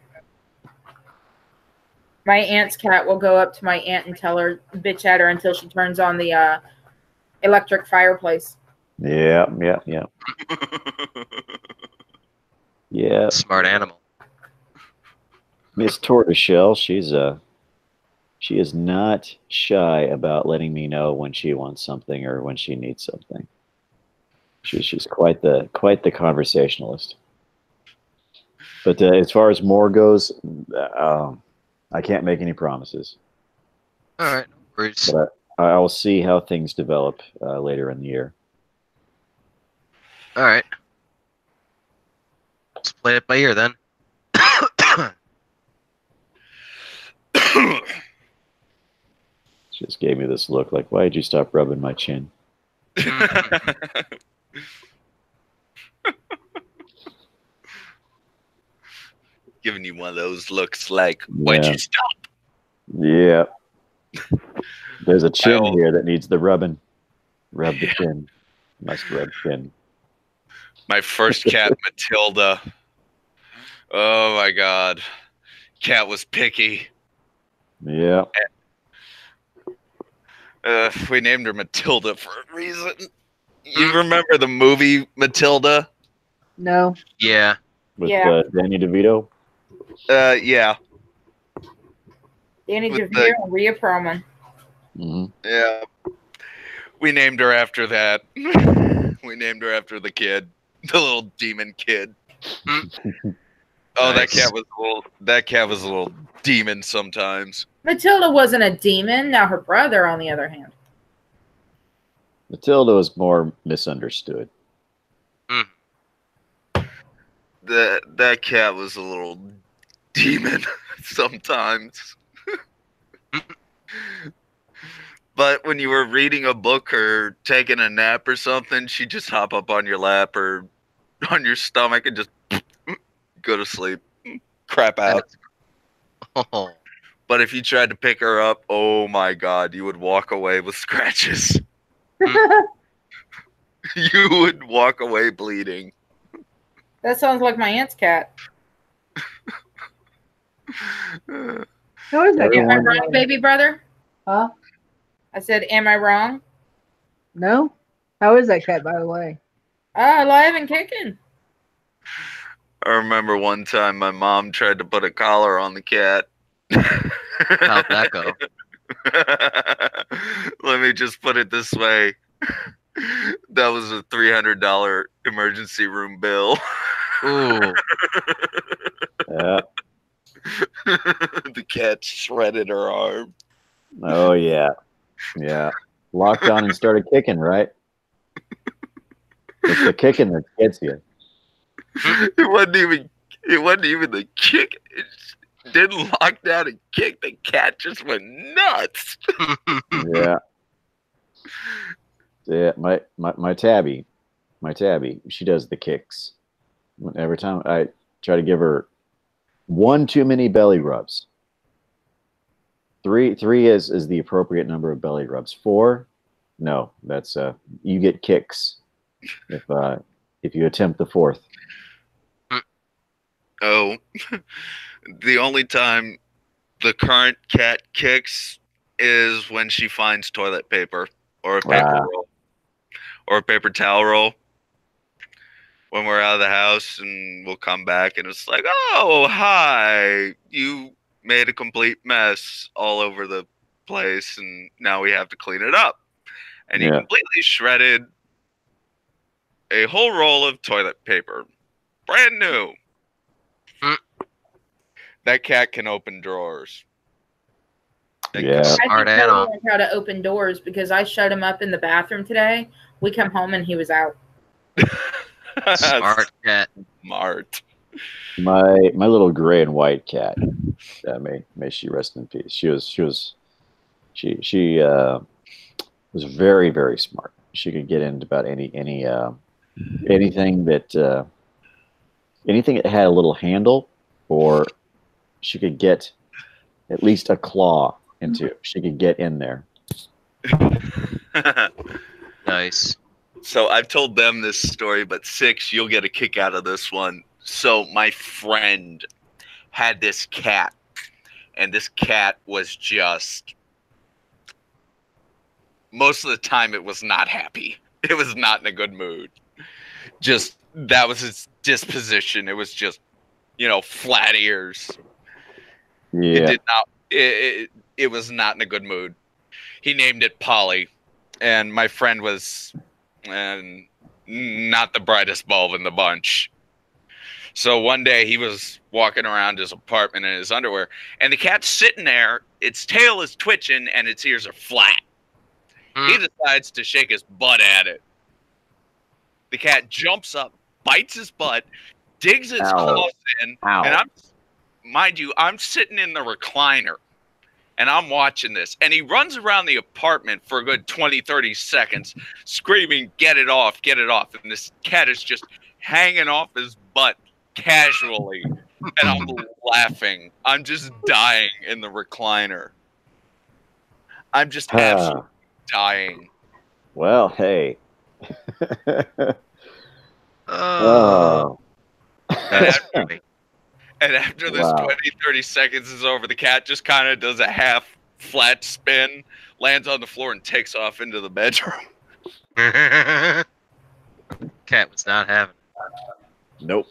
A: My aunt's cat will go up to my aunt and tell her, bitch at her until she turns on the electric fireplace.
G: Yeah. Yeah.
B: Smart animal.
G: Miss Tortoiseshell, she is not shy about letting me know when she wants something or when she needs something. She's quite the conversationalist. But as far as MOAR goes, I can't make any promises.
B: All right, no worries.
G: But I will see how things develop later in the year.
B: All right. Let's play it by ear then.
G: She just gave me this look like, why did you stop rubbing my chin?
F: Giving you one of those looks like, why'd you stop?
G: Yeah. There's a chin here that needs the rubbing. Rub the chin. Must rub chin.
F: My first cat, Matilda. Oh my God. Cat was picky.
G: Yeah.
F: We named her Matilda for a reason. You remember the movie Matilda?
D: No.
B: Yeah.
G: With Danny DeVito?
F: Yeah.
A: Danny DeVito and Rhea Perlman.
G: Mm-hmm.
F: Yeah. We named her after that. We named her after the kid. The little demon kid. Oh,
B: Nice.
F: that cat was a little demon sometimes.
A: Matilda wasn't a demon. Now her brother, on the other hand.
G: Matilda was more misunderstood.
F: That cat was a little demon sometimes. But when you were reading a book or taking a nap or something, she'd just hop up on your lap or on your stomach and just go to sleep. Crap out.
B: Oh,
F: But if you tried to pick her up, oh my God, you would walk away with scratches. You would walk away bleeding.
A: That sounds like my aunt's cat.
D: How is that?
A: Am I wrong, baby brother?
D: Huh?
A: I said, am I wrong?
D: No? How is that cat, by the way?
A: Alive and kicking.
F: I remember one time my mom tried to put a collar on the cat.
B: how'd that go?
F: Let me just put it this way. That was a $300 emergency room bill.
B: Ooh.
G: Yeah.
F: The cat shredded her arm.
G: Oh yeah. Yeah. Locked on and started kicking, right? It's the kicking that gets you.
F: It wasn't even the kick. It didn't lock down and kick. The cat just went nuts.
G: Yeah. Yeah. My tabby, she does the kicks. Every time I try to give her one too many belly rubs. Three is the appropriate number of belly rubs. 4, no, that's you get kicks if you attempt the 4th.
F: Oh, the only time the current cat kicks is when she finds toilet paper or a paper roll or a paper towel roll. When we're out of the house and we'll come back and it's like, oh, hi, you made a complete mess all over the place and now we have to clean it up. And you completely shredded a whole roll of toilet paper. Brand new. That cat can open drawers.
G: Yeah.
B: Smart
A: I
B: animal.
A: learned how to open doors because I shut him up in the bathroom today. We come home and he was out.
B: Smart cat.
F: Smart.
G: My little gray and white cat. May she rest in peace. She was very, very smart. She could get into about anything that had a little handle, or she could get at least a claw into. She could get in there.
B: Nice.
F: So I've told them this story, but Six, you'll get a kick out of this one. So my friend had this cat, and this cat was just, most of the time it was not happy. It was not in a good mood. Just, that was its disposition. It was just, flat ears.
G: Yeah.
F: It did not, it was not in a good mood. He named it Polly, and my friend was not the brightest bulb in the bunch. So one day he was walking around his apartment in his underwear, and the cat's sitting there, its tail is twitching, and its ears are flat. He decides to shake his butt at it. The cat jumps up, bites his butt, digs its claws in, and I'm sitting in the recliner, and I'm watching this. And he runs around the apartment for a good 20, 30 seconds, screaming, get it off, get it off. And this cat is just hanging off his butt casually. And I'm laughing. I'm just dying in the recliner. I'm just absolutely dying.
G: Well, hey.
B: Oh. That's funny.
F: And after this 20, 30 seconds is over, the cat just kind of does a half flat spin, lands on the floor, and takes off into the bedroom.
B: Cat was not having it.
G: Nope.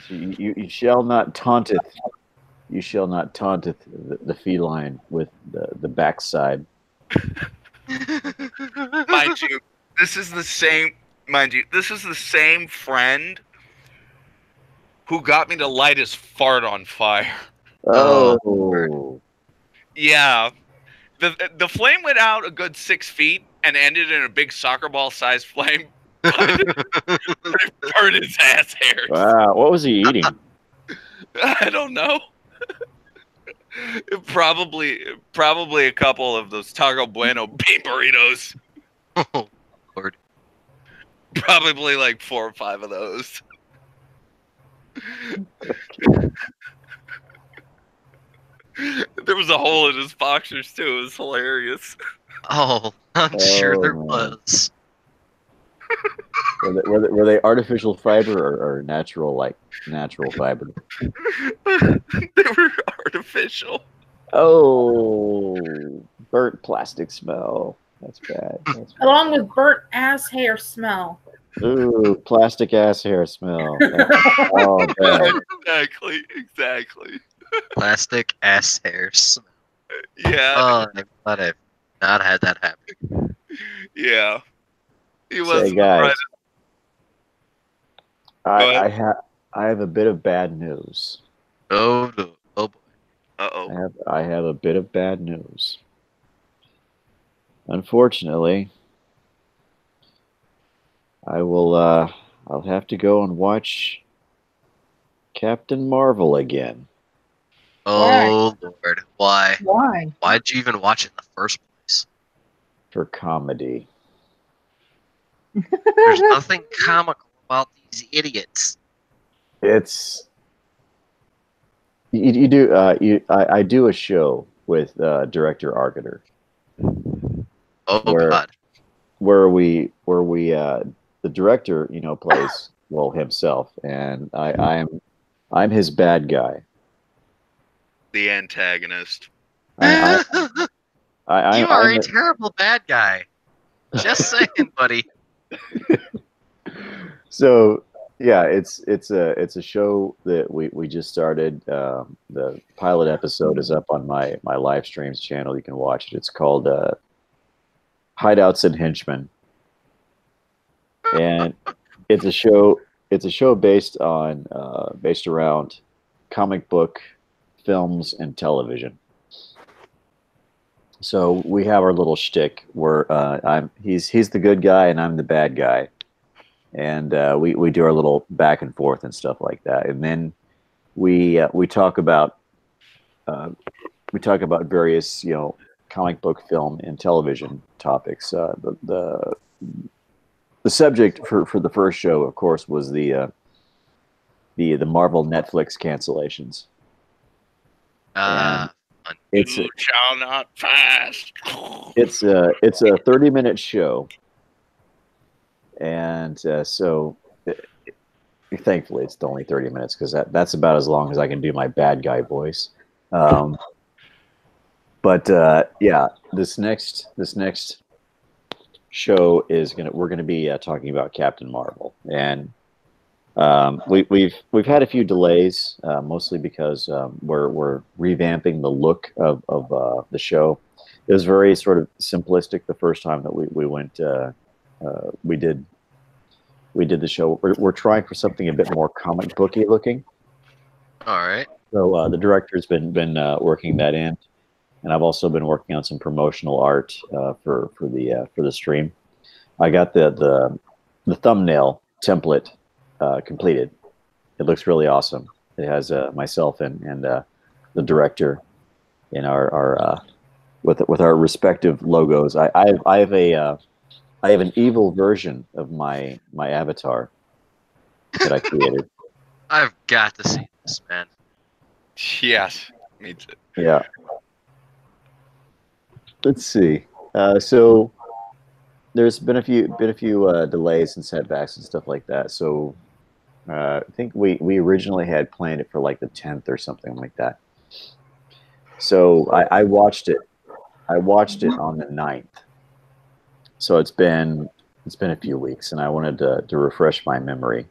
G: You shall not taunteth. You shall not taunteth the feline with the backside.
F: Mind you, this is the same friend who got me to light his fart on fire.
G: Oh.
F: Yeah. The flame went out a good 6 feet and ended in a big soccer ball sized flame. It burned his ass hairs.
G: Wow. What was he eating?
F: I don't know. Probably a couple of those Taco Bueno bean burritos.
B: Oh, Lord.
F: Probably like 4 or 5 of those. There was a hole in his boxers too. It was hilarious.
B: Oh, I'm sure there
G: man.
B: was.
G: Were they artificial fiber or natural fiber?
F: They were artificial.
G: Oh, burnt plastic smell. That's bad. That's bad.
A: Along with burnt ass hair smell.
G: Ooh, plastic ass hair smell. Oh, bad.
F: Exactly.
B: Plastic ass hair smell.
F: Yeah.
B: Oh, I'm glad I've not had that happen.
F: Yeah. He
G: Say,
F: wasn't
G: guys,
F: right.
G: I have a bit of bad news.
B: Oh, no. Oh boy.
F: Uh-oh.
G: I have a bit of bad news. Unfortunately, I'll have to go and watch Captain Marvel again.
B: Oh, Lord. Why?
D: Why?
B: Why'd you even watch it in the first place?
G: For comedy.
B: There's nothing comical about these idiots.
G: It's I do a show with director Argater.
B: Oh, God.
G: Where we the director plays himself, and I'm his bad guy.
F: The antagonist.
B: You are a terrible bad guy. Just saying, buddy.
G: So yeah, it's a show that we just started. The pilot episode is up on my live streams channel. You can watch it. It's called Hideouts and Henchmen, and it's a show based around comic book, films, and television. So we have our little shtick where he's the good guy and I'm the bad guy, and we do our little back and forth and stuff like that, and then we talk about various comic book, film, and television topics. The subject for the first show, of course, was the Marvel Netflix cancellations.
F: You shall not fast.
G: It's a 30-minute show, and so thankfully it's only 30 minutes because that's about as long as I can do my bad guy voice. But yeah, this next show we're gonna be talking about Captain Marvel, and we've had a few delays, mostly because we're revamping the look of the show. It was very sort of simplistic the first time that we went we did the show. We're trying for something a bit more comic booky looking.
B: All right.
G: So the director's been working that in, and I've also been working on some promotional art for the stream. I got the thumbnail template completed. It looks really awesome. It has myself and the director in our with our respective logos. I have an evil version of my avatar that I created.
B: I've got to see this, man.
F: Yes, me too.
G: Yeah. Let's see. So there's been a few delays and setbacks and stuff like that. So I think we originally had planned it for like the 10th or something like that. So I watched it. I watched it on the 9th. So it's been a few weeks, and I wanted to refresh my memory.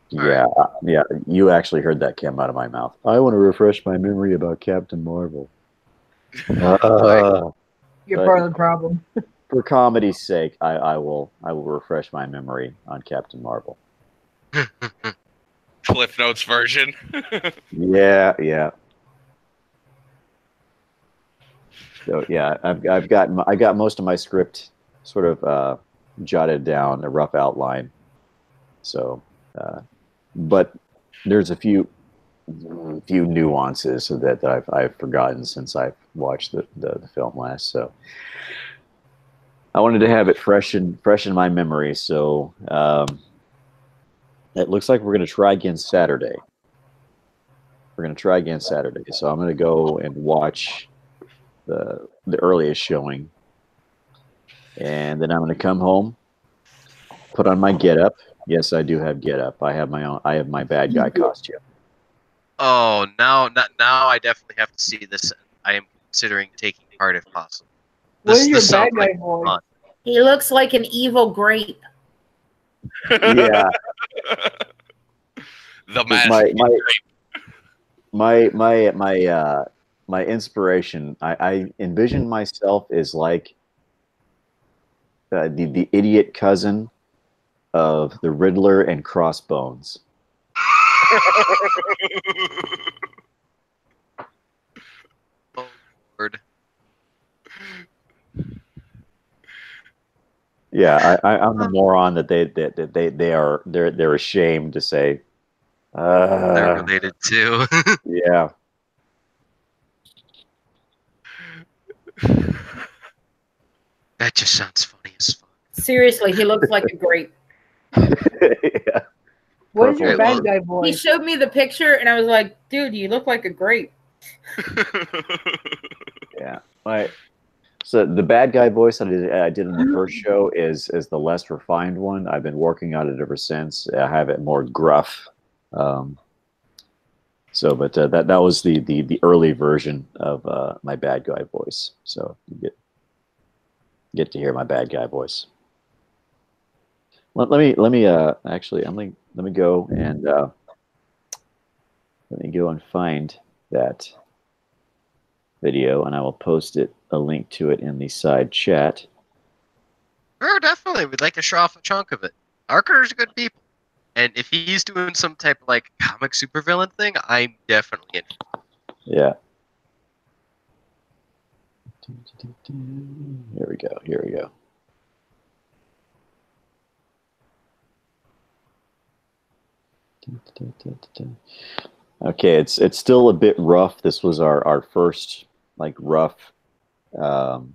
G: Yeah, yeah. You actually heard that came out of my mouth. I want to refresh my memory about Captain Marvel.
D: You're part of the problem.
G: For comedy's sake, I will refresh my memory on Captain Marvel.
F: Cliff Notes version.
G: Yeah. So yeah, I've got most of my script sort of jotted down, a rough outline. So, but there's a few few nuances that I've forgotten since I've watched the film last. So I wanted to have it fresh in my memory. So it looks like we're going to try again Saturday. We're going to try again Saturday. So I'm going to go and watch the earliest showing, and then I'm going to come home, put on my getup. Yes, I do have getup. I have my bad guy costume.
B: Oh, now I definitely have to see this. I am considering taking part if possible.
D: What is your
B: this
D: bad
B: sounds
D: guy
B: like
D: voice?
B: fun.
A: He looks like an evil grape.
G: Yeah.
F: The mask.
G: My inspiration. I envision myself as like the idiot cousin of the Riddler and Crossbones.
B: Oh Lord.
G: Yeah, I'm the moron that they're ashamed to say.
B: They're related too.
G: Yeah.
B: That just sounds funny as fuck.
A: Seriously, he looks like a grape.
G: Yeah.
D: What is your
B: Purple.
D: bad guy
A: He
D: voice?
A: showed me the picture, and I was like, "Dude, you look like a grape."
G: Yeah. So the bad guy voice that I did in the first show is the less refined one. I've been working on it ever since. I have it more gruff. But that was the early version of my bad guy voice. So you get to hear my bad guy voice. Let me actually let me go and find that video, and I will post a link to it in the side chat.
B: Oh, definitely. We'd like to show off a chunk of it. Arker's good people. And if he's doing some type of like comic supervillain thing, I'm definitely in.
G: Yeah. Here we go. Here we go. Okay, it's still a bit rough. This was our first like rough, because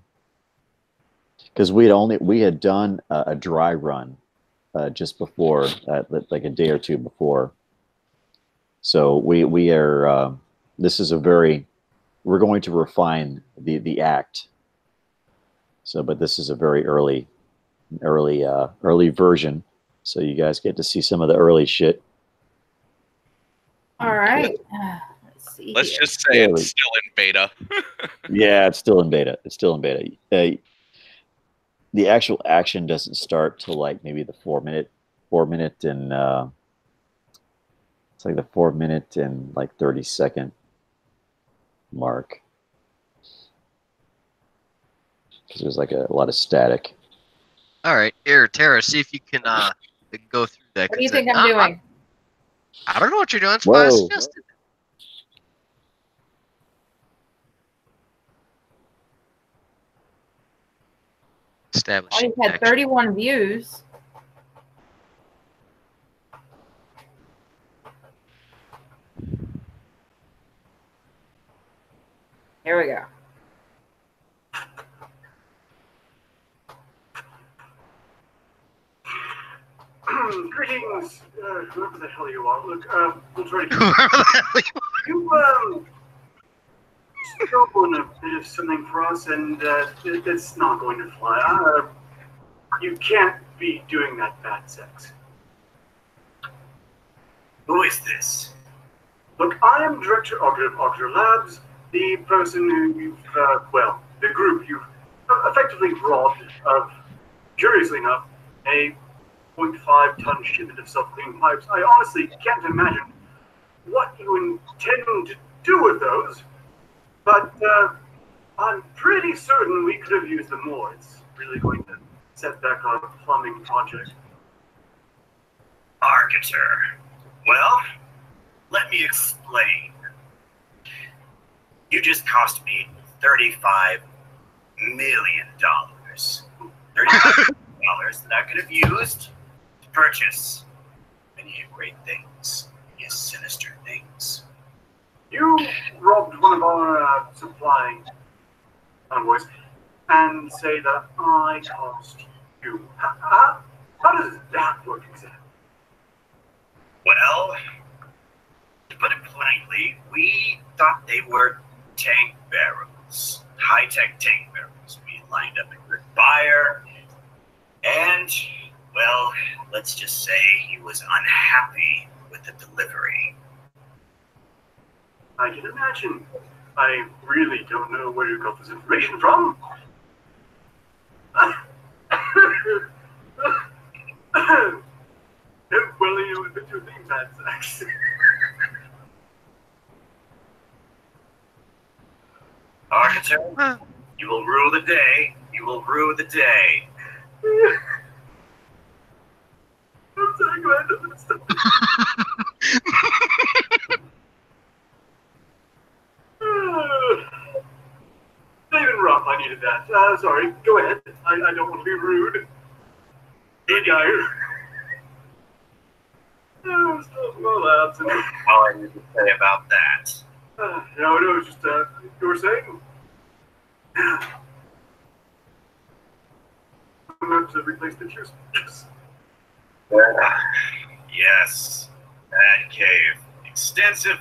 G: we had done a dry run just before, like a day or two before. So we are this is we're going to refine the act. So, but this is a very early version. So you guys get to see some of the early shit.
A: All right. Let's see.
F: Let's
A: here.
F: just say it's still in beta.
G: Yeah, it's still in beta. It's still in beta. The actual action doesn't start till like maybe the 4 minute and it's like the 4 minute and like 30-second mark, because there's like a lot of static.
B: All right, here, Tara, see if you can go through that.
A: What do you think I'm doing?
B: I don't know what you're doing. That's why I
G: Whoa.
B: suggested.
A: I
B: Establishing
A: just had
B: action.
A: 31 views. Here we go.
I: Greetings, whoever the hell you are. Look, we'll try to you scope on a bit of something for us, and it's not going to fly. You can't be doing that bad sex. Who is this? Look, I am Director of Labs, the person who you've, the group you've effectively robbed of, curiously enough, a 0.5-ton shipment of self-cleaning pipes. I honestly can't imagine what you intend to do with those, but I'm pretty certain we could have used them more. It's really going to set back our plumbing project.
J: Arcater. Well, let me explain. You just cost me $35 million. $35 million that I could have used to purchase many great things. Yes, sinister things.
I: you robbed one of our supply convoys and say that I cost you. How does that work exactly?
J: Well, to put it plainly, we thought they were tank barrels, high-tech tank barrels. We lined up a good buyer, and, well, let's just say he was unhappy with the delivery.
I: I can imagine. I really don't know where you got this information from. Well, you have been to a bad sex.
J: Architect, you will rue the day. You will rue the day.
I: I'm so glad that this stuff. David Ruff, I needed that. Sorry, go ahead. I don't want to be rude. Good guy. Oh, stop all that.
J: All I need to say about that.
I: No, just, you were saying? I'm going to replace the juice.
J: Yes, that cave. Extensive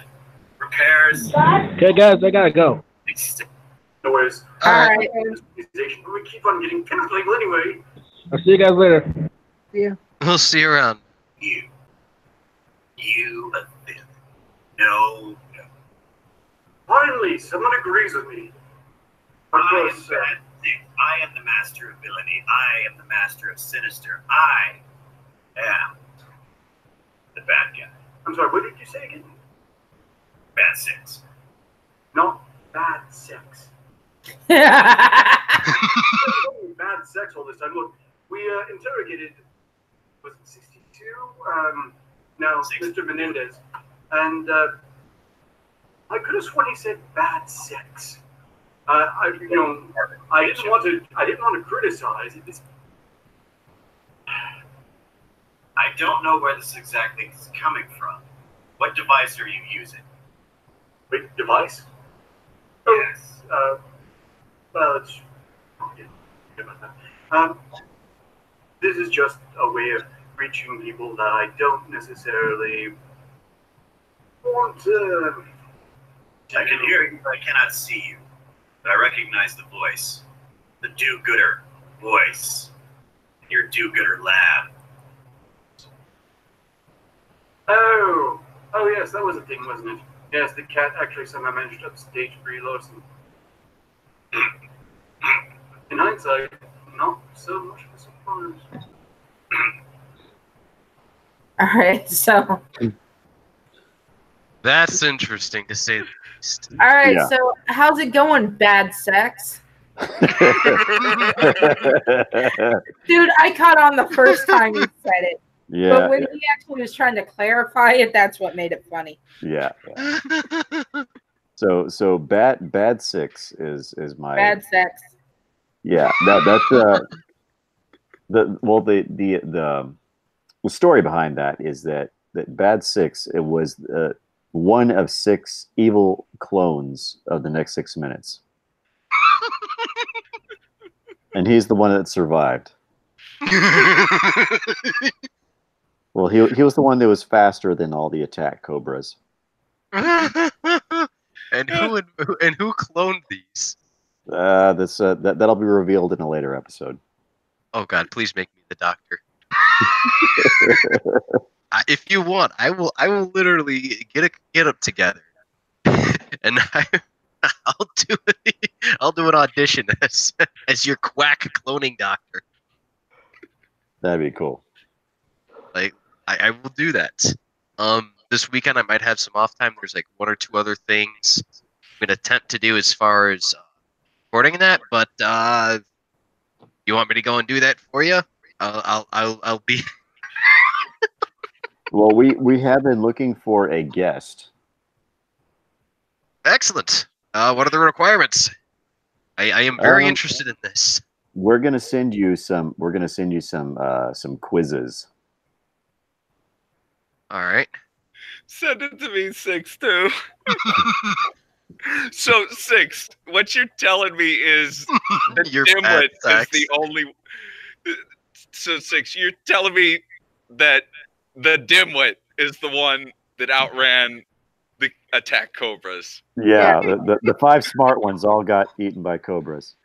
J: repairs.
E: Okay, guys, I gotta go.
I: No worries.
A: All right.
I: We keep on getting chemical anyway.
E: I'll see you guys later.
D: Yeah.
B: We'll see you around.
J: You a villain. No.
I: Finally, someone agrees with me.
J: I am the master of villainy. I am the master of sinister. I am the bad guy.
I: I'm sorry, what did you say again?
J: Bad sex.
I: Not bad sex. Bad sex all this time. Look, we interrogated, was it 62? No, 60. Mr. Menendez. And I could have sworn he said bad sex. I didn't want to criticize it.
J: I don't know where this exactly is coming from. What device are you using?
I: Wait, device?
J: Yes.
I: Well, it's this is just a way of reaching people that I don't necessarily want to.
J: I can hear you, but I cannot see you. But I recognize the voice. The do-gooder voice. In your do-gooder lab.
I: Oh, yes, that was a thing, wasn't it? Yes, the cat actually somehow managed to upstage Brie Larson. In hindsight, not so much of a surprise.
A: All right, so.
B: That's interesting to say the least.
A: All right,
G: Yeah.
A: so how's it going, bad sex? Dude, I caught on the first time he said it.
G: Yeah.
A: But when he actually was trying to clarify it, that's what made it funny.
G: Yeah. So bad six is my
A: Bad sex.
G: Yeah, that's the story behind that is that Bad Six, it was one of 6 evil clones of the next 6 minutes, and he's the one that survived. Well, he was the one that was faster than all the attack cobras.
B: And who cloned these?
G: That'll be revealed in a later episode.
B: Oh God, please make me the doctor. If you want, I will literally get up together, and I'll do an audition as your quack cloning doctor.
G: That'd be cool.
B: Like I will do that. This weekend I might have some off time. There's like 1 or 2 other things I'm gonna attempt to do as far as recording that, but you want me to go and do that for you? I'll be.
G: Well, we have been looking for a guest.
B: Excellent. What are the requirements? I am very interested in this.
G: We're gonna send you some. We're gonna send you some quizzes.
B: All right.
F: Send it to me, 6 too. So 6, what you're telling me is the dimwit is the only. So 6, you're telling me that the dimwit is the one that outran the attack cobras.
G: Yeah, the 5 smart ones all got eaten by cobras.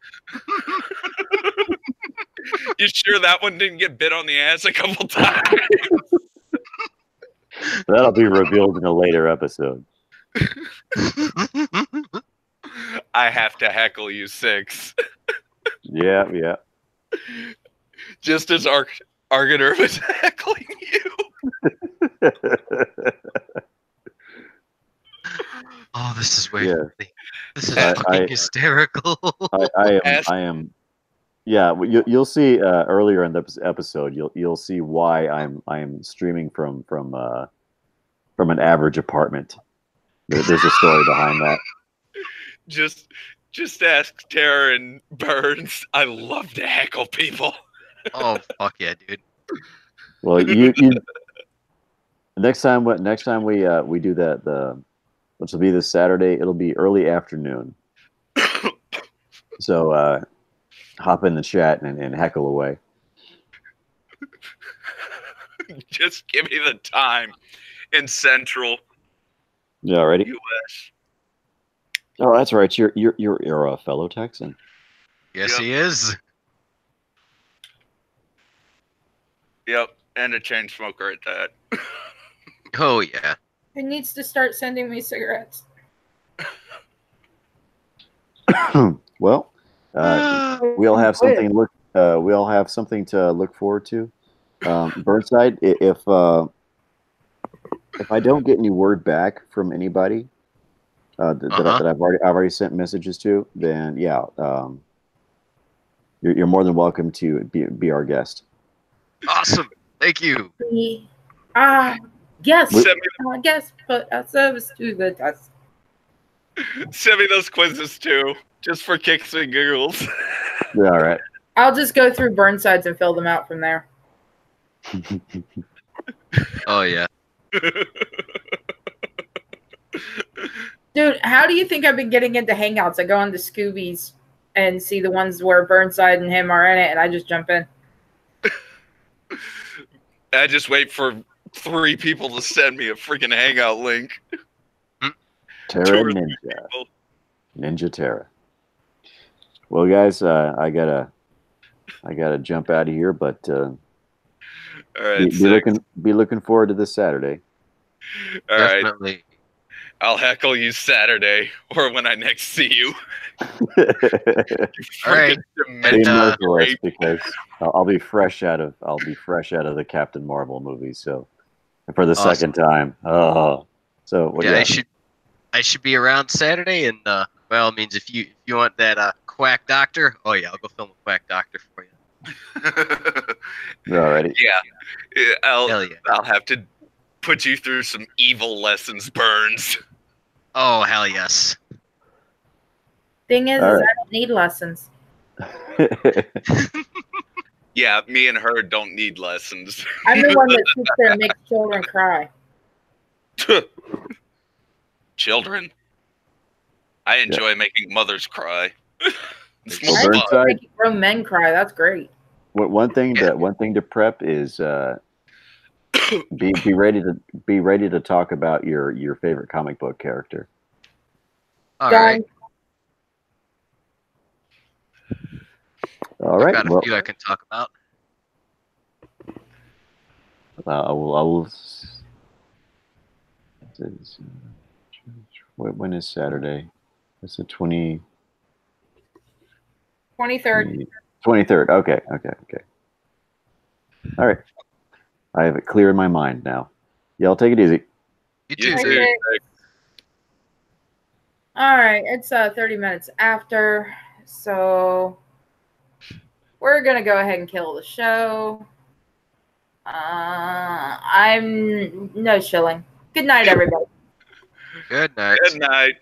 F: You sure that one didn't get bit on the ass a couple times?
G: That'll be revealed in a later episode.
F: I have to heckle you, 6.
G: Yeah.
F: Just as Arganer was heckling you.
B: Oh, this is weird.
G: Yeah.
B: This is fucking hysterical.
G: I am. Yeah, you'll see earlier in the episode. You'll see why I'm streaming from an average apartment. There's a story behind that.
F: Just ask Tara and Burns. I love to heckle people.
B: Oh fuck yeah, dude.
G: Well, you next time we do that, which will be this Saturday. It'll be early afternoon. So hop in the chat and heckle away.
F: Just give me the time in Central.
G: Yeah, ready?
F: U.S.
G: Oh, that's right. You're a fellow Texan.
B: Yes, he is.
F: Yep, and a chain smoker at that.
B: Oh yeah.
A: He needs to start sending me cigarettes.
G: Well, we all have something we all have something to look forward to. Burnside, if I don't get any word back from anybody that I've already sent messages to, then yeah, you're more than welcome to be our guest.
B: Awesome, thank you.
A: Yes, yes, put a service to the test.
F: Send me those quizzes too, just for kicks and giggles.
G: Yeah, all right.
A: I'll just go through Burnsides and fill them out from there.
B: Oh yeah.
A: Dude, how do you think I've been getting into Hangouts? I go on to Scooby's and see the ones where Burnside and him are in it, and I just jump in.
F: I just wait for 3 people to send me a freaking Hangout link.
G: Terra Ninja Terra. Well, guys, I gotta jump out of here, but
F: all right,
G: be looking forward to this Saturday.
F: All
B: Definitely.
F: right. I'll heckle you Saturday or when I next see you.
G: All right. Because I'll be fresh out of the Captain Marvel movie. So for the second time. So
B: yeah, I should be around Saturday, and by all means, if you want that Quack Doctor, oh yeah, I'll go film a Quack Doctor for you.
G: Alrighty.
F: Yeah, I'll have to put you through some evil lessons, Burns.
B: Oh hell yes.
A: Thing is, I don't need lessons.
F: Yeah, me and her don't need lessons.
A: I'm the one that sits there and makes children cry.
F: Children? I enjoy making mothers cry. It's more
A: I
F: fun.
A: enjoy making grown men cry. That's great.
G: One thing to prep is be ready to talk about your favorite comic book character.
B: All right.
G: All right.
B: I've got a few I can talk about.
G: I will. When is Saturday? It's the 23rd. 23rd. Okay. All right. I have it clear in my mind now. Y'all take it easy.
B: You too.
A: All right. It's 30 minutes after, so we're gonna go ahead and kill the show. I'm no shilling. Good night, everybody.
B: Good night.
F: Good night.